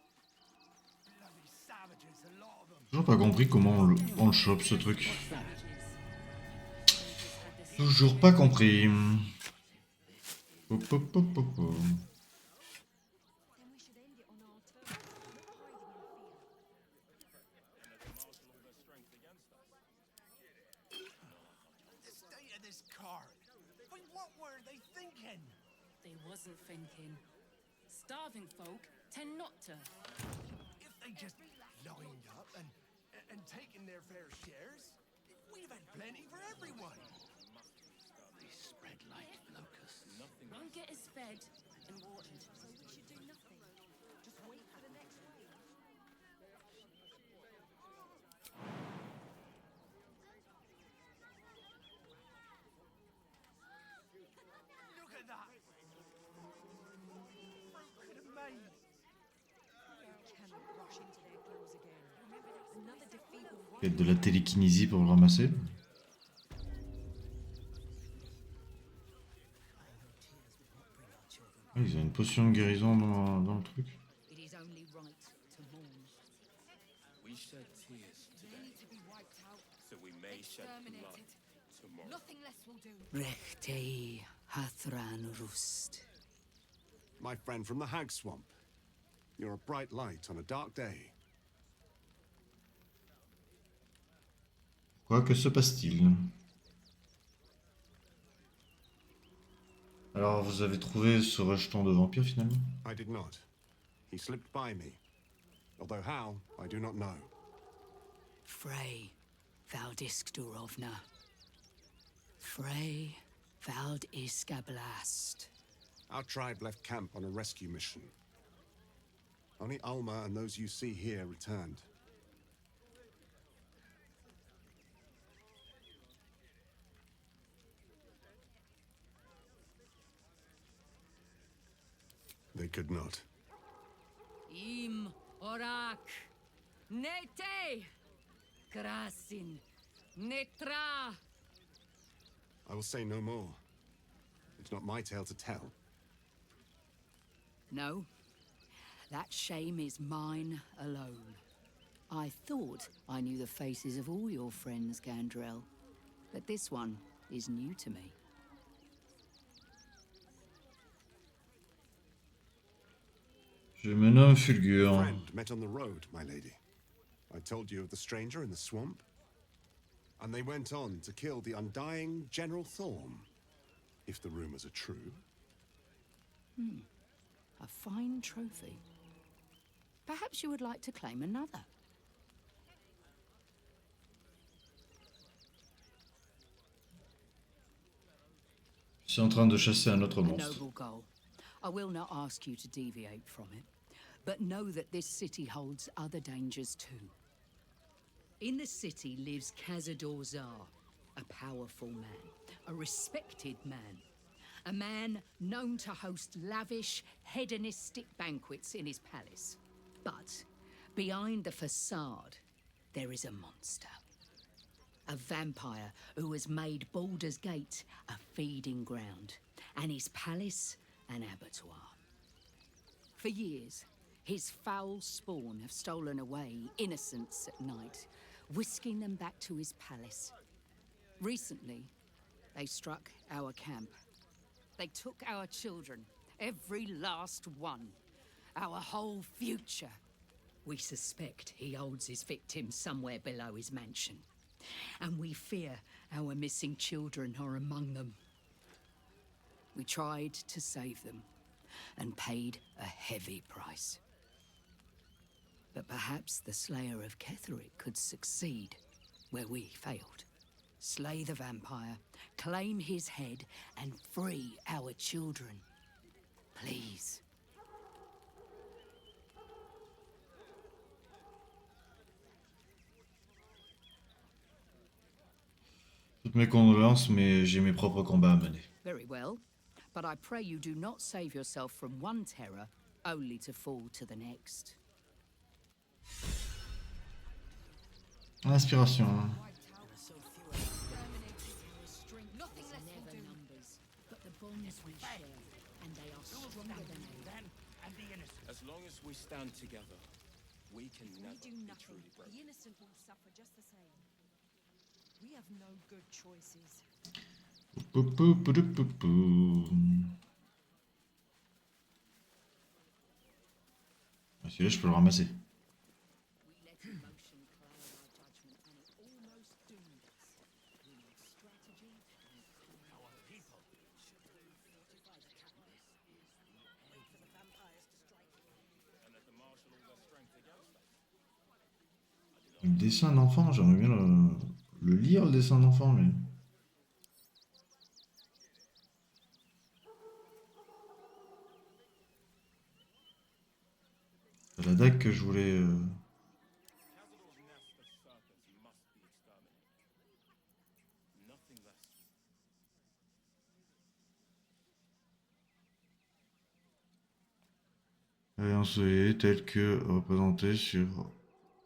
Bloody savages, a lot of them. Toujours pas compris comment on le chope ce truc. Toujours pas compris. Hop, hop, hop, hop, hop. The state of this cart. But what were they thinking? They wasn't thinking. Starving folk tend not to. If they just lined up and taken their fair shares, we'd have had plenty for everyone. They spread like locusts. One get us fed and watered. So we should do nothing. Just wait for the next wave. Look at that! Fruit could have made. Cannot rush into their glows again. Another defeat will Peut-être de la télékinésie pour le ramasser. Ah, ils ont une potion de guérison dans le truc. It is only right to mourn. We shed tears today, so we may shed blood tomorrow. Nothing less will do. Rechtei Hathran Rust. My friend from the Hag Swamp. You're a bright light on a dark day. Quoi, que se passe-t-il? Alors, vous avez trouvé ce rejeton de vampire finalement? I did not. He slipped by me. Although how, I do not know. Frey, Vald Iskdurovna. Frey, Vald Iskablast. Our tribe left camp on a rescue mission. Only Alma and those you see here returned. They could not. Im Orak. Nete. Krasin. Netra. I will say no more. It's not my tale to tell. No. That shame is mine alone. I thought I knew the faces of all your friends, Gandrel. But this one is new to me. Je me nomme Fulgur. Friend met on the road, my lady. I told you of the stranger in the swamp. And they went on to kill the undying General Thorm, if the rumors are true. A fine trophy. Perhaps you would like to claim another. Je suis en train de chasser un autre A monstre. noble goal. I will not ask you to deviate from it, but know that this city holds other dangers too. In the city lives Cazador Zar, a powerful man, a respected man, a man known to host lavish, hedonistic banquets in his palace. But behind the facade, there is a monster. A vampire who has made Baldur's Gate a feeding ground, and his palace an abattoir. For years, his foul spawn have stolen away innocents at night, whisking them back to his palace. Recently, they struck our camp. They took our children, every last one, our whole future. We suspect he holds his victims somewhere below his mansion. And we fear our missing children are among them. We tried to save them and paid a heavy price. But perhaps the Slayer of Ketheric could succeed where we failed. Slay the vampire, claim his head, and free our children. Please. Toutes mes condoléances, mais j'ai mes propres combats à mener. Very well. But I pray you do not save yourself from one terror, only to fall to the next. Inspiration. Hein. bonds we share, and they are stronger than ever. And the innocent. As long as we stand together, we can never We do be nothing. truly broken. The innocent will suffer just the same. We have no good choices. Celui-là, je peux le ramasser. We let emotion cloud our judgment, and it almost doomed us. We need strategy and Our people should fortify the capital. wait for the vampires to strike. And let them marshal all their strength against us. Le dessin d'enfant, j'aimerais bien le lire, le dessin d'enfant, mais... C'est la dague que je voulais... Cazador's nest of serpents must be exterminated. Nothing less. Rayon soleil tel que représenté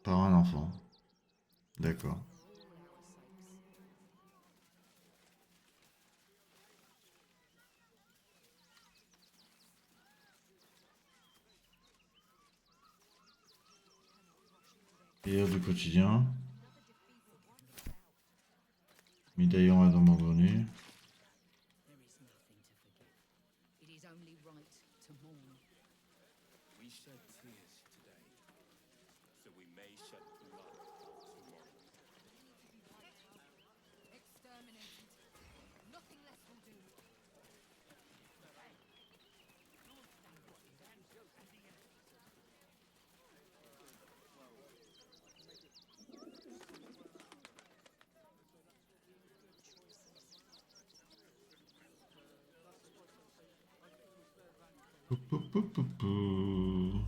par un enfant. D'accord. Prière du quotidien. Médaillon abandonné. There is nothing to forget. It is only right to mourn. We shed tears today, so we may shed blood tomorrow. Exterminated. Nothing less will do. Pou, pou, pou, pou, pou.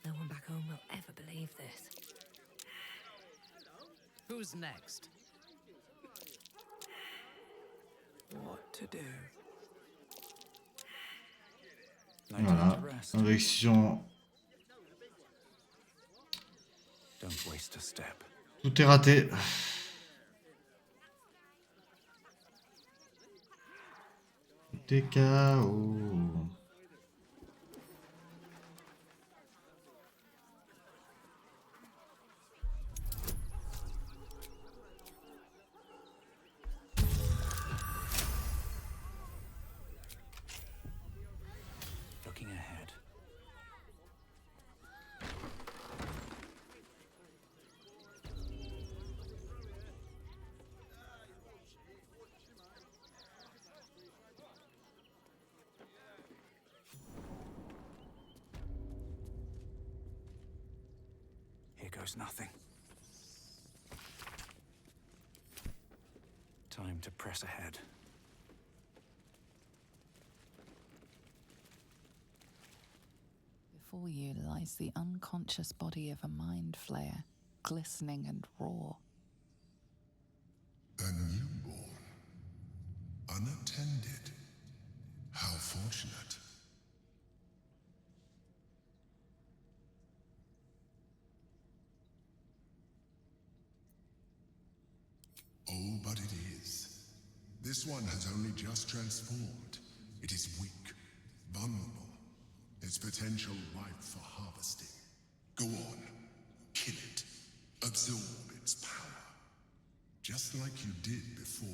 No one back home will ever believe this. Who's next? What to do? Voilà, invection. Don't waste a step. Tout est raté. Tout est KO. Looking ahead. Here goes nothing. Time to press ahead. Before you lies the unconscious body of a mind flayer, glistening and raw. A newborn. Unattended. How fortunate. Oh, but it is. This one has only just transformed. It is weak, vulnerable. Its potential ripe for harvesting. Go on, kill it. Absorb its power. Just like you did before.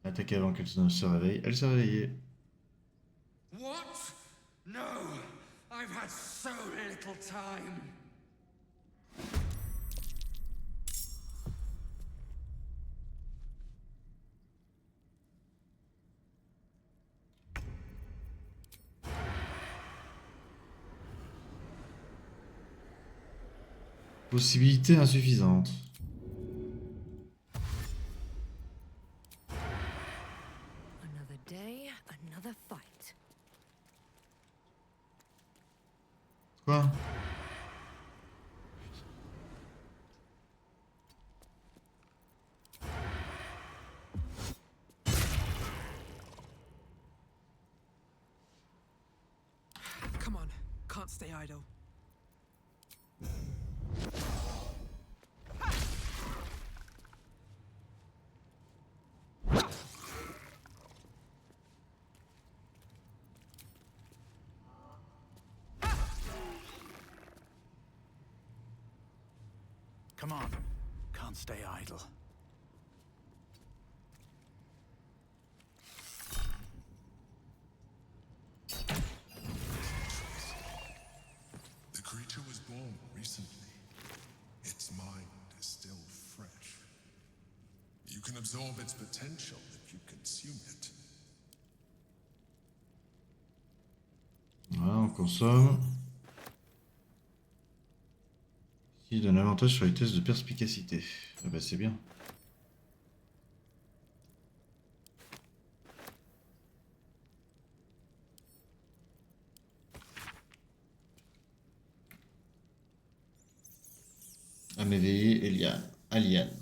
Attaquer avant qu'elle ne se réveille. Elle s'est réveillée. What? No! I've had so little time! Possibilité insuffisante. Another day, another fight. Quoi? Come on, can't stay idle. Come on. Can't stay idle. The creature was born recently. Its mind is still fresh. You can absorb its potential if you consume it. Voilà, on consomme. Il donne avantage sur les tests de perspicacité. Ah bah c'est bien. Amélie, Eliane, Aliane.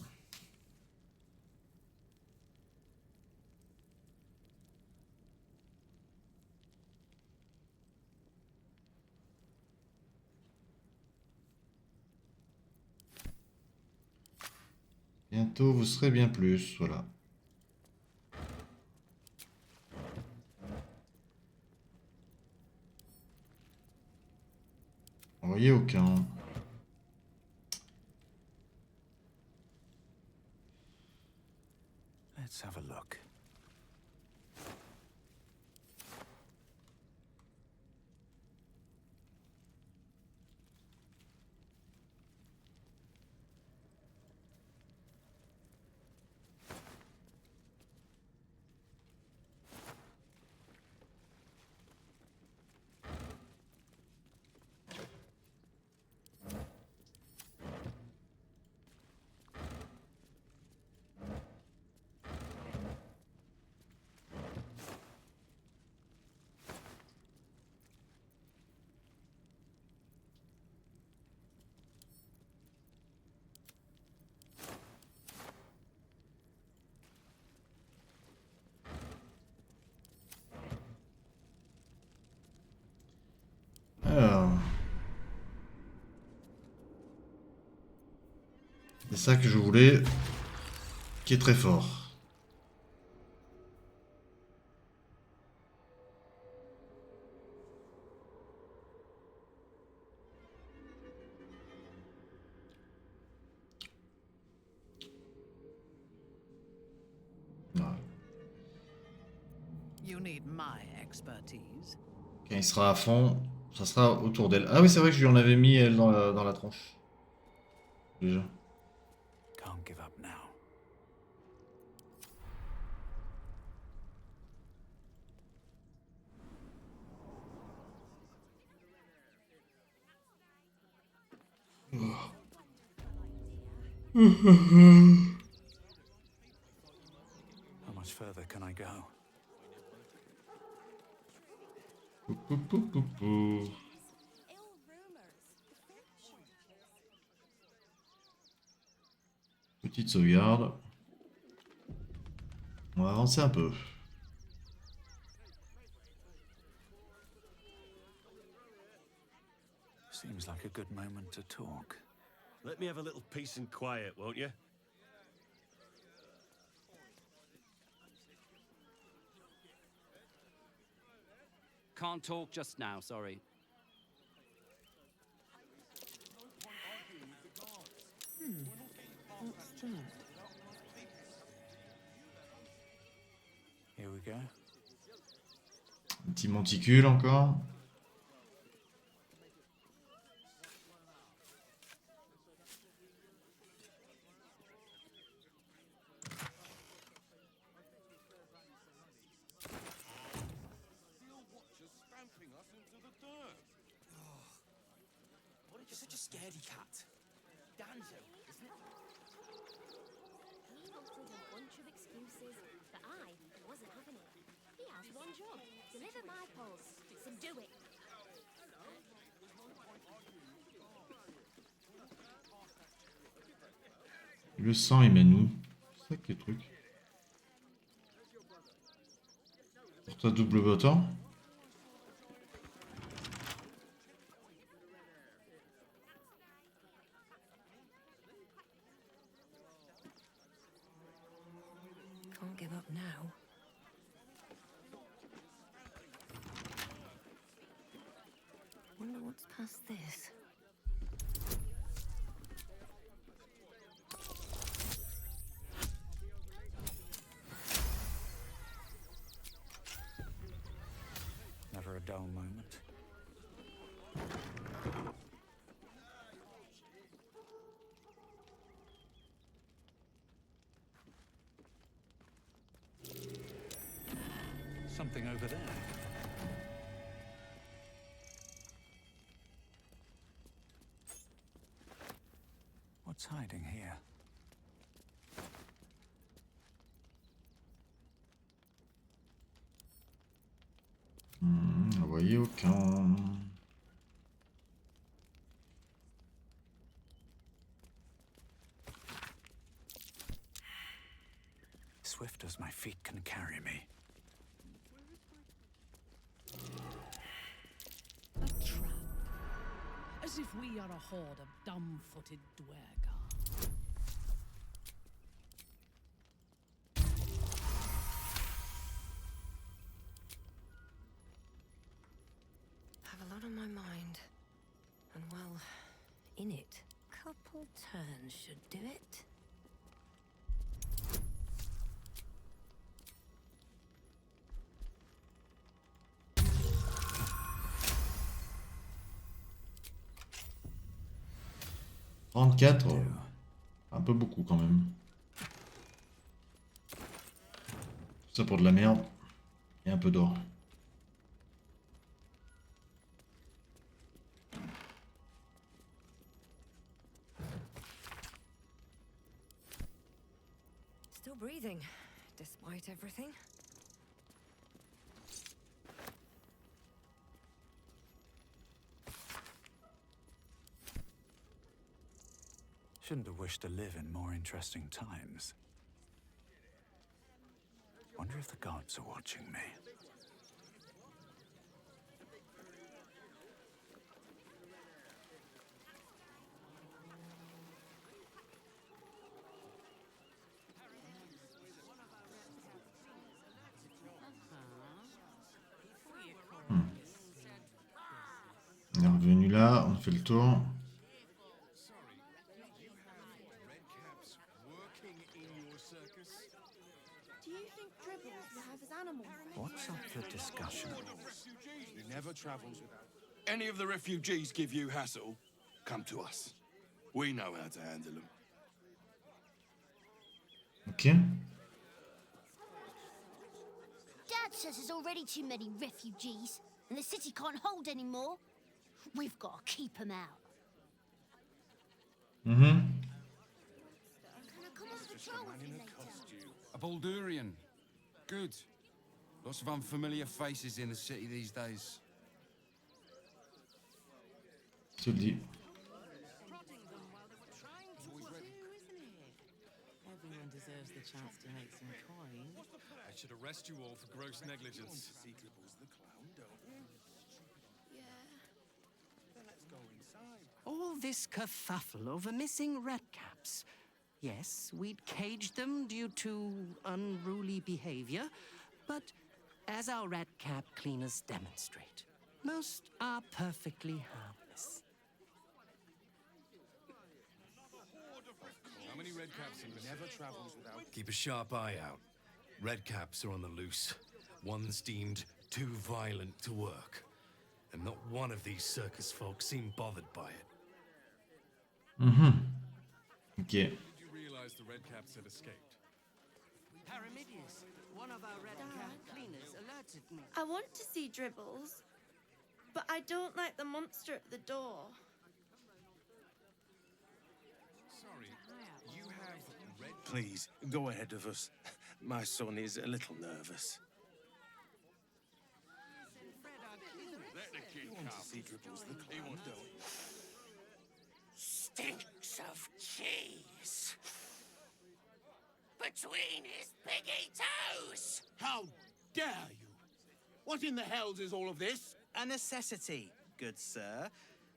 Bientôt vous serez bien plus, voilà. Vous voyez aucun. Let's have a look. Alors. C'est ça que je voulais. Qui est très fort. You need my expertise. Quand il sera à fond, ça sera autour d'elle. Ah oui, c'est vrai que je lui en avais mis elle dans la tronche. Déjà. Can't give up now. How much further can I go? Petite sauvegarde. On va avancer un peu. Seems like a good moment to talk. Let me have a little peace and quiet, won't you? Can't talk just now, sorry. What's that? Here we go. Un petit monticule encore. You're such a scaredy cat. Danzo, isn't it? He wanted a bunch of excuses, but I wasn't having it. He has one job, deliver my post, so do it. Le sang, il mène où? C'est ça qui est le truc. Porte à double bâton. Can't give up now. Wonder what's past this. Never a dull moment. Something over there. What's hiding here? Vous voyez aucun. Swift as my feet can carry me. A trap. As if we are a horde of dumb-footed dwergar. Have a lot on my mind. And well, in it, couple turns should do it. Un peu beaucoup quand même. Tout ça pour de la merde. Et un peu d'or. Still breathing, despite everything. Shouldn't have wished to live in more interesting times. Wonder if the gods are watching me. On est revenu là, on fait le tour. What's up for discussion? He never travels without. Any of the refugees give you hassle, come to us. We know how to handle them. Ok. Dad says there's already too many refugees, and the city can't hold any more. We've got to keep them out. Can I come on patrol with you later? A Baldurian. Good. Lots of unfamiliar faces in the city these days. Je te le dis. Everyone deserves the chance to make some coin. I should arrest you all for gross negligence. All this kerfuffle over missing redcaps. Yes, we'd caged them due to unruly behavior, but as our redcap cleaners demonstrate, most are perfectly harmless. How many redcaps have never travels without? Keep a sharp eye out. Redcaps are on the loose. One's deemed too violent to work. And not one of these circus folk seem bothered by it. Ok. Did you realize the redcaps had escaped? Paramidius, one of our redcap cleaners, alerted me. I want to see Dribbles, but I don't like the monster at the door. Sorry, you have red... Please, go ahead of us. My son is a little nervous. Let the kid You want to see Dribbles the clown, don't you? Stinks of cheese. between his piggy toes! How dare you! What in the hells is all of this? A necessity, good sir.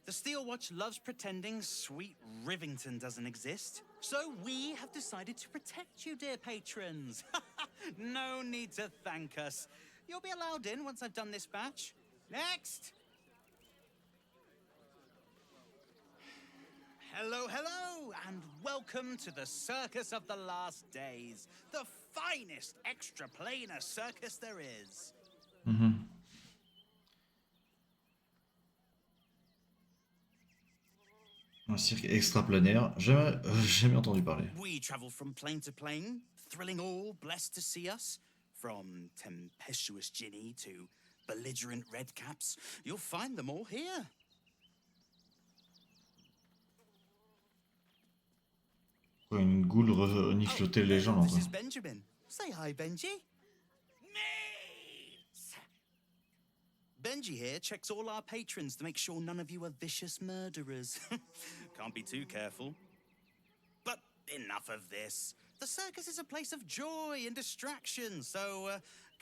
The Steel Watch loves pretending sweet Rivington doesn't exist. So we have decided to protect you, dear patrons. No need to thank us. You'll be allowed in once I've done this batch. Next! Hello, hello, and welcome to the Circus of the Last Days, the finest extra-planar circus there is. Un cirque extraplanaire, jamais entendu parler. We travel from plane to plane, thrilling all blessed to see us. From tempestuous Ginny to belligerent redcaps, you'll find them all here. Une goule reniflotait les gens, This is Benjamin. Say hi, Benji. Benji here checks all our patrons to make sure none of you are vicious murderers. Can't be too careful. But enough of this. The circus is a place of joy and distraction, so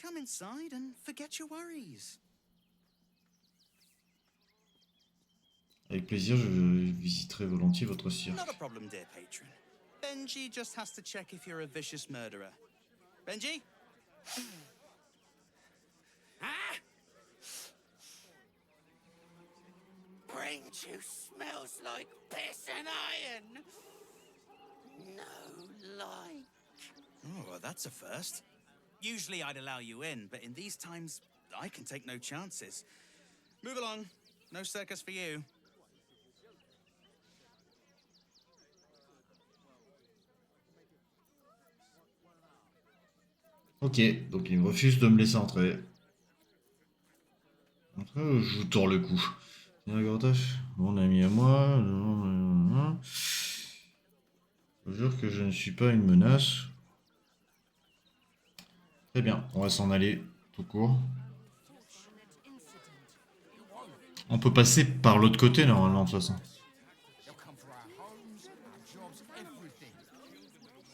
come inside and forget your worries. Avec plaisir, je visiterai volontiers votre cirque. Not a problem, dear patron. Benji just has to check if you're a vicious murderer. Benji? Brain juice smells like piss and iron. No light. Oh, well, that's a first. Usually I'd allow you in, but in these times, I can take no chances. Move along. No circus for you. Ok, donc il me refuse de me laisser entrer. Je vous tords le cou. Mon ami à moi. Je vous jure que je ne suis pas une menace. Très bien, on va s'en aller tout court. On peut passer par l'autre côté normalement de toute façon.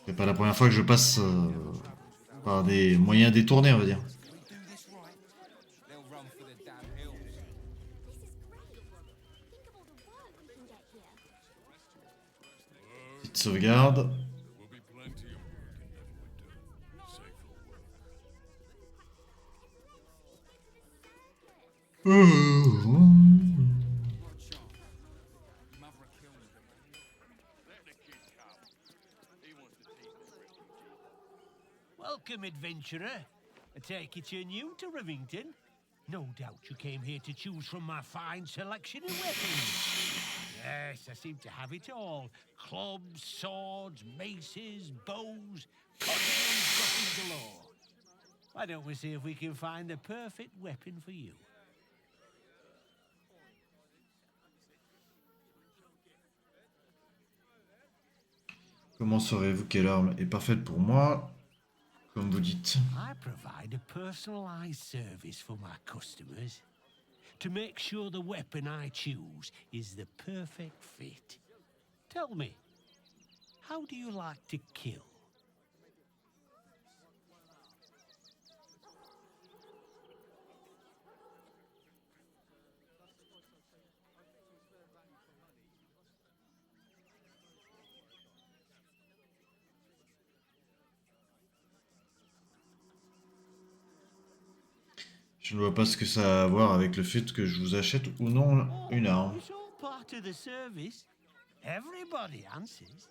C'est pas la première fois que je passe par des moyens détournés, on va dire. Petite sauvegarde. Welcome, adventurer. I take it you're new to Rivington. No doubt you came here to choose from my fine selection of weapons. Yes, I seem to have it all. Clubs, swords, maces, bows, cutting and dropping galore. Why don't we see if we can find the perfect weapon for you? Comment saurez-vous quelle arme est parfaite pour moi? Comme vous dites. I provide a personalized service for my customers to make sure the weapon I choose is the perfect fit. Tell me, how do you like to kill? Je ne vois pas ce que ça a à voir avec le fait que je vous achète ou non une arme. It's all part of the service. Everybody answers.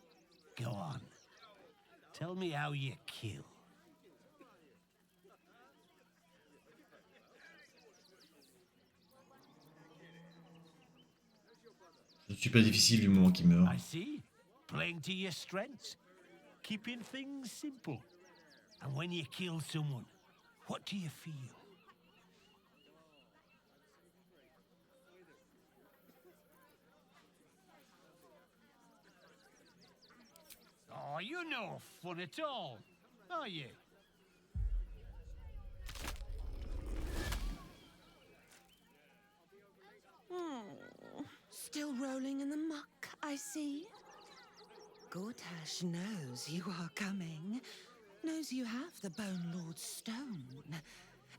Go on. Tell me how you kill. Je ne suis pas difficile du moment qu'il meurt. I see. Playing to your strengths. Keeping things simple. And when you kill someone, what do you feel? Oh, you're no fun at all, are you? Still rolling in the muck, I see. Gortash knows you are coming. knows you have the Bone Lord's stone.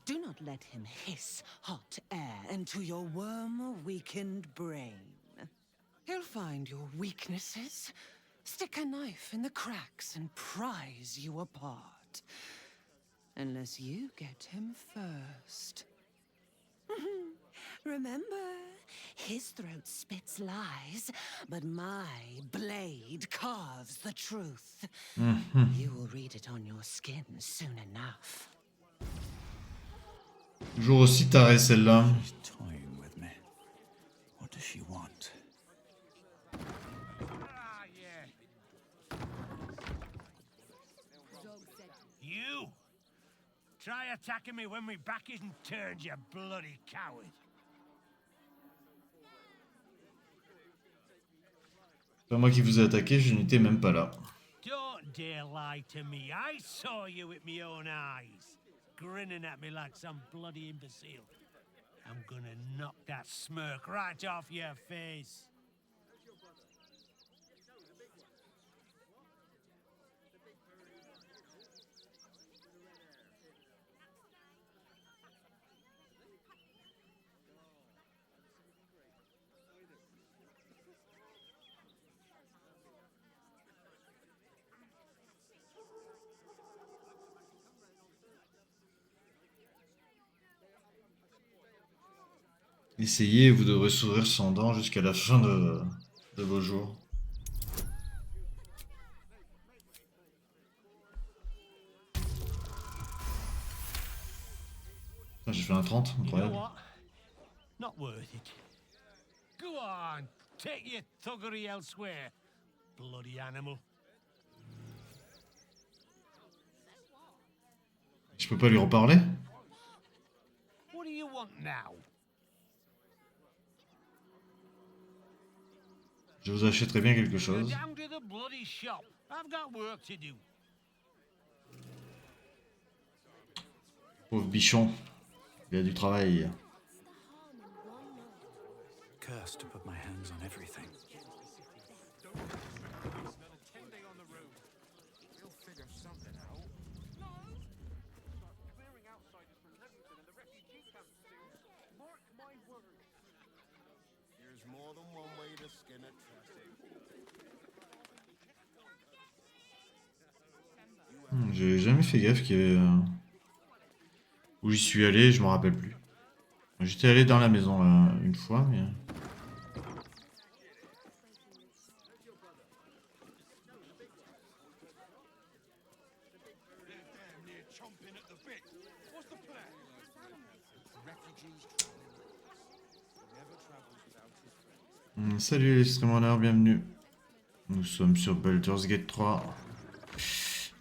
Do not let him hiss hot air into your worm-weakened brain. He'll find your weaknesses, stick a knife in the cracks, and prise you apart. Unless you get him first. Remember, his throat spits lies, but my blade carves the truth. You will read it on your skin soon enough. Toujours aussi taré celle-là. Toying with me. What does she want? You! Try attacking me when my back isn't turned, you bloody coward. C'est pas moi qui vous ai attaqué, je n'étais même pas là. Don't dare lie to me. I saw you with my own eyes, grinning at me like some bloody imbecile. I'm gonna knock that smirk right off your face. Essayez et vous devrez sourire sans dents jusqu'à la fin de vos jours. J'ai fait un 30, incroyable. You know what? Not worth it. Go on, take your thuggery elsewhere, bloody animal. Je peux pas lui reparler? What do you want now? Je vous achèterai bien quelque chose. Down to the bloody shop. I've got work to do. Pauvre bichon. Il a du travail. Cursed to put my hands on everything. J'ai jamais fait gaffe qu'il y avait... Où j'y suis allé, je m'en rappelle plus. J'étais allé dans la maison une fois, mais... Salut les streamers, bienvenue. Nous sommes sur Baldur's Gate 3.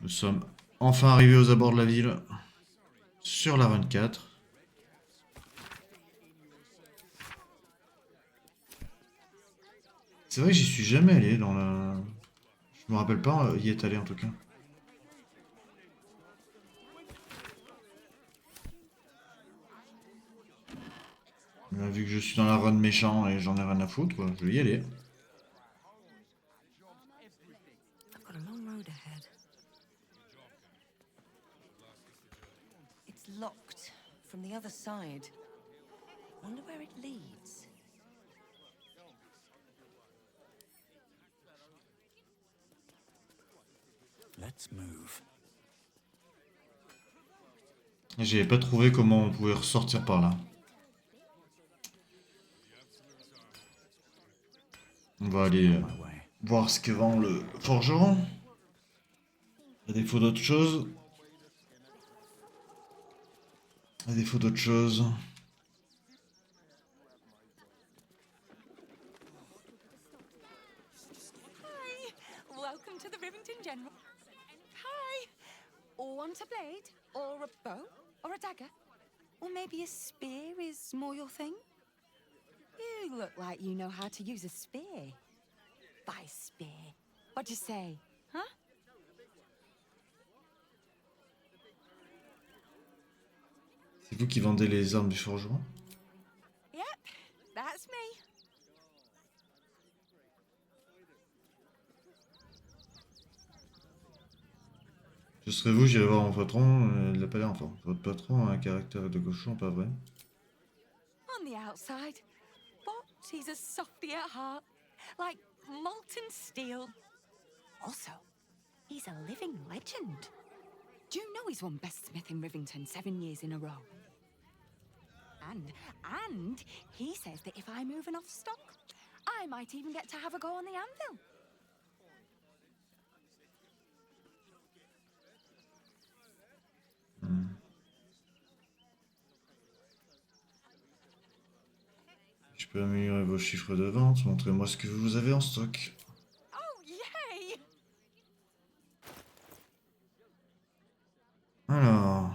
Nous sommes enfin arrivés aux abords de la ville. Sur la run 4. C'est vrai que j'y suis jamais allé dans la... Je me rappelle pas y être allé en tout cas. Là, vu que je suis dans la run méchant et j'en ai rien à foutre, quoi, je vais y aller. Locked from the other side. Wonder where it leads. Let's move. J'avais pas trouvé comment on pouvait ressortir par là. On va aller voir ce que vend le forgeron. À défaut d'autre chose. À défaut d'autre chose. Hi, welcome to the Rivington General. Hi. Want a blade, or a bow, or a dagger, or maybe a spear is more your thing? You look like you know how to use a spear. By spear. What'd you say, huh? C'est vous qui vendez les armes du forgeron? Yep, that's me. Je serait vous, j'irai voir mon patron. Il a pas l'air enfin. Votre patron a un caractère de cochon, pas vrai? On the outside, but he's a softy at heart, like molten steel. Also, he's a living legend. Do you know he's won Best Smith in Rivington 7 years in a row? And he says that if I move enough stock, I might even get to have a go on the anvil. Je peux améliorer vos chiffres de vente. Montrez-moi ce que vous avez en stock. Oh, yay! Alors.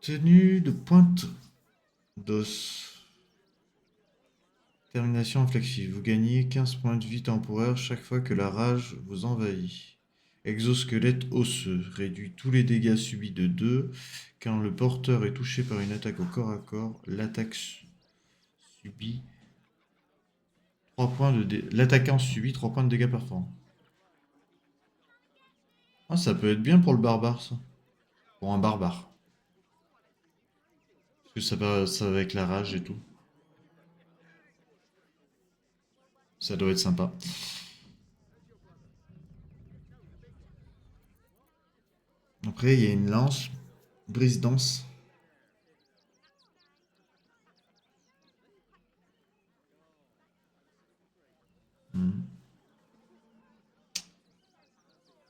Tenue de pointe d'os. Termination inflexive. Vous gagnez 15 points de vie temporaire chaque fois que la rage vous envahit. Exosquelette osseux. Réduit tous les dégâts subis de 2. Quand le porteur est touché par une attaque au corps à corps, l'attaque subit 3 points de dégâts. L'attaquant subit 3 points de dégâts perforants. Ah, ça peut être bien pour le barbare, ça. Pour un barbare. Parce que ça va avec la rage et tout. Ça doit être sympa. Après, il y a une lance. Brise-danse.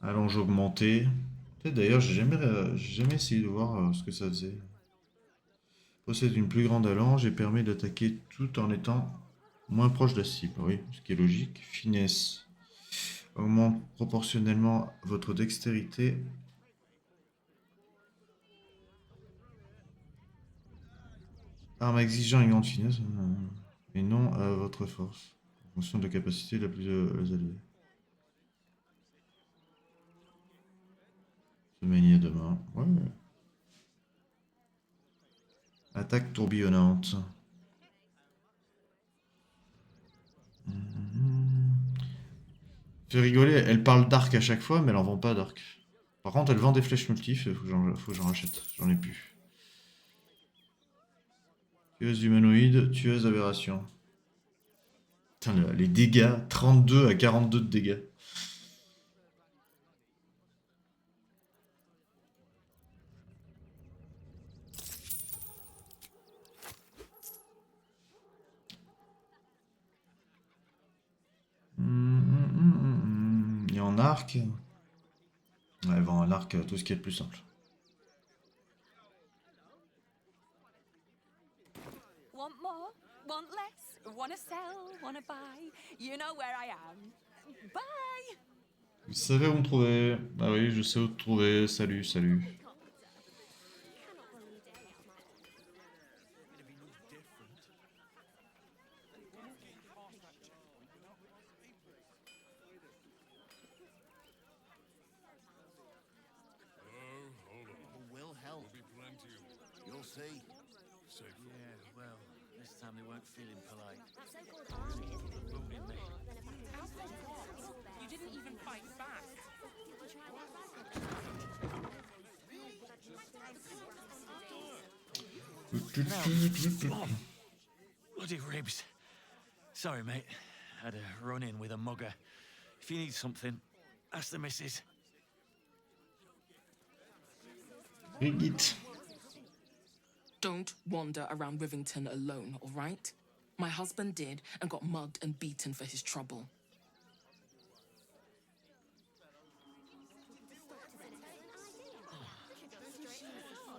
Allonge augmentée. D'ailleurs, j'ai jamais essayé de voir ce que ça faisait. Possède une plus grande allonge et permet d'attaquer tout en étant moins proche de la cible. Oui, ce qui est logique. Finesse. Augmente proportionnellement votre dextérité. Arme exigeant une grande finesse, et non à votre force, en fonction de la capacité la plus élevée. Se manier de main, ouais. Attaque tourbillonnante. Fait rigoler, elle parle d'arc à chaque fois, mais elle en vend pas d'arc. Par contre, elle vend des flèches multifs, faut que j'en rachète, j'en ai plus. Tueuse humanoïde, tueuse aberration. Putain, les dégâts, 32 à 42 de dégâts. Et en arc. Ouais, elle vend à l'arc tout ce qui est le plus simple. Want more? Want less? Wanna sell? Wanna buy? You know where I am. Bye! Vous savez où me trouver? Ah oui, je sais où te trouver. Salut, salut. Will help. You'll see. Yeah, well, this time they weren't feeling polite. Ruining me. You didn't even fight back. Bloody ribs. Sorry, mate. Had a run-in with a mugger. If you need something, ask the missus. Brigitte. Don't wander around Rivington alone, all right? My husband did and got mugged and beaten for his trouble.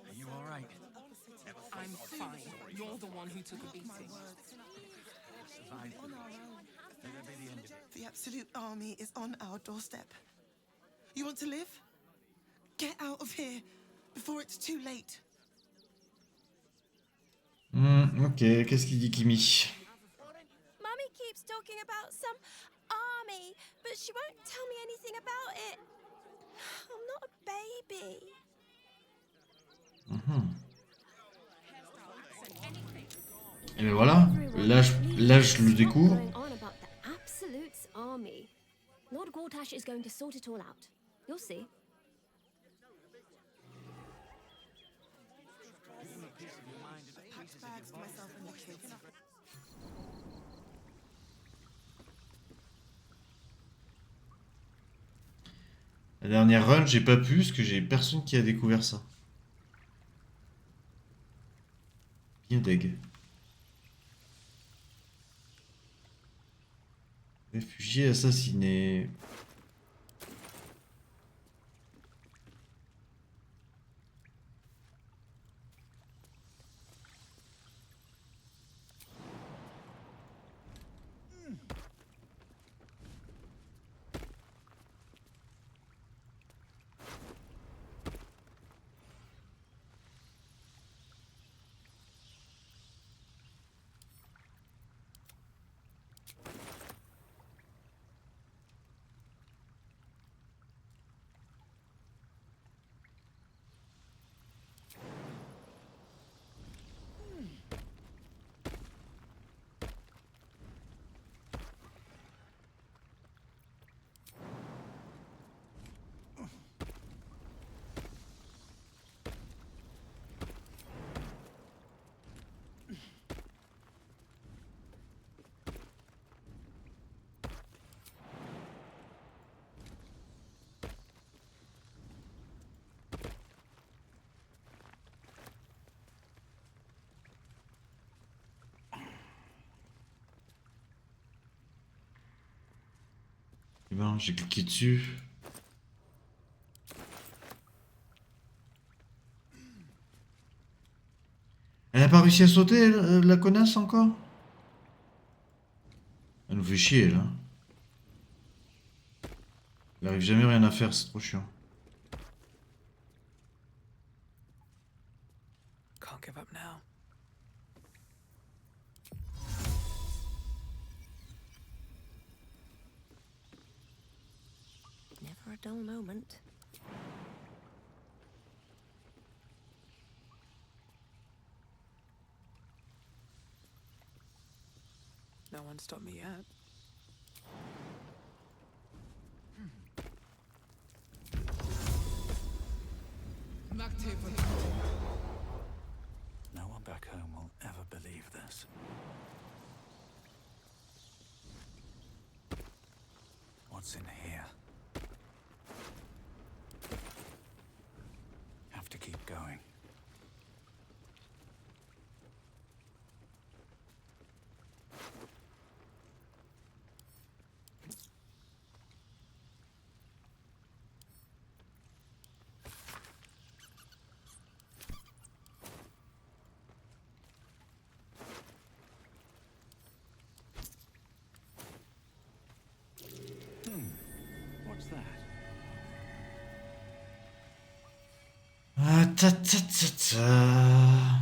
Are you all right? I'm fine. You're the one who took a beating. Survived. That'll be the end of it. The Absolute Army is on our doorstep. You want to live? Get out of here before it's too late. Ok, qu'est-ce qu'il dit, Kimi? Mummy keeps talking about some army, but she won't tell me anything about it. I'm not a baby. Et ben voilà, là je le découvre. Absolute's army. Lord Gortash is going to sort it all out. You'll see. Packed bags for myself and the kids. La dernière run, j'ai pas pu parce que j'ai personne qui a découvert ça. Bien deg. Réfugié assassiné. Eh ben, j'ai cliqué dessus. Elle a pas réussi à sauter, la connasse, encore? Elle nous fait chier, là. Elle arrive jamais rien à faire, c'est trop chiant. Can't give up now. Never a dull moment. No one stopped me yet. No one back home will ever believe this. What's in here? Have to keep going. What's that? Ah, ta ta ta ta.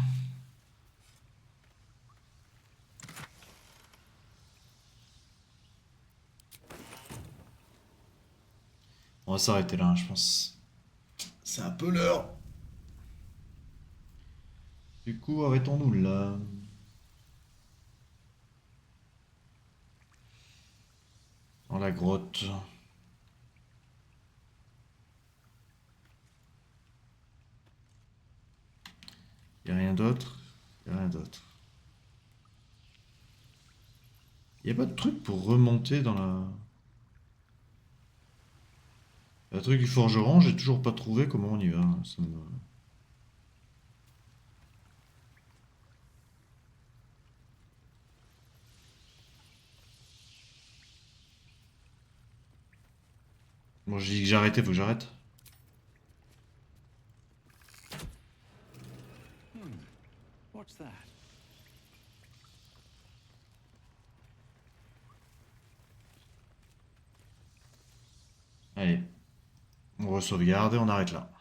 On va s'arrêter là, je pense. C'est un peu l'heure. Du coup, arrêtons-nous là. Dans la grotte. Y a rien d'autre? Y a rien d'autre. Y a pas de truc pour remonter dans la... Le truc du forgeron, j'ai toujours pas trouvé comment on y va. Ça me... Bon, j'ai dit que j'arrêtais, faut que j'arrête. What's that? Allez. On re-sauvegarde et on arrête là.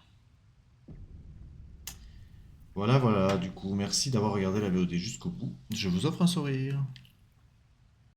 Voilà, voilà. Du coup, merci d'avoir regardé la VOD jusqu'au bout. Je vous offre un sourire.